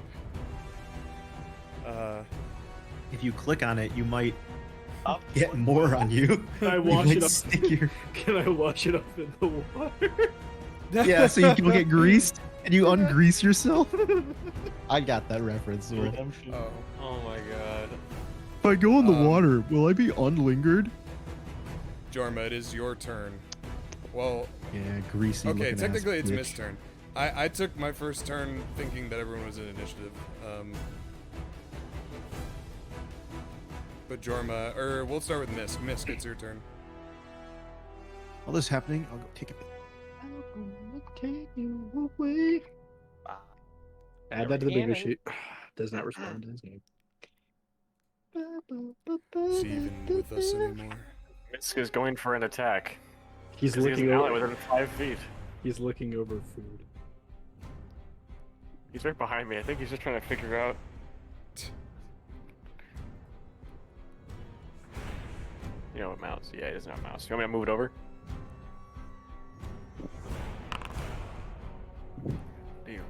If you click on it, you might get more on you. Can I You wash might it up? stick your- Can I wash it up in the water? Yeah, so you can get greased and you ungrease yourself. I got that reference. Will. Oh my god. If I go in the water, will I be unlingered? Jorma, it is your turn. Well, Yeah, greasy. okay, looking technically ass it's bitch. Mist's turn. I took my first turn thinking that everyone was in initiative. But Jorma, or we'll start with Misk. Misk, it's your turn. All this happening, I'll go take a bit. Take you away. Add that to the bingo sheet. Does not respond to his name. Is he even with us anymore? Misk is going for an attack. He's 'Cause he has looking an ally over. within 5 feet. He's looking over food. He's right behind me. I think he's just trying to figure out. You know what mouse? Yeah, he doesn't have a mouse. You want me to move it over? Deal.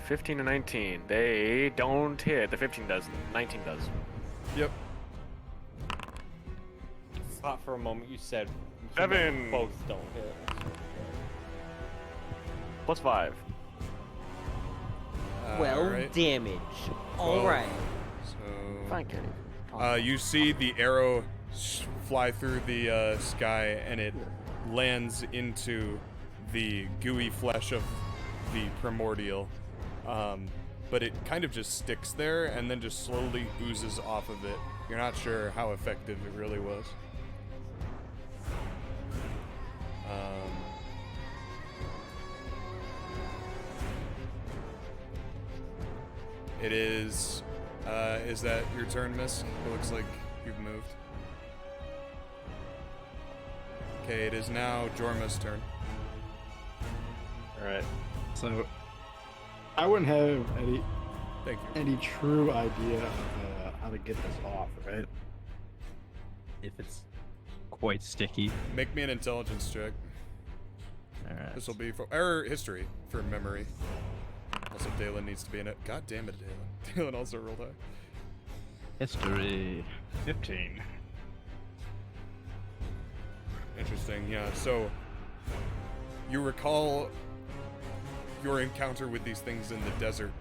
15 and 19. They don't hit. The 15 does. 19 does. Yep. Thought for a moment you said 7. both don't hit. Plus 5. Alright. Damage. Well, Alright. So, Fine, Kenny. you see the arrow fly through the sky, and it lands into the gooey flesh of the primordial. But it kind of just sticks there and then just slowly oozes off of it. You're not sure how effective it really was. It is that your turn, Misk? It looks like you've moved. Okay, it is now Jorma's turn. Alright. So, I wouldn't have Thank you. any true idea of how to get this off, right? If it's quite sticky. Make me an intelligence check. Alright. This will be for history for memory. Also, Daelin needs to be in it. God damn it, Daelin. Daelin also rolled high. History. 15. Interesting, yeah. So, you recall your encounter with these things in the desert.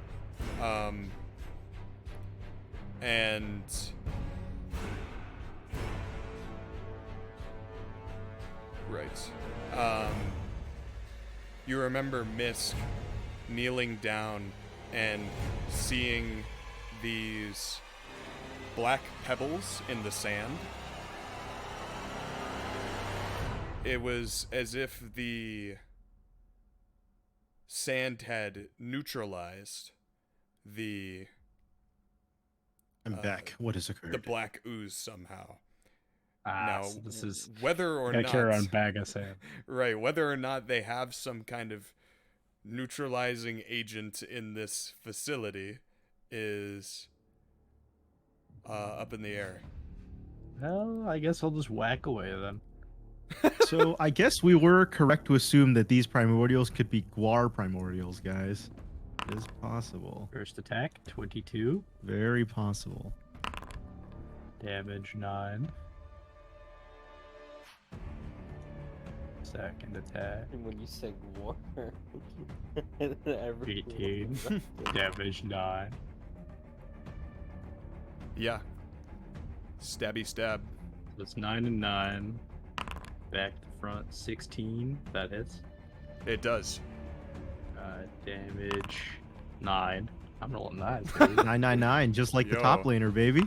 And right. You remember Misk kneeling down and seeing these black pebbles in the sand. It was as if the sand had neutralized the... I'm back. What has occurred? The black ooze somehow. Now, so this is whether or gotta not carry around bag of sand. Right, whether or not they have some kind of neutralizing agent in this facility is up in the air. Well, I guess I'll just whack away then. So I guess we were correct to assume that these primordials could be Guar primordials, guys. It is possible. First attack, 22. Very possible. Damage 9. Second attack. When you say war, 18. Damage 9. Yeah. Stabby stab. That's 9 and 9. Back to front, 16. That hits. It does. Damage 9. I'm rolling 9. 999, just like the top laner, baby.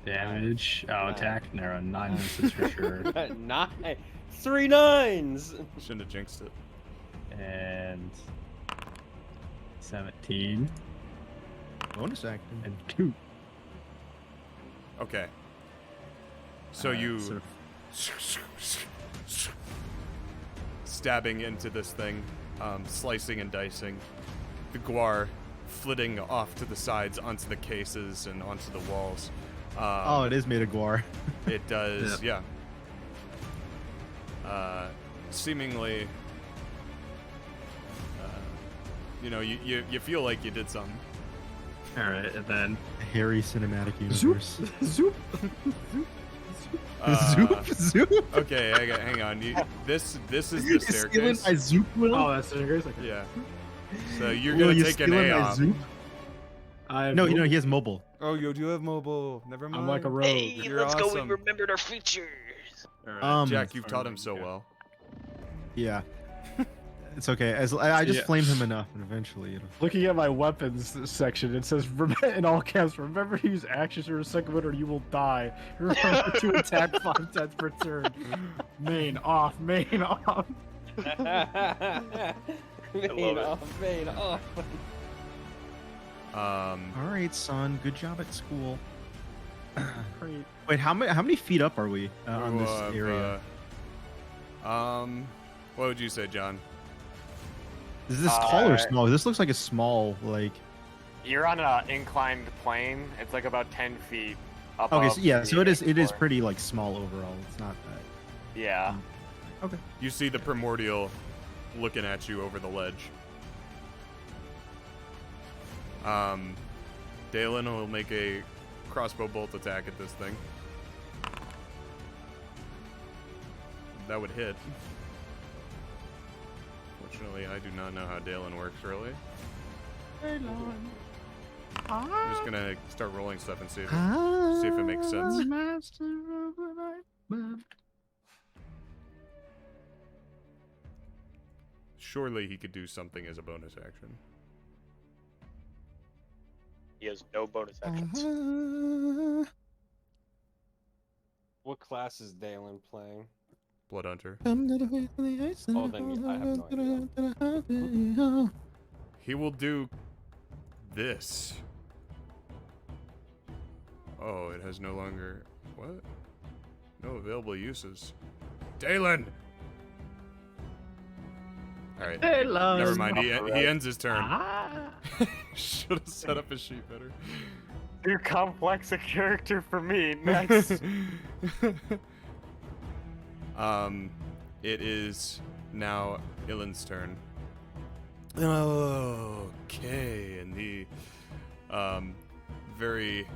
Damage. Oh, attack. Narrow. 9 misses for sure. 9. 3 9s. Shouldn't have jinxed it. And 17. Bonus action. And 2. Okay. So you stabbing into this thing, slicing and dicing. The guar flitting off to the sides onto the cases and onto the walls. Oh, it is made of guar. It does, yeah. Seemingly, you know, you feel like you did something. All right, and then a hairy cinematic universe. Zoop. Zoop, zoop. Okay, hang on. This is the staircase. My zoop will? Oh, that's the staircase. Okay. Yeah. So you're gonna take an A off. No, you know he has mobile. Oh, you do have mobile. Never mind. I'm like a rogue. Hey, You're let's go. We awesome. remembered our features. Jack, you've taught him so well. Yeah. It's okay. As I just flamed him enough, and eventually it'll... Looking at my weapons section, it says in all caps, remember to use actions or a second one or you will die. Remember to attack 5 times per turn. Main off, main off. Main off. Alright, son. Good job at school. Great. Wait, how many feet up are we on this area? What would you say, John? Is this tall or small? This looks like a small, like... You're on an inclined plane. It's like about 10 feet up. Okay, so yeah, so it is pretty, like, small overall. It's not that... Yeah. Okay. You see the primordial looking at you over the ledge. Daelin will make a crossbow bolt attack at this thing. That would hit. Fortunately, I do not know how Daelin works, really. I'm just gonna start rolling stuff and see if it makes sense. Surely he could do something as a bonus action. He has no bonus actions. What class is Daelin playing? Blood Hunter. Oh, then I have no idea. He will do this. Oh, it has no longer... What? No available uses. Daelin! Alright. Never mind. He ends his turn. Should have set up his sheet better. Too complex a character for me. Next. it is now Ilan's turn. Okay, and he very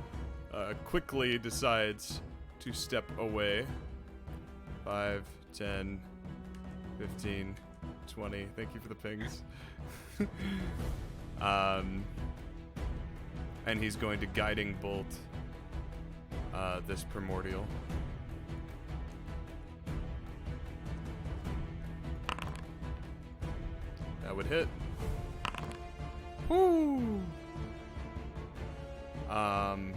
quickly decides to step away. 5, 10, 15, 20. Thank you for the pings. And he's going to guiding bolt this primordial. That would hit. Woo! Damn.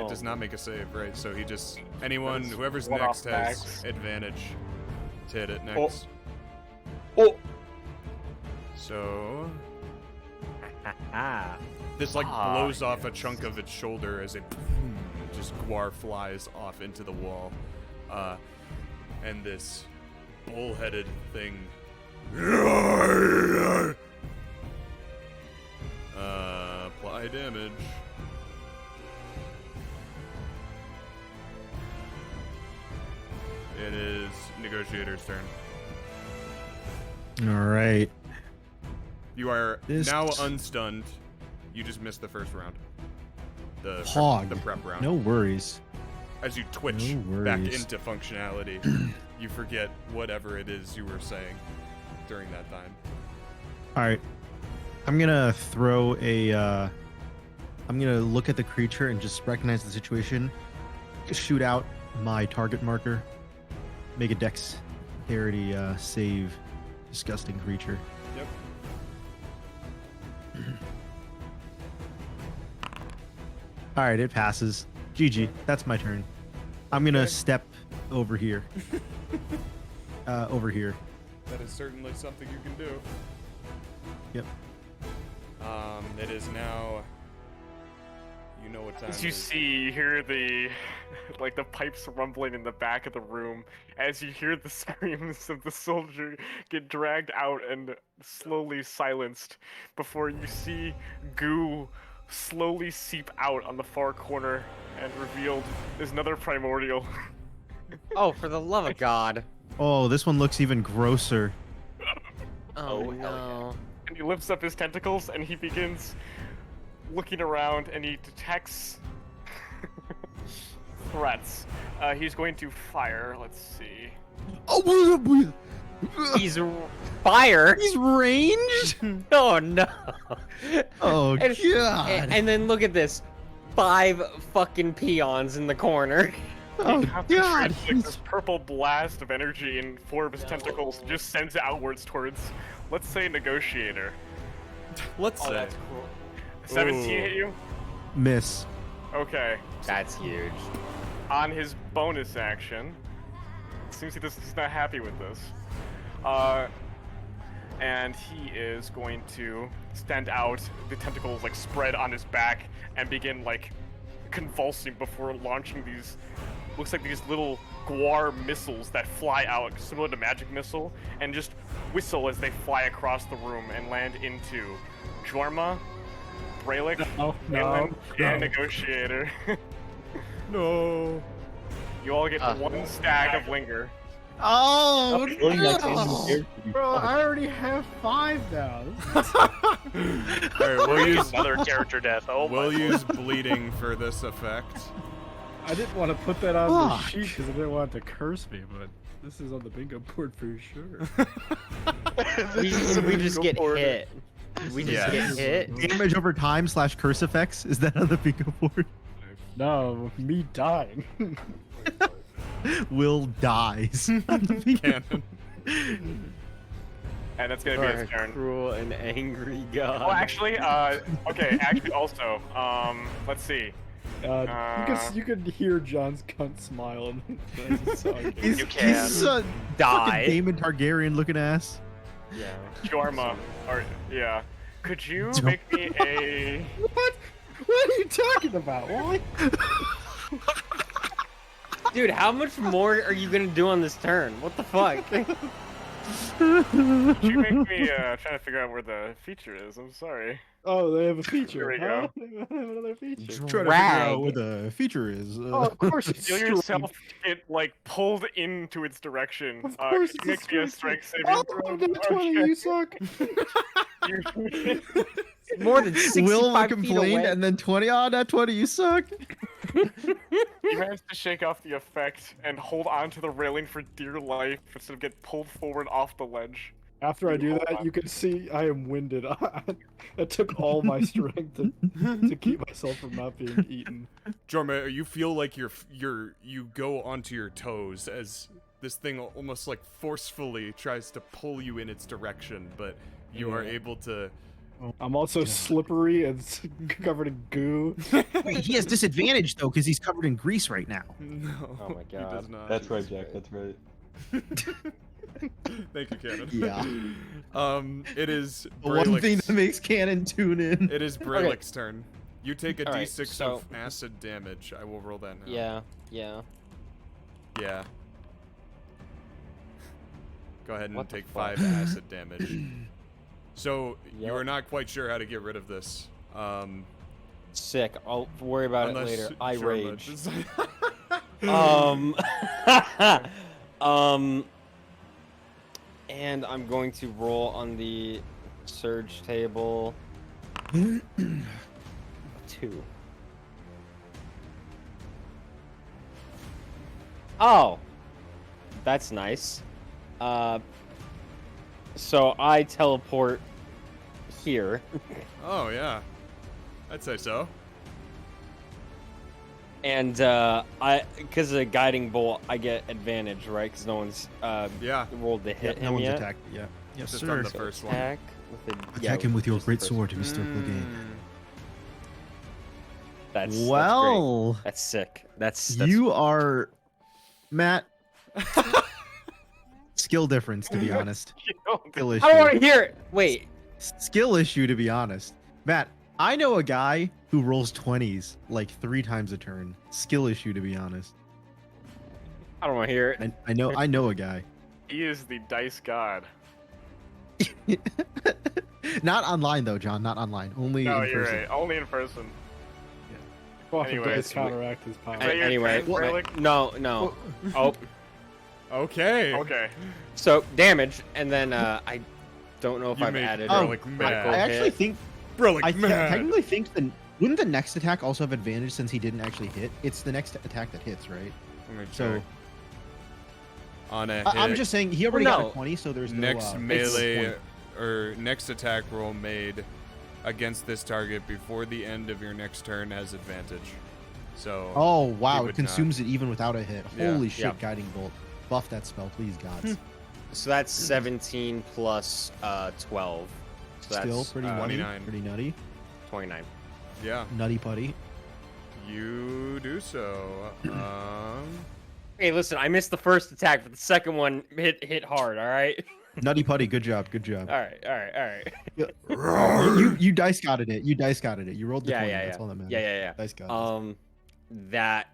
It does not make a save, right? So he just whoever's one next off has max. advantage to hit it next. Oh. So Ah. this blows off a chunk of its shoulder as it just guar flies off into the wall, and this bull-headed thing apply damage. It is Negotiator's turn. All right. You are This- now unstunned. You just missed the first round. The Hog. the prep round. No worries. As you twitch No back worries. into functionality, you forget whatever it is you were saying during that time. All right. I'm gonna throw a. I'm gonna look at the creature and just recognize the situation. Shoot out my target marker. Make a dexterity save. Disgusting creature. Yep. All right, it passes. GG. That's my turn. I'm gonna step over here. Over here. That is certainly something you can do. Yep. It is now. You know what time As it you is. see, you hear the the pipes rumbling in the back of the room. As you hear the screams of the soldier get dragged out and slowly silenced, before you see goo slowly seep out on the far corner, and revealed is another primordial. Oh, for the love of God. Oh, this one looks even grosser. Oh, no. And he lifts up his tentacles and he begins looking around and he detects threats. He's going to fire. Let's see. Oh, He's fire. He's ranged. Oh no. Oh And- god. And then look at this. 5 fucking peons in the corner. Oh He god. concentrates, like, this purple blast of energy in 4 of his tentacles, just sends it outwards towards, let's say, Negotiator. Let's Oh, say. that's cool. 17 Ooh. hit you? Miss. Okay. That's huge. On his bonus action, seems like he's not happy with this. And he is going to stand out, the tentacles spread on his back, and begin convulsing before launching these, looks like these little guar missiles that fly out, similar to magic missile, and just whistle as they fly across the room and land into Jorma, Brelikk, Daelin, and Negotiator. No. You all get 1 stack of linger. Oh Bro, I already have 5 now. Alright, we'll use Another character death. Oh we'll my. use bleeding for this effect. I didn't want to put that on the Fuck. sheet because I didn't want it to curse me, but this is on the bingo board for sure. We just get hit. We just Yes. get hit. Damage over time / curse effects. Is that on the bingo board? No, me dying. Will dies. on the bingo Canon. And that's gonna be his turn. Cruel and angry god. Oh, actually, okay, also, let's see. You could hear John's cunt smile. And He's, You can. He's a Die. fucking Daemon Targaryen looking ass. Yeah. Jorma, or, yeah. Could you Jorma. make me a... What? What are you talking about? What? Dude, how much more are you gonna do on this turn? What the fuck? You make me trying to figure out where the feature is. I'm sorry. Oh, they have a feature. Here we go. They have another feature. Trying to figure out where the feature is. Oh, of course it's Feel strength. yourself get like pulled into its direction. Of course Can you it's make me a strength. strength saving Oh, throw? the 20, you suck. More than 65 Will feet complained, away. and then 20. Oh, that 20, you suck. You managed to shake off the effect and hold on to the railing for dear life instead of get pulled forward off the ledge. After I do Hold that, on. you can see I am winded. It took all my strength to keep myself from not being eaten. Jorma, you feel like you go onto your toes as this thing almost like forcefully tries to pull you in its direction, but you are able to. I'm also slippery and covered in goo. Wait, he has disadvantage though because he's covered in grease right now. No, Oh my he does God. not. That's right, Jack. That's right. Thank you, Cannon. Yeah. It is The one thing Brelick's- that makes Cannon tune in. It is Brelick's turn. You take a Alright, d6 so- of acid damage. I will roll that now. Yeah, yeah. Yeah. Go ahead and What the take fuck? 5 acid damage. So you Yep. are not quite sure how to get rid of this. Sick. I'll worry about it Unless later. I Jorma rage. decides- And I'm going to roll on the surge table. 2. Oh, that's nice. So I teleport here. Oh yeah, I'd say so. And because of the guiding bolt, I get advantage, right? Because no one's Yeah, rolled to hit Yep, him no one's yet. attacked. Yeah. Yes, just sir. on the first one. Attack with a, Attack him with your just the great first sword, one. Mr. Clegane. That's Well, great. That's sick. That's you are, Matt. Skill difference, to be honest. Skill issue. I don't want to hear it. Wait. Skill issue, to be honest. Matt, I know a guy who rolls 20s like 3 times a turn. Skill issue, to be honest. I don't want to hear it. I know a guy. He is the dice god. Not online though, John. Not online. Only No, in you're person. right. Only in person. Fucking Anyways, dice counteract his power. Is that your Anyway, turn, Brelikk? no. Oh, Okay. Okay. so damage, and then I don't know if You I've made added Brelick a mad. critical I actually hit. think Brelick I mad. technically think wouldn't the next attack also have advantage since he didn't actually hit? It's the next attack that hits, right? Let me So check. On a hit, I'm just saying he already No. got a 20, so there's no next no melee point. or next attack roll made against this target before the end of your next turn has advantage. So. Oh wow! he It would not. consumes it even without a hit. Yeah. Holy shit! Yeah. Guiding bolt. Buff that spell, please, gods. So that's 17 plus 12. So that's Still pretty nutty. 29. Pretty nutty. 29. Yeah, Nutty putty. you do so. Hey, listen, I missed the first attack, but the second one hit hard. All right. Nutty putty. Good job. Good job. All right. You dice godded it. You dice godded it. You rolled the 20. Yeah. That's all that matters. Yeah. Dice god. That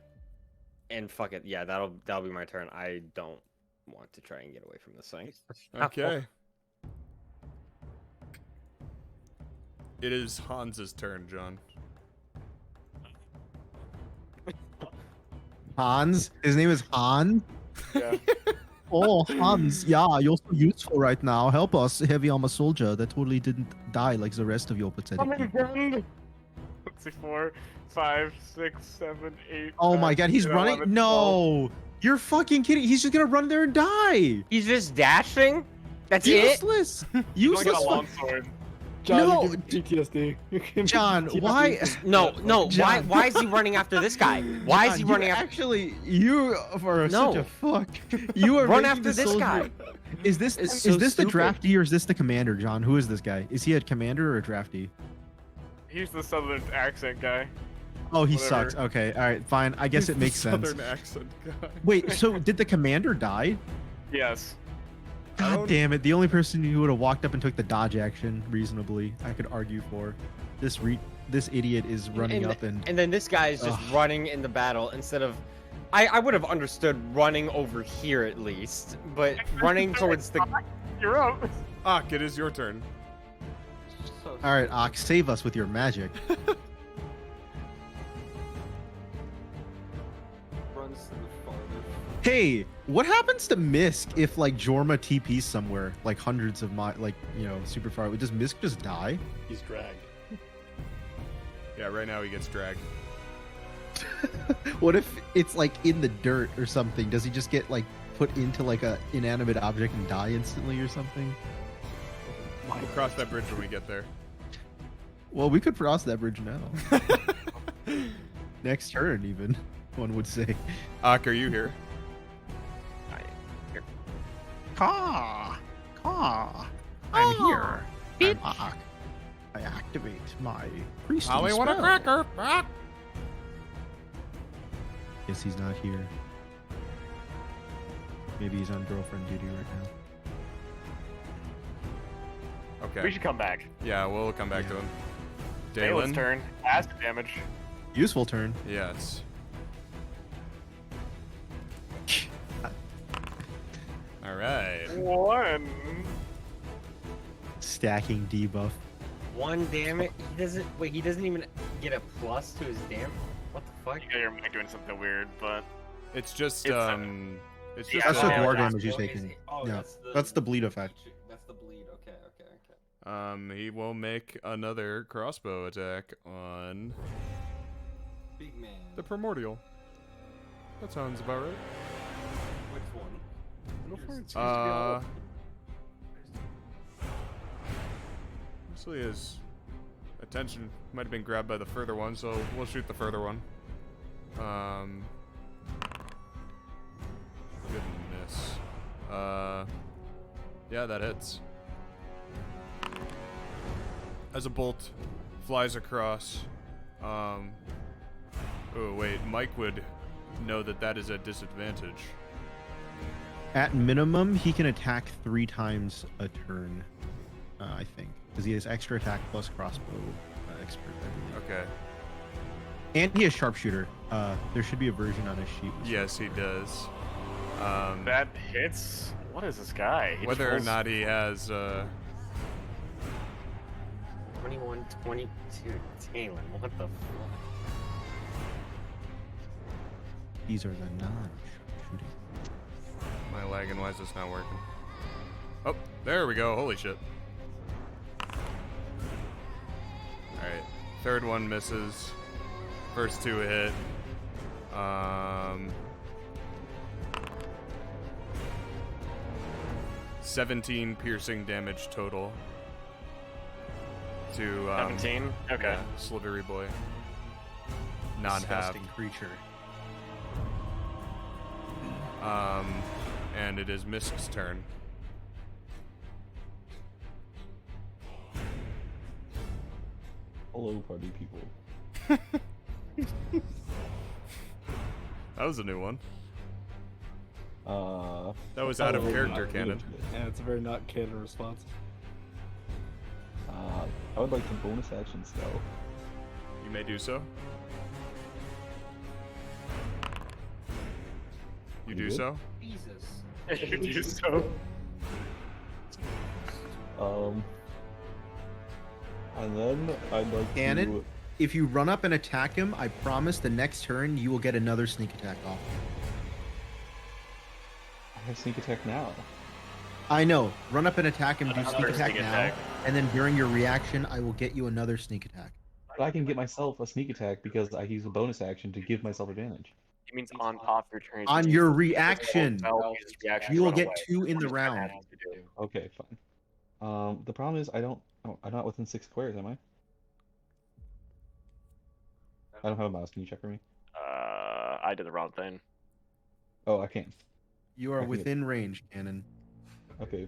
and fuck it. Yeah, that'll be my turn. I don't want to try and get away from this thing. Okay. It is Hans's turn, John. Hans. His name is Hans. Yeah. Oh, Hans. Yeah, you're so useful right now. Help us, heavy armor soldier that totally didn't die like the rest of your pathetic Come in, people. friend. Let's see, 4, 5, 6, 7, 8. Oh my 9, god, he's 10, running. 11, 12. No, you're fucking kidding. He's just gonna run there and die. He's just dashing. That's it. Useless. Look Useless. at a longsword. John, No, you give PTSD. You give John, PTSD. why? No. John. Why is he running after this guy? Why is he John, running you after? Actually, you are No. such a fuck. You are Run making after the this soldier- guy. Is this It's is so this the stupid. draftee or is this the commander, John? Who is this guy? Is he a commander or a draftee? He's the southern accent guy. Oh, he Whatever. sucks. Okay, all right, fine. I guess He's it makes the sense. Southern accent guy. Wait, so did the commander die? Yes. God damn it! The only person who would have walked up and took the dodge action reasonably, I could argue for. This idiot is running up and then this guy is just Ugh. running in the battle instead of. I would have understood running over here at least, but running towards the. You're up. Ak, it is your turn. So All right, Ox, save us with your magic. runs to the farthest. Hey, what happens to Misk if like Jorma TP's somewhere, like hundreds of super far away? Does Misk just die? He's dragged. Yeah, right now he gets dragged. What if it's like in the dirt or something? Does he just get like put into like a inanimate object and die instantly or something? We'll cross that bridge when we get there. Well, we could cross that bridge now. Next turn, even one would say. Ak, are you here? Caw! I'm here. I'm Ak. I activate my priestly I want a spell. cracker. Ah. Guess he's not here. Maybe he's on girlfriend duty right now. Okay. We should come back. Yeah, we'll come back to him. Daelin's Daelin. turn. Acid damage. Useful turn. Yes. All right. 1. Stacking debuff. 1 damage. He doesn't even get a plus to his damage. What the fuck? Yeah, you're doing something weird, but It's just It's, it's yeah, just That's just yeah, war yeah. damage he's taking. Oh, Yeah, the, that's the bleed effect. That's the bleed. Okay. he will make another crossbow attack on Big man. the primordial. That sounds about right. Which one? Go for it. Seems to be all- Mostly his attention might have been grabbed by the further one, so we'll shoot the further one. Goodness. Yeah, that hits. As a bolt flies across, oh wait, Mike would know that that is a disadvantage. At minimum, he can attack 3 times a turn, I think. Because he has extra attack plus crossbow expert, I believe. Okay. And he has sharpshooter. There should be a version on his sheet. Yes, he does. that hits. What is this guy? He Whether or just rolls- not he has, 21, 22. Daelin, what the fuck? These are the non-sharpshooting. my lagging, why is this not working? Oh, there we go. Holy shit. Alright. Third one misses. First 2 hit. 17 piercing damage total. To 17? Okay. yeah, Slivery Boy. Non-half. Disgusting creature. And it is Misk's turn. Hello, party people. That was a new one. Uh, That was out of hello, character not canon. good. Yeah, it's a very not canon response. I would like to bonus action stealth. You may do so. You do good? so? Jesus. You do so. And then I'd like Cannon? to. If you run up and attack him, I promise the next turn you will get another sneak attack off. I have sneak attack now. I know. Run up and attack him, do Another sneak attack sneak now, attack. and then during your reaction, I will get you another sneak attack. But I can get myself a sneak attack because I use a bonus action to give myself advantage. It means on top of your turn. On your reaction, use his reaction you to will run get away. 2 in the That's what round. it has to do. Okay, fine. The problem is I'm not within 6 squares, am I? I don't have a mouse. Can you check for me? I did the wrong thing. Oh, I can't. You are I can get- within range, Cannon. Okay.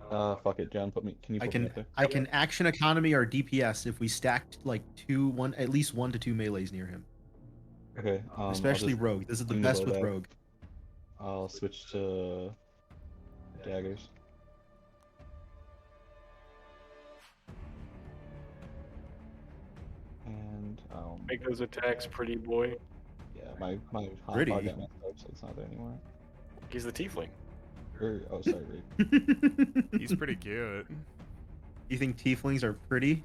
Fuck it, John. Can you I put me can up there? I can action economy or DPS if we stacked like at least 1 to 2 melees near him. Okay. Especially rogue. This is the swing best bow with back. rogue. I'll switch to daggers. And Make those attacks, pretty boy. yeah, my Pretty. hotbar got messed up, so it's not there anymore. He's the tiefling. Oh, sorry, Raid. He's pretty cute. You think tieflings are pretty?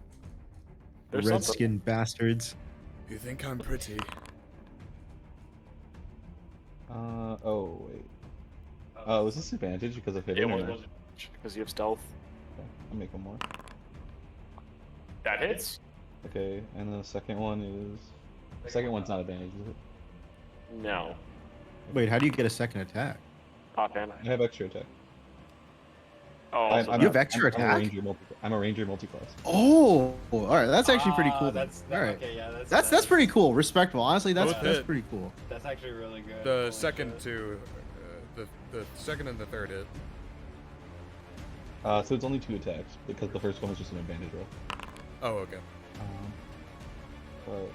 There's Red-skinned bastards. You think I'm pretty? Oh, wait. Was this advantage because of hitting? or- because you have stealth. Okay, I'll make one more. That hits. Okay, and then the second one is... The second one's not advantage, is it? No. Wait, how do you get a second attack? Pop in. I have extra attack. Oh, I'm, so I'm You a- have extra I'm a attack? I'm a ranger multi-class. Oh, all right. That's actually pretty cool. then. That's all right. okay, yeah, That's pretty cool. Respectful. Honestly, that's Both that's hit. pretty cool. That's actually really good. The Holy second shit. two, the second and the third hit. So it's only 2 attacks, because the first one was just an advantage roll. Oh, okay. But...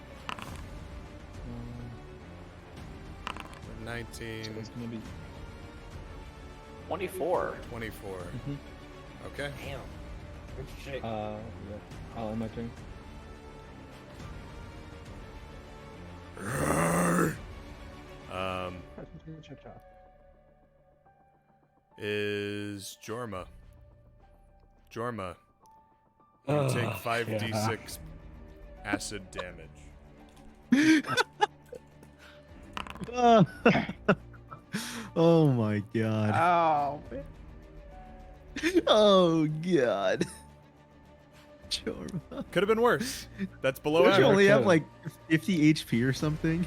19, so it's gonna be... 24. 24. Okay. Damn. Good shit. yeah. I'll end my turn. Is Jorma. Jorma, you take 5d6 acid damage. Oh my god. Oh, man. Oh god. Jorma. Could have been worse. That's below Don't you average. only have could've. like 50 HP or something?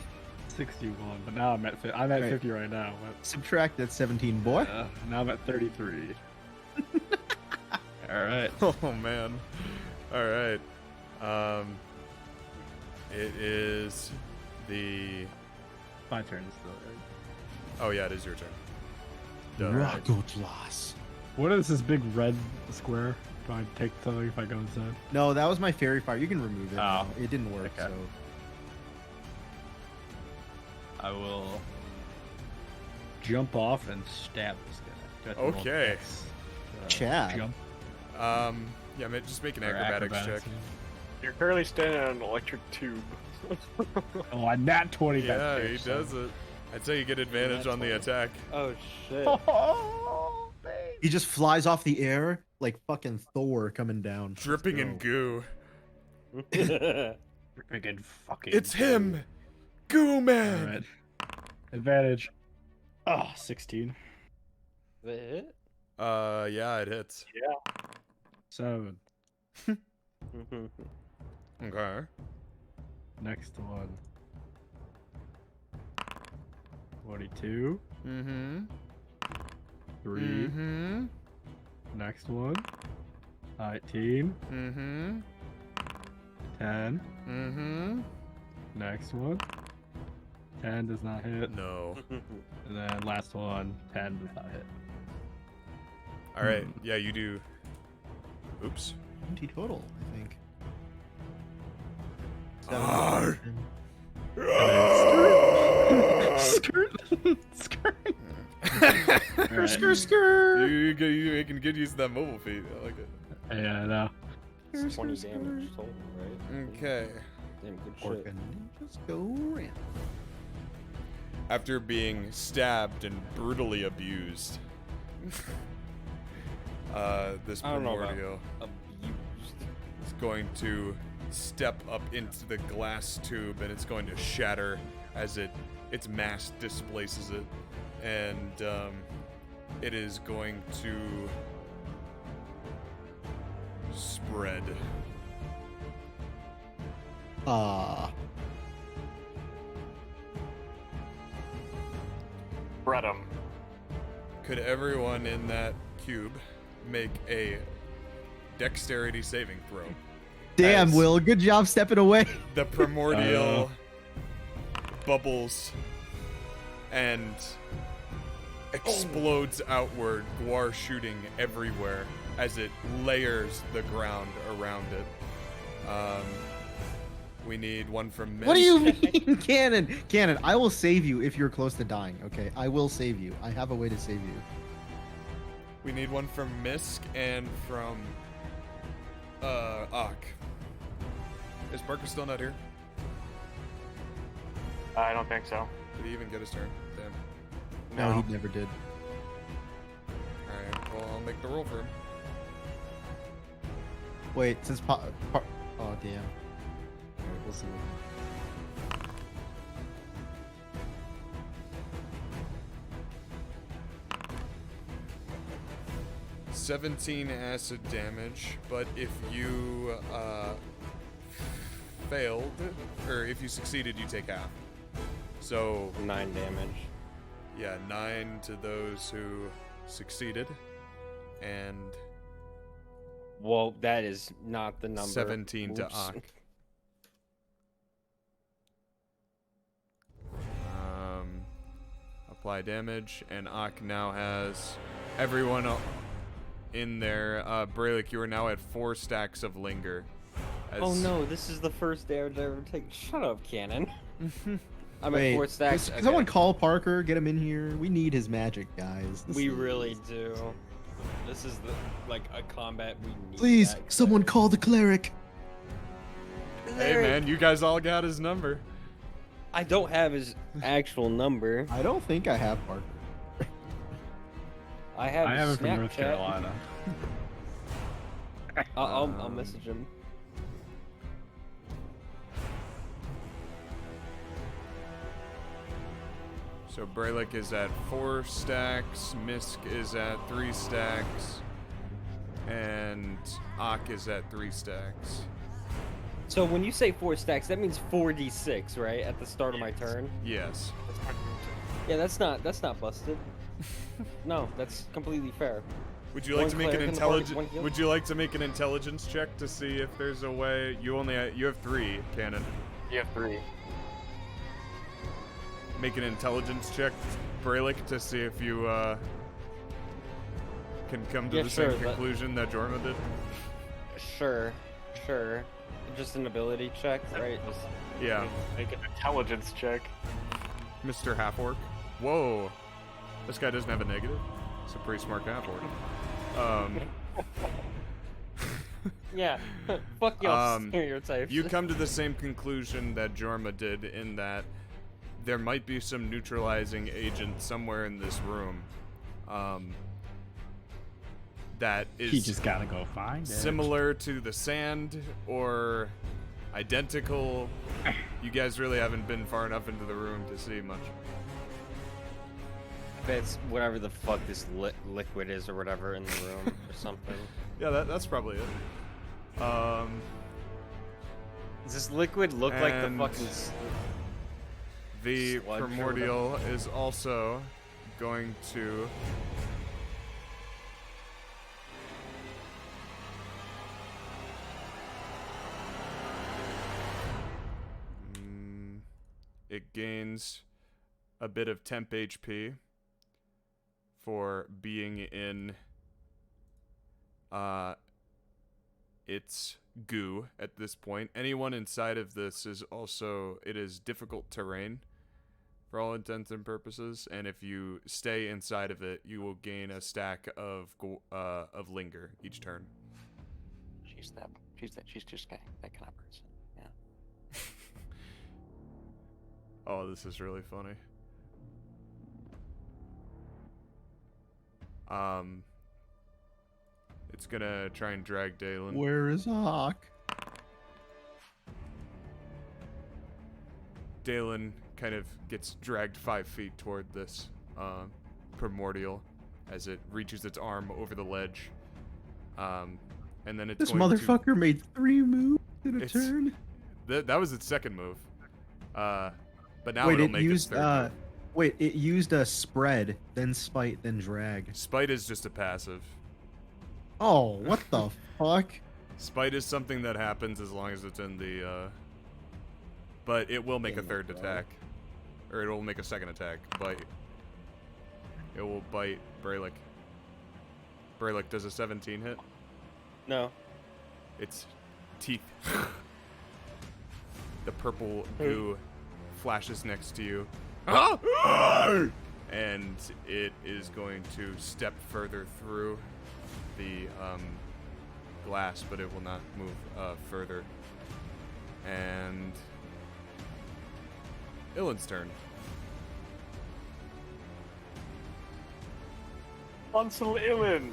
61, but now I'm at I'm at Right. 50 right now. Subtract that 17, boy. But, now I'm at 33. All right. Oh man. All right. It is the. My turn still. Right? Oh yeah, it is your turn. Duh. Rocoglas. What is this big red square? Do I take something if I go inside? No, that was my fairy fire. You can remove it. Oh. now. It didn't work, Okay. so. I will jump off and stab this guy. Do I have to roll Okay. Dex, Chad. Jump Yeah, just make an or acrobatics check. You're currently standing on an electric tube. Oh, I nat 20 that Yeah, bitch, he so- does it. I'd say you get advantage on the attack. Oh shit. He just flies off the air like fucking Thor coming down. Dripping in goo. Freaking fucking. It's him! Goo man! Alright. Advantage. Oh, 16. That hit? Yeah, it hits. 7. Okay. Next one. 42. Mm-hmm. 3. Mm-hmm. Next one. 19. Mm-hmm. 10. Mm-hmm. Next one. 10 does not hit. No. And then last one. 10 does not hit. Alright, yeah, you do. Oops. 20 total, I think. Arr! Skirt. Skirt. Alright. Skr. You can get used to that mobile feat. I like it. Yeah, I know. It's 20 damage total, right? Okay. Damn good shit. Orphan ninjas go around. After being stabbed and brutally abused, this I don't know about primordial abused. is going to step up into the glass tube and it's going to shatter as its mass displaces it, and it is going to spread. Bredum. Could everyone in that cube make a dexterity saving throw? Damn, As Will. Good job stepping away. The primordial bubbles and explodes outward, Guar shooting everywhere as it layers the ground around it. We need one from Misk. What do you mean, Cannon? Cannon, I will save you if you're close to dying, okay? I will save you. I have a way to save you. We need one from Misk and from Ak. Is Parker still not here? I don't think so. Did he even get his turn? Damn. No, he never did. I'll make the roll for him. Wait, since oh damn. Alright, we'll see. 17 acid damage, but if you failed, or if you succeeded, you take half. So 9 damage. Yeah, 9 to those who succeeded, and well, that is not the number. 17 to Oops. Ak. Apply damage, and Ak now has everyone in there. Brelikk, you are now at 4 stacks of linger. Oh no, this is the first damage I ever taken. Shut up, Cannon. I'm at 4 stacks. Can someone call Parker, get him in here? We need his magic, guys. We really do. This is like a combat we need. Please, someone call the cleric. Hey man, you guys all got his number. I don't have his actual number. I don't think I have Parker. I have it from North Carolina. I'll message him. So Brelikk is at 4 stacks, Misk is at 3 stacks, and Ak is at 3 stacks. So when you say 4 stacks, that means 4d6, right? At the start of my turn? Yes. Yeah, that's not busted. No, that's completely fair. Would you like to make an Would you like to make an intelligence check to see if there's a way? You have 3, Cannon. You have 3. Make an intelligence check, Brelikk, to see if you can come to the same conclusion that Jorma did. Sure. Just an ability check, right? Yeah. Make an intelligence check. Mr. Half-Orc. Whoa. This guy doesn't have a negative. It's a pretty smart Half-Orc. Yeah. Fuck y'all stereotypes. You come to the same conclusion that Jorma did, in that there might be some neutralizing agent somewhere in this room. That is He just gotta go find it. Similar to the sand or identical. You guys really haven't been far enough into the room to see much. It's whatever the fuck this liquid is or whatever in the room or something. Yeah, that's probably it. Does this liquid look like the fucking... The primordial is also going to... It gains a bit of temp HP for being in its goo at this point. Anyone inside of this is also... It is difficult terrain for all intents and purposes, and if you stay inside of it, you will gain a stack of linger each turn. She's just that kind of person. Yeah. Oh, this is really funny. It's gonna try and drag Daelin. Where is Hawk? Daelin kind of gets dragged 5 feet toward this primordial as it reaches its arm over the ledge. And then it's This motherfucker made 3 moves in a turn. That was its second move. But now wait, it'll make its third move. Wait, it used a spread, then spite, then drag. Spite is just a passive. Oh, what the fuck? Spite is something that happens as long as it's in the... But it will make a third attack. Or it will make a second attack. Bite. It will bite Brelikk. Brelikk, does a 17 hit? No. It's teeth. The purple goo flashes next to you. And it is going to step further through the glass, but it will not move further. And Illin's turn. Unsel Illin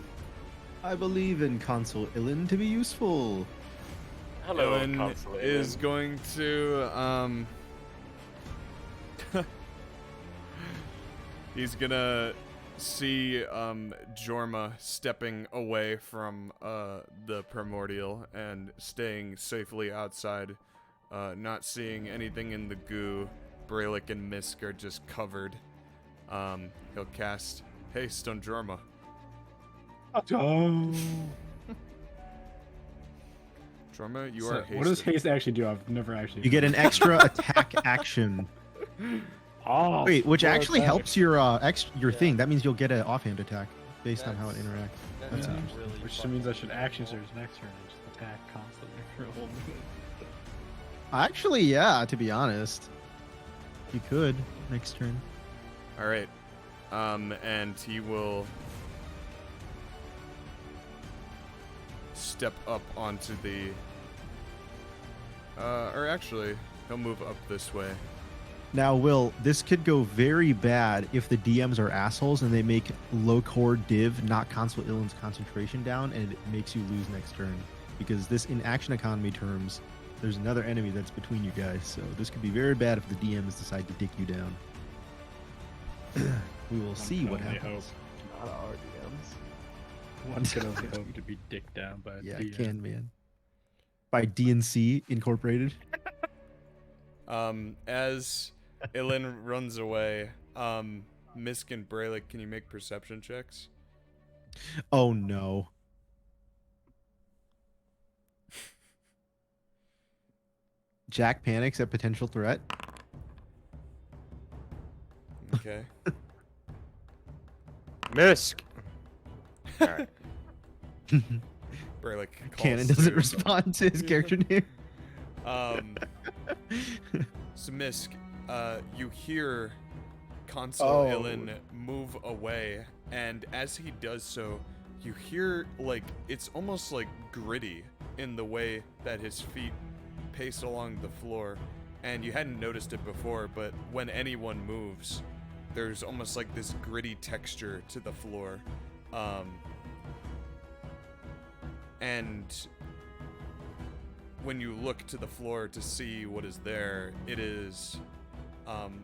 I believe in Consul Ilin to be useful. Hello, Dylan Consul is Aewa. going to he's gonna see Jorma stepping away from the primordial and staying safely outside, not seeing anything in the goo. Brelikk and Misk are just covered. He'll cast haste on Jorma. Oh. Jorma, you So, are hasted. what does haste actually do? I've never actually. You get an extra attack action. Oh, Wait, which well, actually attack. helps your thing. That means you'll get an offhand attack based on how it interacts. That's Yeah, interesting. which means I should action surge next turn and just attack constantly for a whole minute. Actually, yeah. To be honest, you could next turn. All right, and he will step up onto the. Or actually, he'll move up this way. Now, Will, this could go very bad if the DMs are assholes and they make low core div knock Consul Ilin's concentration down, and it makes you lose next turn. Because this, in action economy terms, there's another enemy that's between you guys. So this could be very bad if the DMs decide to dick you down. We will see what only happens. Not our DMs. One can only hope to be dicked down by a Yeah, DM. it can, man. By DNC Incorporated. As Ilin runs away, Misk and Brelikk, can you make perception checks? Oh no. Jack panics at potential threat. Okay. Misk. All right. Brelikk. Cannon calls doesn't to- respond to his character name. So Misk, you hear Consul Oh. Ilin move away, and as he does so, you hear, like, it's almost like gritty in the way that his feet pace along the floor, and you hadn't noticed it before, but when anyone moves, there's almost like this gritty texture to the floor. And when you look to the floor to see what is there, it is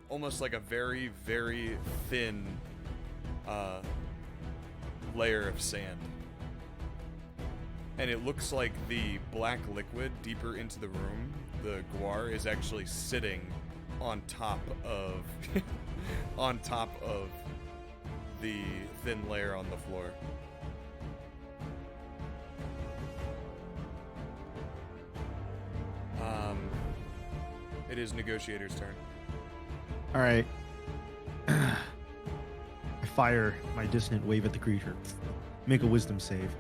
almost like a very, very thin layer of sand. And it looks like the black liquid deeper into the room, the guar, is actually sitting on top of on top of the thin layer on the floor. It is Negotiator's turn. All right. I fire my dissonant wave at the creature. Make a wisdom save.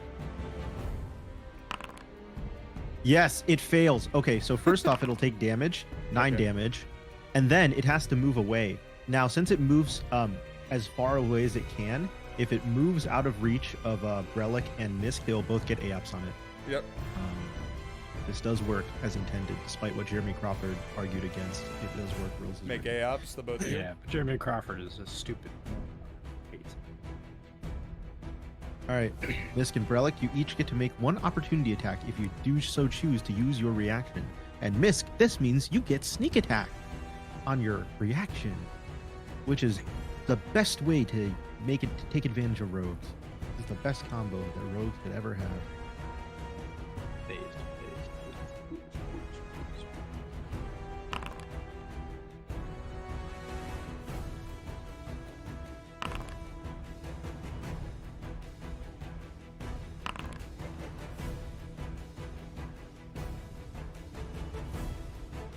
Yes, it fails. Okay, so first off, it'll take damage, 9 Okay. damage, and then it has to move away. Now, since it moves as far away as it can, if it moves out of reach of Brelikk and Misk, they'll both get AOPs on it. Yep. This does work as intended, despite what Jeremy Crawford argued against. It does work. Rules is Make written. AOPs, the both of you. Yeah, but Jeremy Crawford is a stupid. Hate. All right, Misk and Brelikk, you each get to make one opportunity attack if you do so choose to use your reaction. And Misk, this means you get sneak attack on your reaction, which is the best way to make it to take advantage of rogues. It's the best combo that rogues could ever have.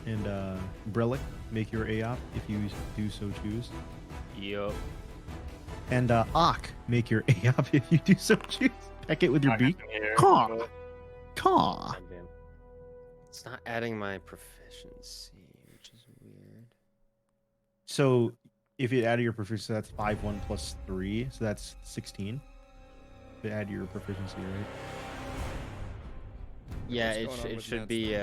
And Brelikk, make your AOP if you do so choose. Yup. And Ak, make your AOP if you do so choose. Peck it with your beak. Here. Caw! Caw! Goddamn. It's not adding my proficiency, which is weird. So if you add your proficiency, that's 5, 1 plus 3, so that's 16. To add your proficiency, right? Yeah, What's going on it with should Matt's be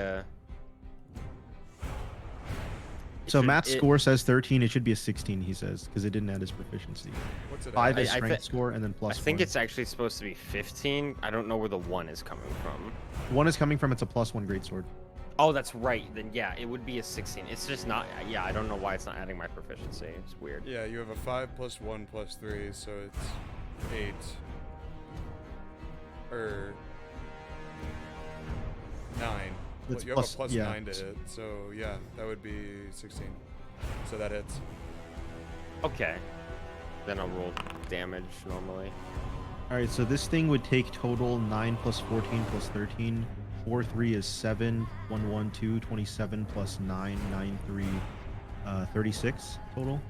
So Matt's score says 13. It should be a 16, he says, because it didn't add his proficiency. What's it? 5 is strength score, and then I plus think 1. it's actually supposed to be 15. I don't know where the 1 is coming from. 1 is coming from it's a +1 greatsword. Oh, that's right. Then yeah, it would be a 16. It's just not. Yeah, I don't know why it's not adding my proficiency. It's weird. Yeah, you have a 5 + 1 + 3, so it's 8. Or 9. It's You have a plus 9 to hit, so yeah, that would be 16. So that hits. Okay. Then I'll roll damage normally. Alright, so this thing would take total 9 + 14 + 13. 4, 3 is 7. 1, 1, 2, 27 + 9, 9, 3, 36 total.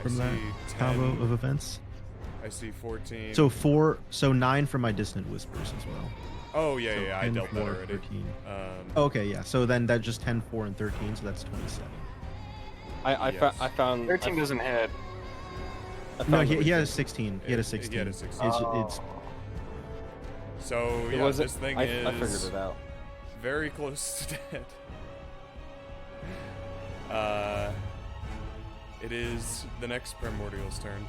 From that combo of events. I see 14. So 9 from my distant whispers as well. Oh, yeah, So yeah, I 10, dealt that 4, already. 13. Okay, yeah. So then that's just 10, 4, and 13, so that's 27. I found 13 doesn't hit. No, he had a 16. He had a 16. He had a 16. It's So, It yeah, wasn't- this thing I is figured it out. very close to dead. It is the next Primordial's turn.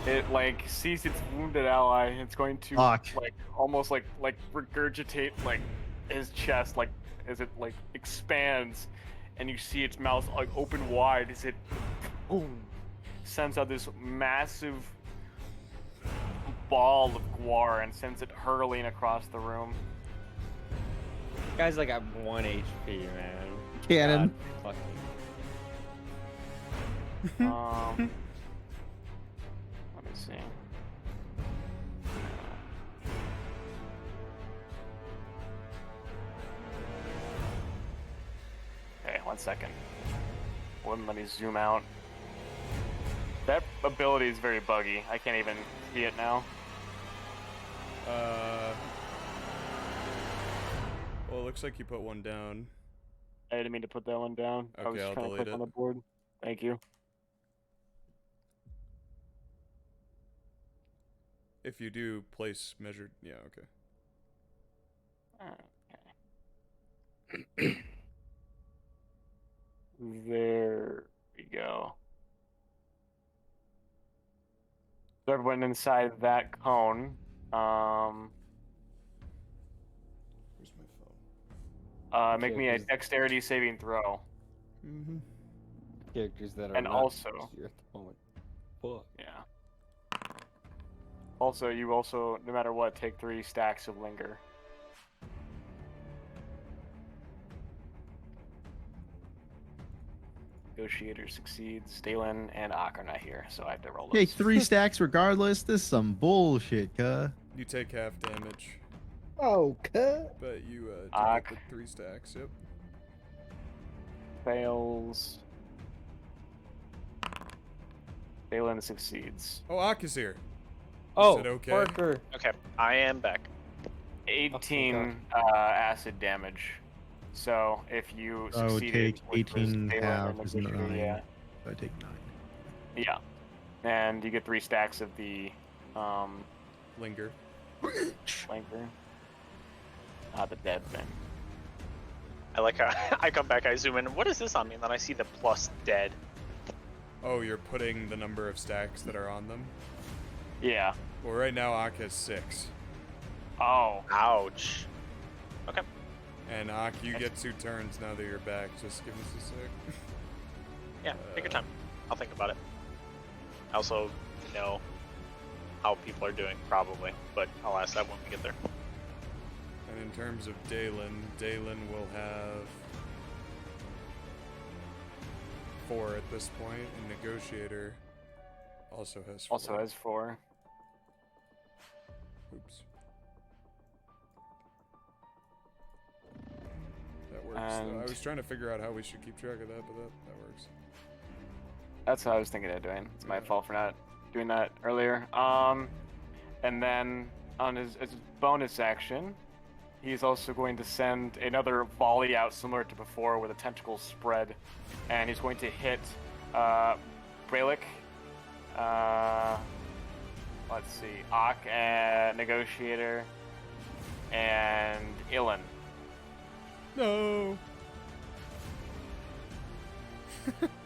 It like sees its wounded ally. It's going to Fuck. like almost like regurgitate like his chest like as it like expands, and you see its mouth like open wide as it boom sends out this massive ball of guar and sends it hurtling across the room. Guy's like at 1 HP, man. Cannon. God, Let me see. Okay, 1 second. Wouldn't let me zoom out. That ability is very buggy. I can't even see it now. Well, it looks like you put one down. I didn't mean to put that one down. I was Okay, I'll trying to delete click on it. the board. Thank you. If you do place measured, yeah, okay. There we go. So everyone inside that cone, Where's my phone? make me a dexterity saving throw. Mm-hmm. Characters that are And not also- here at the moment. Fuck. Yeah. Also, you also, no matter what, take 3 stacks of linger. Negotiator succeeds. Daelin and Ak are not here, so I have to roll those. Take 3 stacks regardless. This is some bullshit, cuh. You take half damage, Oh, cuh. but you do Ak. get the 3 stacks. Yep. Fails. Daelin succeeds. Oh, Ak is here. Oh, it okay? Parker. Okay, I am back. 18 acid damage. So if you So succeeded, take which was 18 Daelin half and is Negotiator, 9. yeah, So I take 9. yeah, and you get 3 stacks of the Linger. flanker. The dead thing. I like how I come back, I zoom in. What does this on me? And then I see the plus dead. Oh, you're putting the number of stacks that are on them? Yeah. Well, right now Ak has 6. Oh. Ouch. Okay. And Ak, you get 2 turns now that you're back. Just give us a sec. Yeah, take your time. I'll think about it. I also know how people are doing, probably, but I'll ask that when we get there. And in terms of Daelin, Daelin will have 4 at this point, and Negotiator also has 4. Also has 4. Oops. That works. And- I was trying to figure out how we should keep track of that, but that works. That's what I was thinking of doing. It's my fault for not doing that earlier. And then on his as bonus action, he's also going to send another volley out similar to before with a tentacle spread, and he's going to hit Brelikk. Let's see, Ak and Negotiator, and Ilan. No.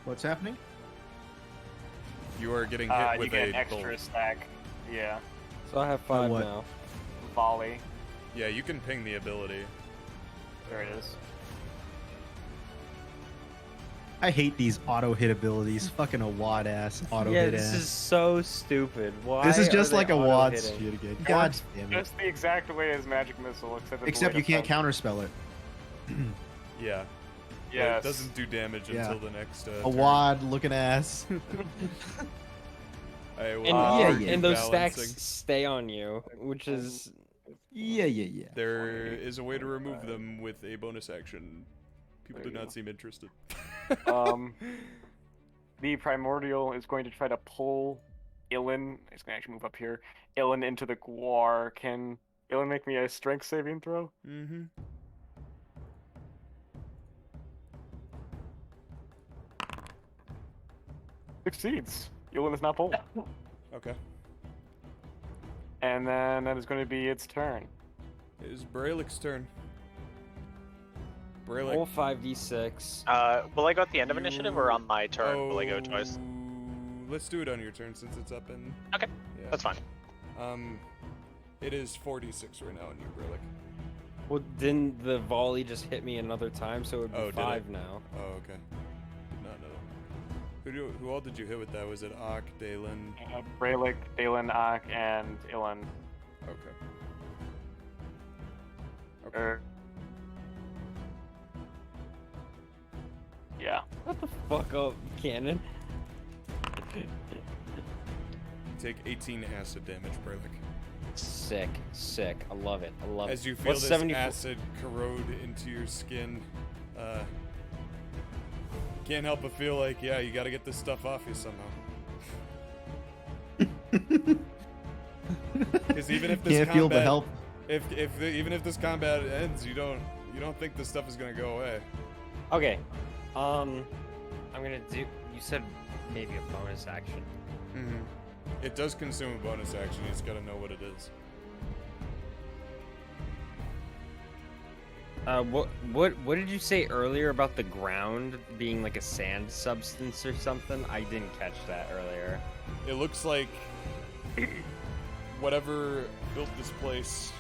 What's happening? You are getting hit You with get a an extra bolt. stack. Yeah. So I have 5 what? now. Volley. Yeah, you can ping the ability. There it is. I hate these auto hit abilities. Fucking a wad ass auto Yeah, hit this ass. is so stupid. Why This is are just they like a wad auto-hitting? shit again. God damn it. Just the exact way as Magic Missile, except it's Except way you can't defensive. counterspell it. Yeah. Yes. It doesn't do damage Yeah. until the next. A turn. wad looking ass. I will And, start and those stacks balancing. stay on you, which is yeah. There is a way to remove them with a bonus action. People do not seem interested. The Primordial is going to try to pull Ilan. It's going to actually move up here. Ilan into the Guar. Can Ilan make me a strength saving throw? Mm-hmm. Succeeds. Ilan is not pulled. Okay. And then that is going to be its turn. It is Brelick's turn. roll Brelikk. 5d6. Will I go at the end of initiative or on my turn? Will I go twice? Let's do it on your turn since it's up in. Okay, Yeah. that's fine. It is 46 right now on you, Brelikk. Well, didn't the volley just hit me another time, so it would be Oh, did 5 it? now. Oh, okay. Did not know. Who all did you hit with that? Was it Ak, Daelin? Brelikk, Daelin, Ak, and Ilan. Okay. Yeah. What the fuck up, cannon? Take 18 acid damage, Brelikk. Sick. I love it. As you feel What's this 74? acid corrode into your skin, can't help but feel like, yeah, you gotta get this stuff off you somehow. Because even if this Can't feel the combat, help. even if this combat ends, you don't think this stuff is gonna go away. Okay. I'm gonna do. You said maybe a bonus action. Mm-hmm. It does consume a bonus action. You just gotta know what it is. What did you say earlier about the ground being like a sand substance or something? I didn't catch that earlier. It looks like whatever built this place,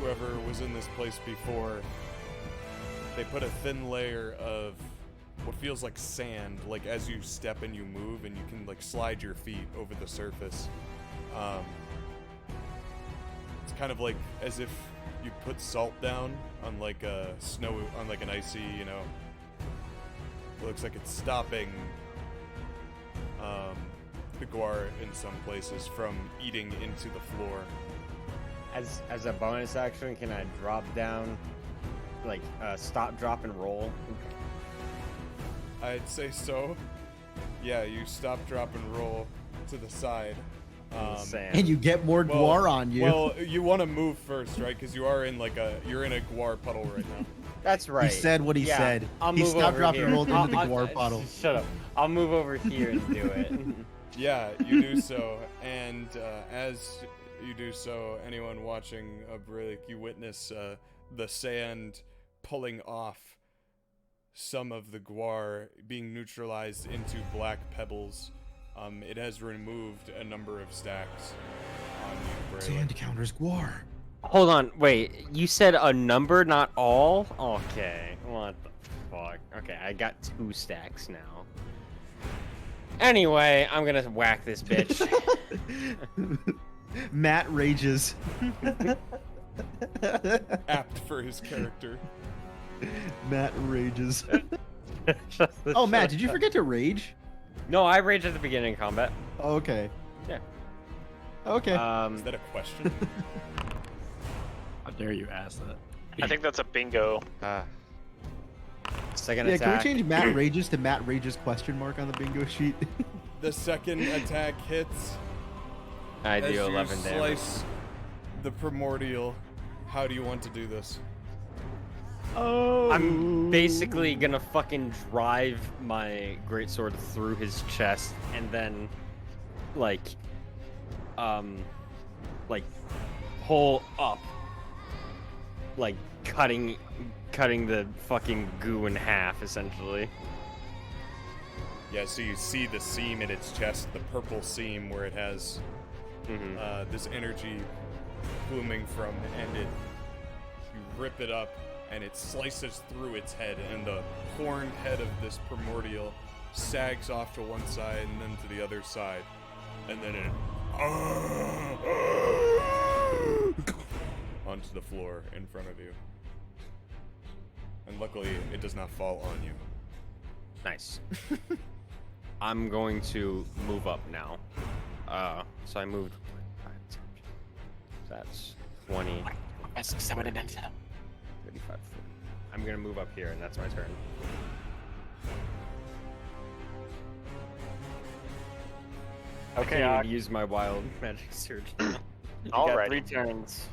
whoever was in this place before, they put a thin layer of what feels like sand, like as you step and you move and you can like slide your feet over the surface. It's kind of like as if you put salt down on like a on like an icy, it looks like it's stopping the guar in some places from eating into the floor. As a bonus action, can I drop down, like stop, drop, and roll? I'd say so. Yeah, you stop, drop, and roll to the side. And you get more guar on you. Well, you want to move first, right? Because you're in a guar puddle right now. That's right. He said what he said. I'll He move stopped, over dropped, here. and rolled into the guar puddle. Shut up. I'll move over here and do it. Yeah, you do so. And as you do so, anyone watching Brelikk, you witness the sand pulling off some of the guar, being neutralized into black pebbles. It has removed a number of stacks on you, Brelikk. Sand counters guar. Hold on, wait. You said a number, not all? Okay. What the fuck? Okay, I got 2 stacks now. Anyway, I'm gonna whack this bitch. Matt rages. Apt for his character. Matt rages. Oh, Matt, did you forget to rage? No, I raged at the beginning of combat. Oh, okay. Yeah. Okay. Is that a question? How dare you ask that? I think that's a bingo. Second Yeah, attack. can we change Matt rages to Matt rages question mark on the bingo sheet? The second attack hits. I As do you 11 damage. slice the primordial. How do you want to do this? Oh. I'm basically gonna fucking drive my greatsword through his chest and then, like, pull up like cutting the fucking goo in half, essentially. Yeah, so you see the seam in its chest, the purple seam where it has this energy booming from, and you rip it up, and it slices through its head, and the horned head of this primordial sags off to one side and then to the other side, and then it onto the floor in front of you. And luckily, it does not fall on you. Nice. I'm going to move up now. So I moved. That's 20. 35, 40. I'm gonna move up here, and that's my turn. Okay, I can't use my wild magic surge. You All got right. 3 turns.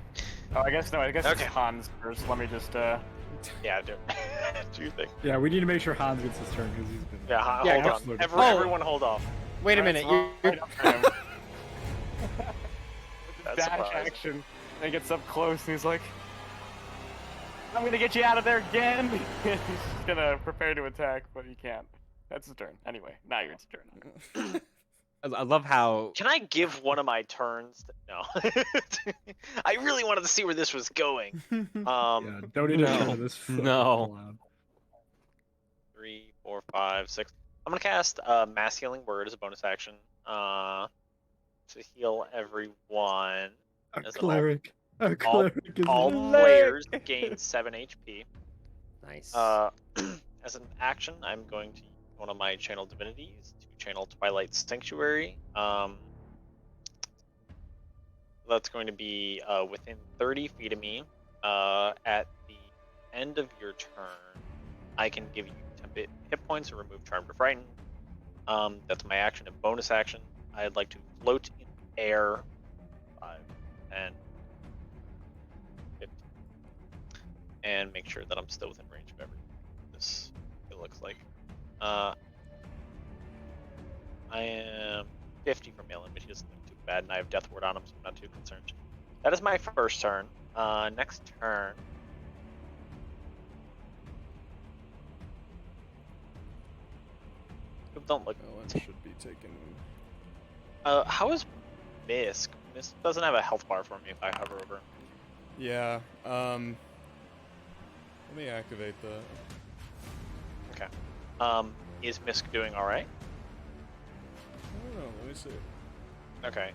Oh, I guess it's Okay. Hans first. Let me just Yeah, do you think? Yeah, we need to make sure Hans gets his turn because he's been. Yeah, hold on. absolutely. Everyone hold off. Wait a minute. Right up for him. That's Dash surprising. action. And he gets up close and he's like, I'm gonna get you out of there again. He's gonna prepare to attack, but he can't. That's his turn. Anyway, now your turn. I love how. Can I give one of my turns? No. I really wanted to see where this was going. Yeah, don't need to No. show this. fucking No. clown. 3, 4, 5, 6. I'm gonna cast Mass Healing Word as a bonus action to heal everyone. A As cleric. A cleric is All alive. players gain 7 HP. Nice. As an action, I'm going to use one of my channel divinities to channel Twilight Sanctuary. That's going to be within 30 feet of me. At the end of your turn, I can give you 10 hit points or remove Charm to Frighten. That's my action and bonus action. I'd like to float in air 5 and 15. And make sure that I'm still within range of everything. This it looks like. I am 50 from Malin, which isn't too bad, and I have Death Ward on him, so I'm not too concerned. That is my first turn. Next turn. Don't look. Oh, that should be taken. How is Misk? Misk doesn't have a health bar for me if I hover over. Yeah, let me activate that. Okay. Is Misk doing alright? I don't know, let me see. Okay.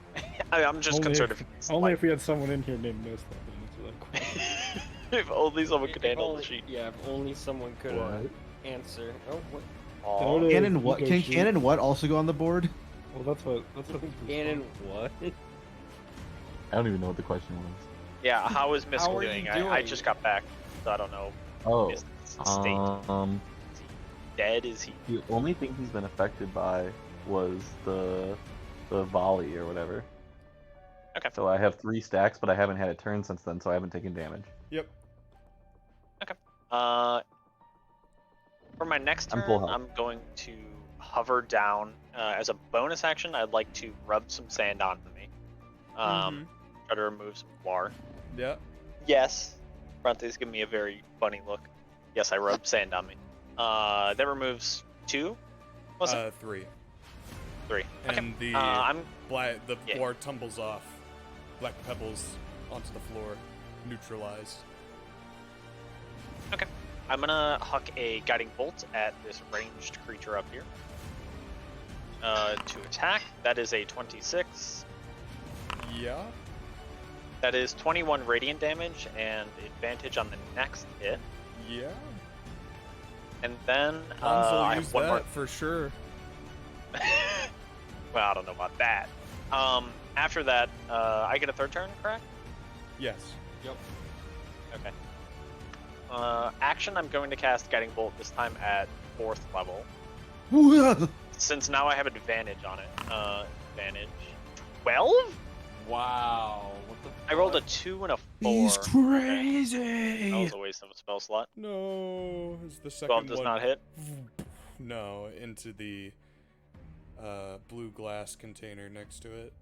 I'm just Only concerned if, if he's only like, if we had someone in here named Miss that could answer that question. if only someone could If handle only- the sheet. Yeah, if only someone could What? answer. Oh, what? Aw. Don't Cannon what? Can negotiate. Cannon what also go on the board? Well, that's what this was Cannon, what? I don't even know what the question was. Yeah, how is Misk How are you doing? I doing? just got back, so I don't know. Oh, Misk's state. Is he dead? Is he? the only thing he's been affected by was the volley or whatever. Okay. So I have 3 stacks, but I haven't had a turn since then, so I haven't taken damage. Yep. For my next turn, I'm full health. I'm going to hover down. As a bonus action, I'd like to rub some sand onto me. Try to remove some war. Yep. Yes. Bronte's giving me a very funny look. Yes, I rubbed sand on me. That removes 2? Was it? 3. 3. Okay. And the I'm the yeah. floor tumbles off. Black pebbles onto the floor, neutralized. Okay. I'm gonna huck a guiding bolt at this ranged creature up here. To attack. That is a 26. Yeah. That is 21 radiant damage and advantage on the next hit. Yeah. And then Hans will I use have one that more. for sure. Well, I don't know about that. After that, I get a third turn, correct? Yes. Yep. Okay. Action, I'm going to cast Guiding Bolt this time at 4th level. Since now I have advantage on it. Advantage 12? Wow. What the I rolled a 2 and a 4. He's Okay. crazy. That was a waste of a spell slot. No, it's the second 12 does one. not hit. No, into the blue glass container next to it.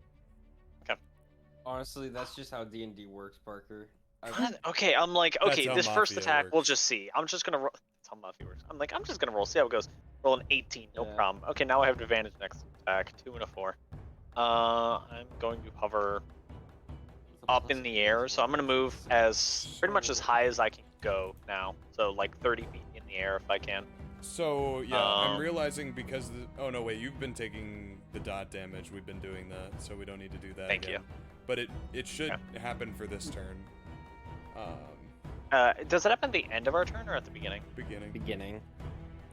Honestly, that's just how D&D works, Parker. Okay, I'm like, That's okay, how this first Mafia attack, we'll works. just see. I'm just gonna roll. That's how Mafia works. I'm like, I'm just gonna roll, see how it goes. Roll an 18, no Yeah. problem. Okay, now I have advantage next attack. 2 and a 4. I'm going to hover up in the air, so I'm gonna move as pretty much as high as I can go now. So like 30 feet in the air if I can. So yeah, I'm realizing because oh no wait, you've been taking the dot damage. We've been doing that, so we don't need to do that Thank again. you. But it should happen for this turn. Does it happen at the end of our turn or at the beginning? Beginning.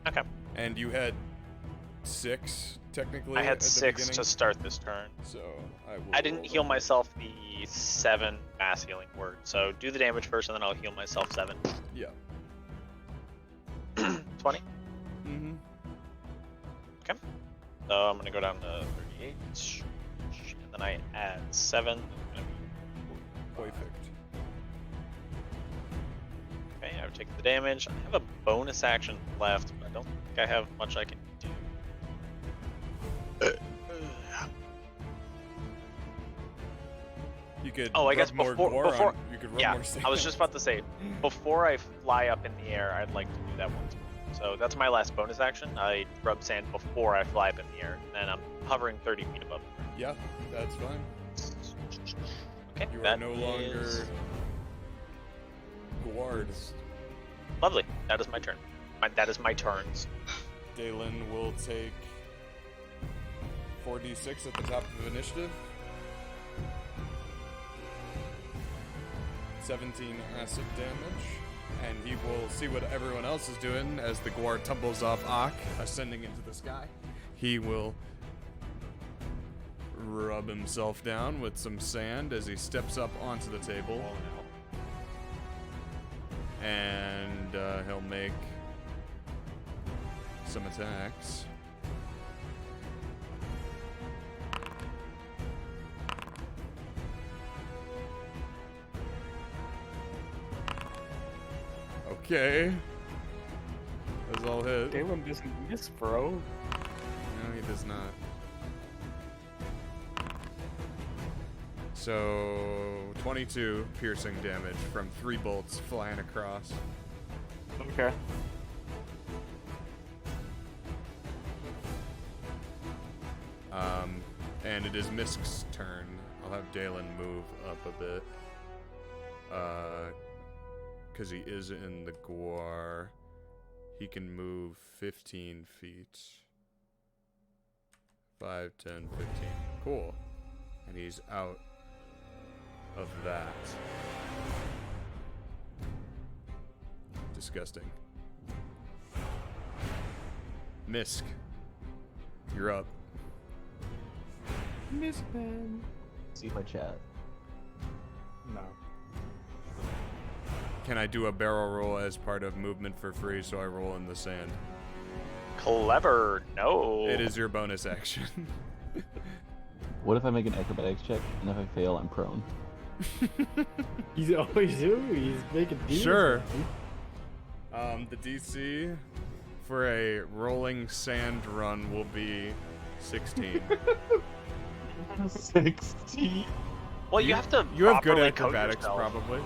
Okay. And you had 6 technically. I at had the 6 beginning, to start this turn. So I will. I didn't heal myself the 7 mass healing word. So do the damage first, and then I'll heal myself 7. Yeah. 20. Mm-hmm. Okay. So I'm gonna go down to 38, and then I add 7. Perfect. Okay, I've taken the damage. I have a bonus action left, but I don't think I have much I can do. You could. Oh, I guess rub more before. gore on- you could rub Yeah, more I was just about to say, before I fly up in the air, I'd like to do that once. So that's my last bonus action. I rub sand before I fly up in the air, and I'm hovering 30 feet above. Yeah, that's fine. Okay, You are that no longer is guard. lovely. That is my turn. That is my turns. Daelin will take 4d6 at the top of initiative. 17 acid damage. And he will see what everyone else is doing as the Gwar tumbles off Ak, ascending into the sky. He will rub himself down with some sand as he steps up onto the table. And he'll make some attacks. Okay. Those all hit. Daelin doesn't miss, bro. No, he does not. So, 22 piercing damage from 3 bolts flying across. Okay. And it is Misk's turn. I'll have Daelin move up a bit. Because he is in the Gwar. He can move 15 feet. 5, 10, 15. Cool. And he's out of that. Disgusting. Misk, you're up. Miss Ben. See my chat. No. Can I do a barrel roll as part of movement for free so I roll in the sand? Clever. No. It is your bonus action. What if I make an acrobatics check and if I fail, I'm prone? He's always doing. He's making deals. Sure. The DC for a rolling sand run will be 16. 16. Well, you have to. You have good properly coat acrobatics, yourself. probably.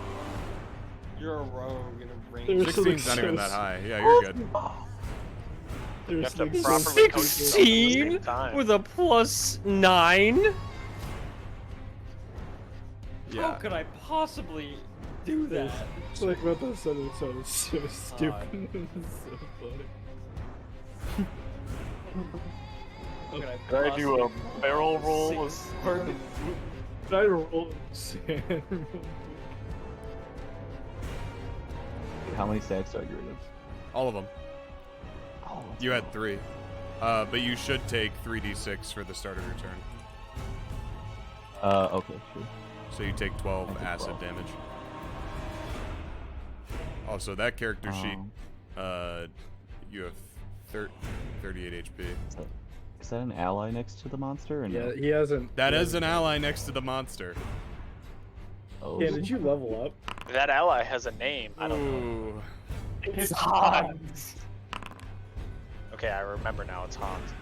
You're a rogue in a range. 16's not even that high. Yeah, you're good. You have to properly coat yourself at the 16 same time. with a +9? Yeah. How could I possibly do that? It's like what the son of so stupid. So funny. How could I Did I do a possibly barrel roll? Did I roll sand? How many stacks do I get rid of? All of them. Oh, You had 3. But you should take 3d6 for the start of your turn. Okay, sure. So you take 12 I take acid 12. damage. Also, that character sheet, you have 38 HP. Is that an ally next to the monster? Or Yeah, no? he hasn't. That is an ally next to the monster. Oh. Yeah, did you level up? That ally has a name. I don't know. Ooh. It's Hans. Okay, I remember now. It's Hans.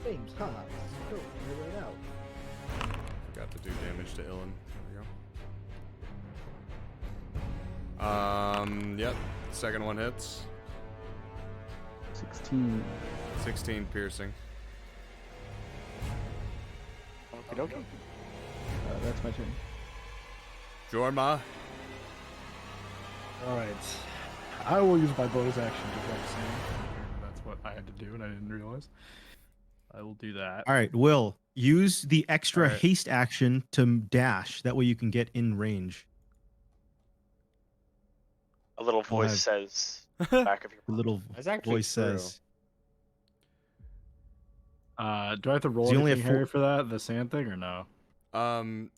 James Hans. Go, right out. Forgot to do damage to Ilin. There we go. Yep. Second one hits. 16. 16 piercing. Okie dokie. That's my turn. Jorma. Alright. I will use my bonus action to jump Sam. That's what I had to do and I didn't realize. I will do that. All right, Will, use the extra Alright. haste action to dash. That way you can get in range. A little voice have- says, back of your The little That's actually voice true. says. Do I have to roll So you only anything, have Harry, for that? The sand thing or no?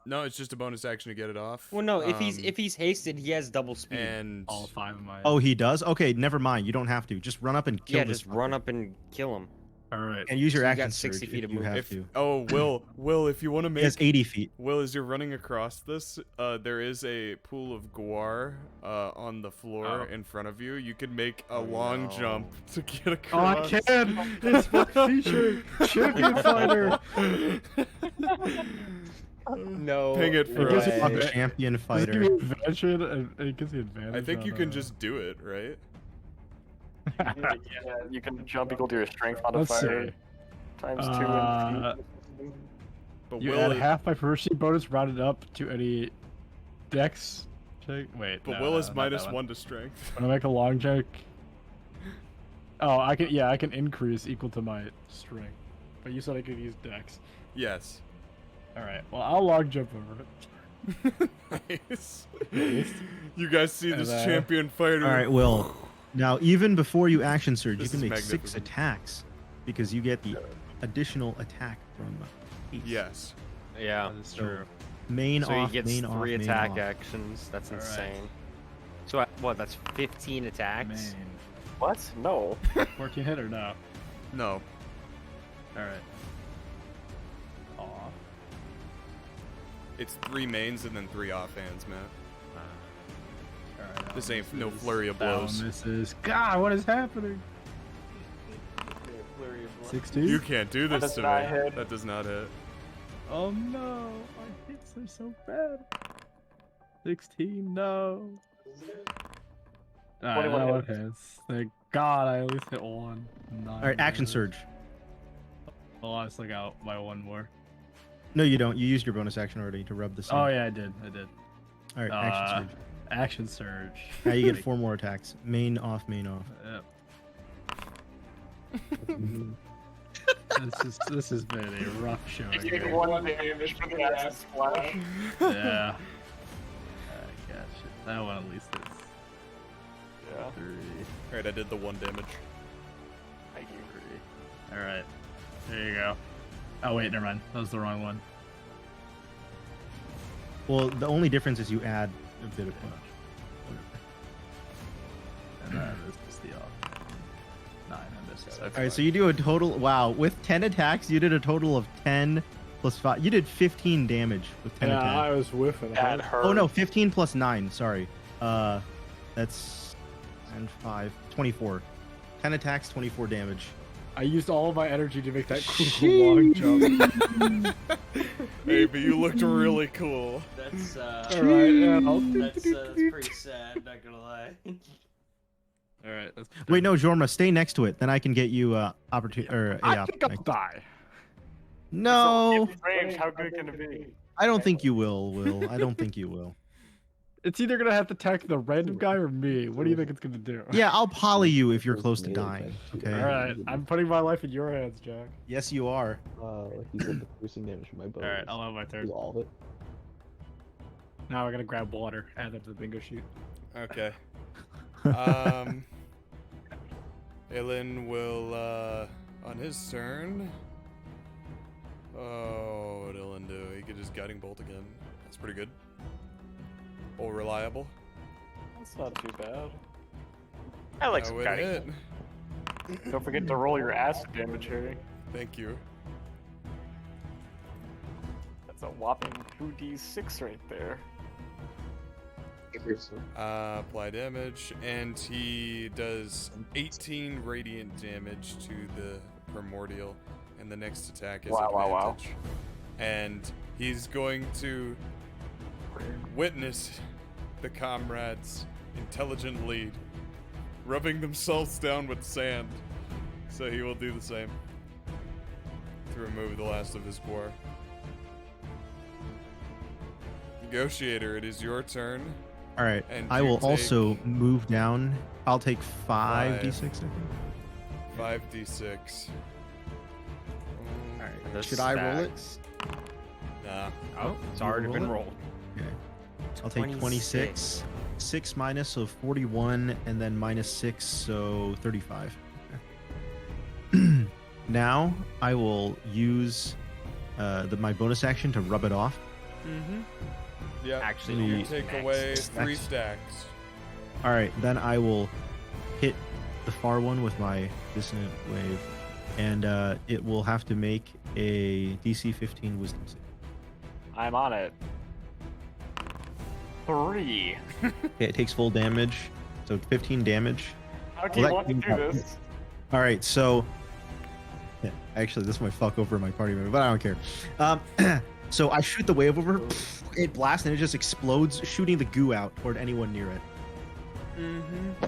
No, it's just a bonus action to get it off. Well, no. If he's hasted, he has double speed. And All 5 of my. Oh, he does? Okay, never mind. You don't have to. Just run up and kill yeah, this just run fucker. up and kill him. Alright. And use your So you action got 60 surge feet if of you movement. have to. Will, if you want to He make has 80 feet. Will, as you're running across this, there is a pool of guar on the floor in front of you. You could make a long jump to get across. Oh, I can! It's my feature! Champion fighter! No. Ping it for I guess us. it's Fuck Okay. champion Does it fighter. give me advantage? It gives me advantage. I think you on, can just do it, right? Yeah, you can jump equal to your strength Let's modifier see. times 2 in feet. But You Will, add half my proficiency bonus rounded up to any dex check. Wait, but no, Will no, is not minus that 1 to strength. When I make a long check. Oh, I can. Yeah, I can increase equal to my strength. But you said I could use dex. Yes. All right. Well, I'll long jump over it. Nice. You guys see this And, champion fighter? All right, Will. Now, even before you action surge, This you can is make 6 magnificent. attacks because you get the additional attack from haste. Yes. Yeah. That is true. Main So off, he gets main off, 3 main attack off. actions. That's All right. insane. So what? That's 15 attacks. Main. What? No. 14 hit or no? No. All right. Aw. It's 3 mains and then 3 offhands, Matt. Alright, This ain't no misses. flurry of That one blows. misses. God, what is happening? 16? You can't do this does to not me. hit. That does not hit. Oh no, my hits are so bad. 16, no. Alright, 21 that one hits. hits. Thank God I at least hit one. All right, action surge. Oh, I still got my one more. No, you don't. You used your bonus action already to rub the sun. Oh yeah, I did. All right, action surge. Action surge. Now you get 4 more attacks. Main off, main off. Yep. This has been a rough showing. You take here. 1 damage for the acid splash. Yeah. I gotcha. That one at least is Yeah. 3. Alright, I did the 1 damage. Thank you. Alright. There you go. Oh wait, never mind. That was the wrong one. Well, the only difference is you add a bit of punch. And this is the off. 9 and this is All right, so you do a total. Wow, with 10 attacks, you did a total of 10 plus 5. You did 15 damage with 10 Yeah, attacks. I was whiffing. That hurt. Oh no, 15 plus 9. Sorry. That's 9, 5, 24. 10 attacks, 24 damage. I used all of my energy to make that cool long jump. Hey, but you looked really cool. That's Alright, yeah. that's pretty sad. Not gonna lie. Alright, that's Wait, no, Jorma, stay next to it. Then I can get you opportunity. Or I think I'll die. No, Range, how good can it be? I don't think you will. Will I don't think you will. It's either gonna have to attack the random guy or me. What do you think it's gonna do? Yeah, I'll poly you if you're close to dying. Okay. Alright, I'm putting my life in your hands, Jack. Yes, you are. He said the piercing damage from my bow. Alright, I'll have my turn. Do all of it. Now we're gonna grab water, add that to the bingo sheet. Okay. Aelin will, on his turn. Oh, what did Aelin do? He get his guiding bolt again. That's pretty good. All reliable. That's not too bad. I like That some would guiding. hit. Don't forget to roll your acid damage, Harry. Thank you. That's a whopping 2d6 right there. Apply damage, and he does 18 radiant damage to the primordial, and the next attack is advantage. And he's going to witness the comrades intelligently rubbing themselves down with sand. So he will do the same to remove the last of his gore. Negotiator, it is your turn. All right. And I you will take also move down. I'll take 5d6, I think. 5d6. All right. The Should I roll it? stacks. Nah. Oh, it's you already roll been it? rolled. Okay. I'll take 26. 6 minus, so 41, and then minus 6, so 35. Okay. Now I will use my bonus action to rub it off. Mm-hmm. Yeah. Actually, you almost take max. away 3 stacks. All right, then I will hit the far one with my dissonant wave, and it will have to make a DC 15 Wisdom save. I'm on it. 3. Okay, it takes full damage, so 15 damage. How do you Well, want to do this? All right, so yeah, actually, this might fuck over my party member, but I don't care. So I shoot the wave over, it blasts, and it just explodes, shooting the goo out toward anyone near it.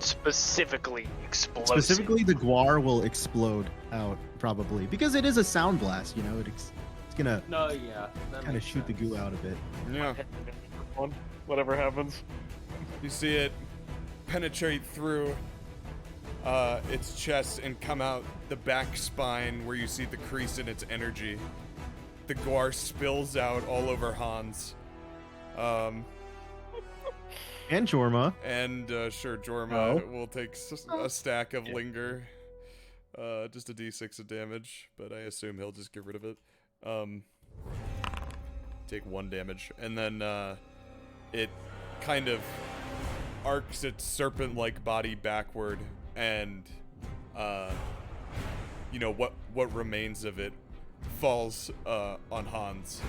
Specifically explosive. Specifically, the guar will explode out, probably, because it is a sound blast, you know, it's gonna No, yeah. that kind of makes shoot the sense. goo out a bit. Yeah. Whatever happens. You see it penetrate through its chest and come out the back spine where you see the crease in its energy. The guar spills out all over Hans. And Jorma. And sure, Jorma will take a stack of linger. Just a d6 of damage, but I assume he'll just get rid of it. Take 1 damage. And then it kind of arcs its serpent-like body backward, and you know what remains of it falls on Hans.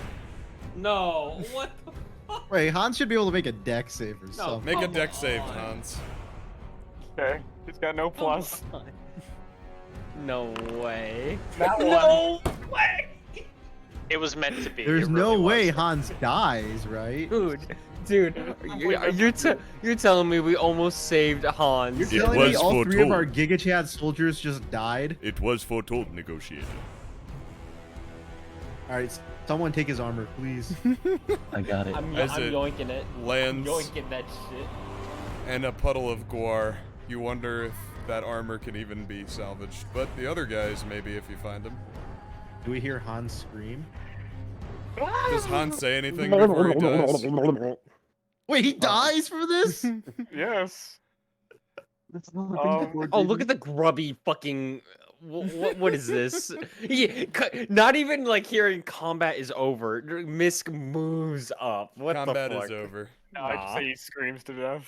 No, what the fuck? Wait, Hans should be able to make a deck save or something. Make a come deck save, on. Hans. Okay, he's got no plus. No way. No way! It was meant to be. There's It no really way was. Hans dies, right? Dude, you're telling me we almost saved Hans? You're telling me all 3 of our Giga Chad soldiers just died? It was foretold, Negotiator. Alright, someone take his armor, please. I got it. I'm As it yoinking it. lands Yoinking that shit. and a puddle of guar. You wonder if that armor can even be salvaged, but the other guys maybe if you find them. Do we hear Hans scream? Does Hans say anything before he dies? Wait, he dies for this? Yes. Oh, look at the grubby fucking. What is this? Not even like hearing combat is over. Misk moves up. What Combat the fuck? is over. No, I just say he screams to death.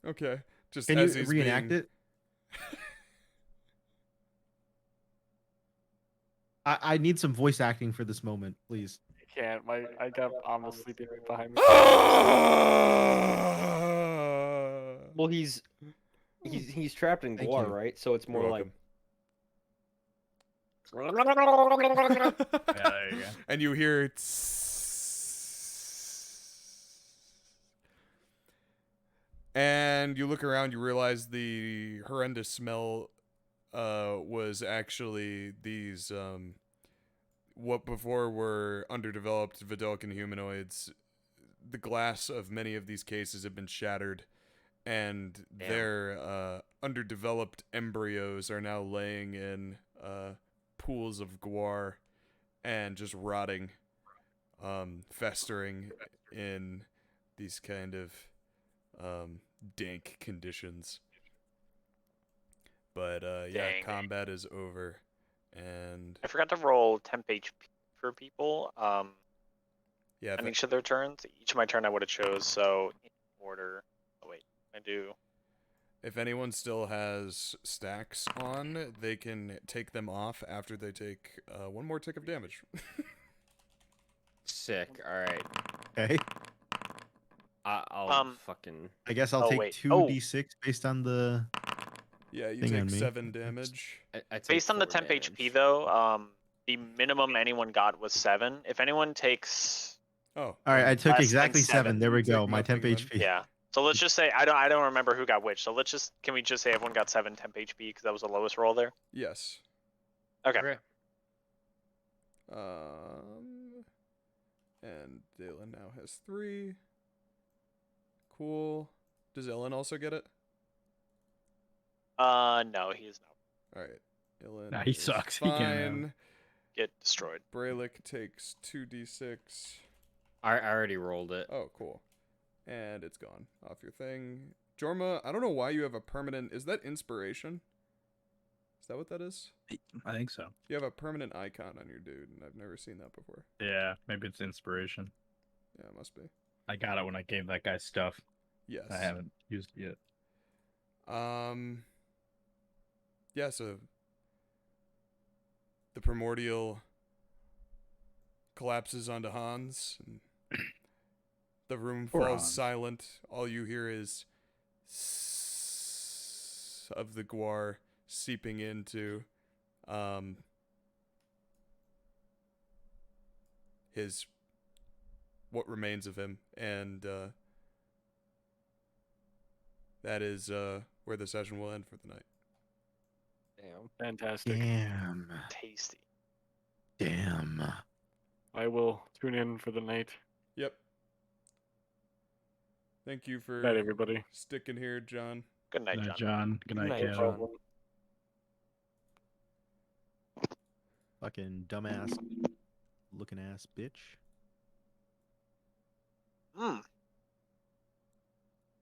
Okay. Just Can as you he's reenact being... it? I need some voice acting for this moment, please. I can't. I got almost sleeping right behind me. Well, he's trapped in Thank Guar, you. right? So it's more You're like. Yeah, there you go. And you hear and you look around, you realize the horrendous smell was actually these what before were underdeveloped Vidalcan humanoids. The glass of many of these cases have been shattered, and their underdeveloped embryos are now laying in pools of guar and just rotting, festering in these kind of dank conditions. But yeah, Dang. combat is over, and I forgot to roll temp HP for people. yeah, On each of their turns. Each of my turn I would have chose. So in order. Oh wait, I do. if anyone still has stacks on, they can take them off after they take 1 more tick of damage. Sick. All right. Okay. I'll fucking. I guess I'll Oh, take wait. 2d6 based on the. Yeah, you Thing on take me. 7 damage. I take Based on the 4 temp damage. HP though, the minimum anyone got was 7. If anyone takes Oh, All right, I took Less than exactly 7. 7. There we You go. take My temp nothing then. HP. yeah. So let's just say I don't remember who got which. So can we just say everyone got 7 temp HP because that was the lowest roll there? Yes. Okay. And Daelin now has 3. Cool. Does Ellen also get it? No, he is not. All right. Ellen. Nah, he is sucks. He Fine. can't have. Get destroyed. Brelikk takes 2d6. I already rolled it. Oh, cool. And it's gone off your thing. Jorma, I don't know why you have a permanent. Is that inspiration? Is that what that is? I think so. You have a permanent icon on your dude, and I've never seen that before. Yeah, maybe it's inspiration. Yeah, it must be. I got it when I gave that guy stuff. Yes. I haven't used it yet. Yeah, so the primordial collapses onto Hans, and the room Poor falls Hans. silent. All you hear is of the guar seeping into his what remains of him, and that is where the session will end for the night. Damn. Fantastic. Damn. Tasty. Damn. I will tune in for the night. Yep. Thank you for Night, everybody. sticking here, John. Good night, Good John. night, John. Good night, night, Gale. John. Fucking dumbass looking ass bitch.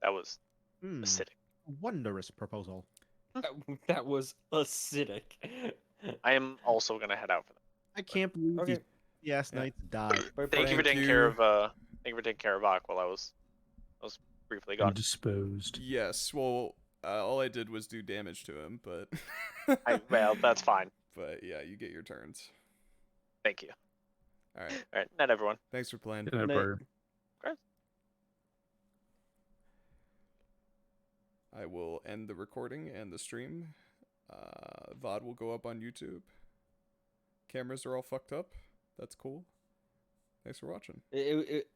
That was Hmm. acidic. Wondrous proposal. That was acidic. I am also gonna head out for that. I can't believe Okay. these yes Yeah. knights died. Thank you for taking care of thank you for taking care of Ak while I was briefly gone. Disposed. Yes, well, all I did was do damage to him, but Well, that's fine. But yeah, you get your turns. Thank you. All right. All right, night everyone. Thanks for playing. Good night, Night. Burger. I will end the recording and the stream. VOD will go up on YouTube. Cameras are all fucked up. That's cool. Thanks for watching. It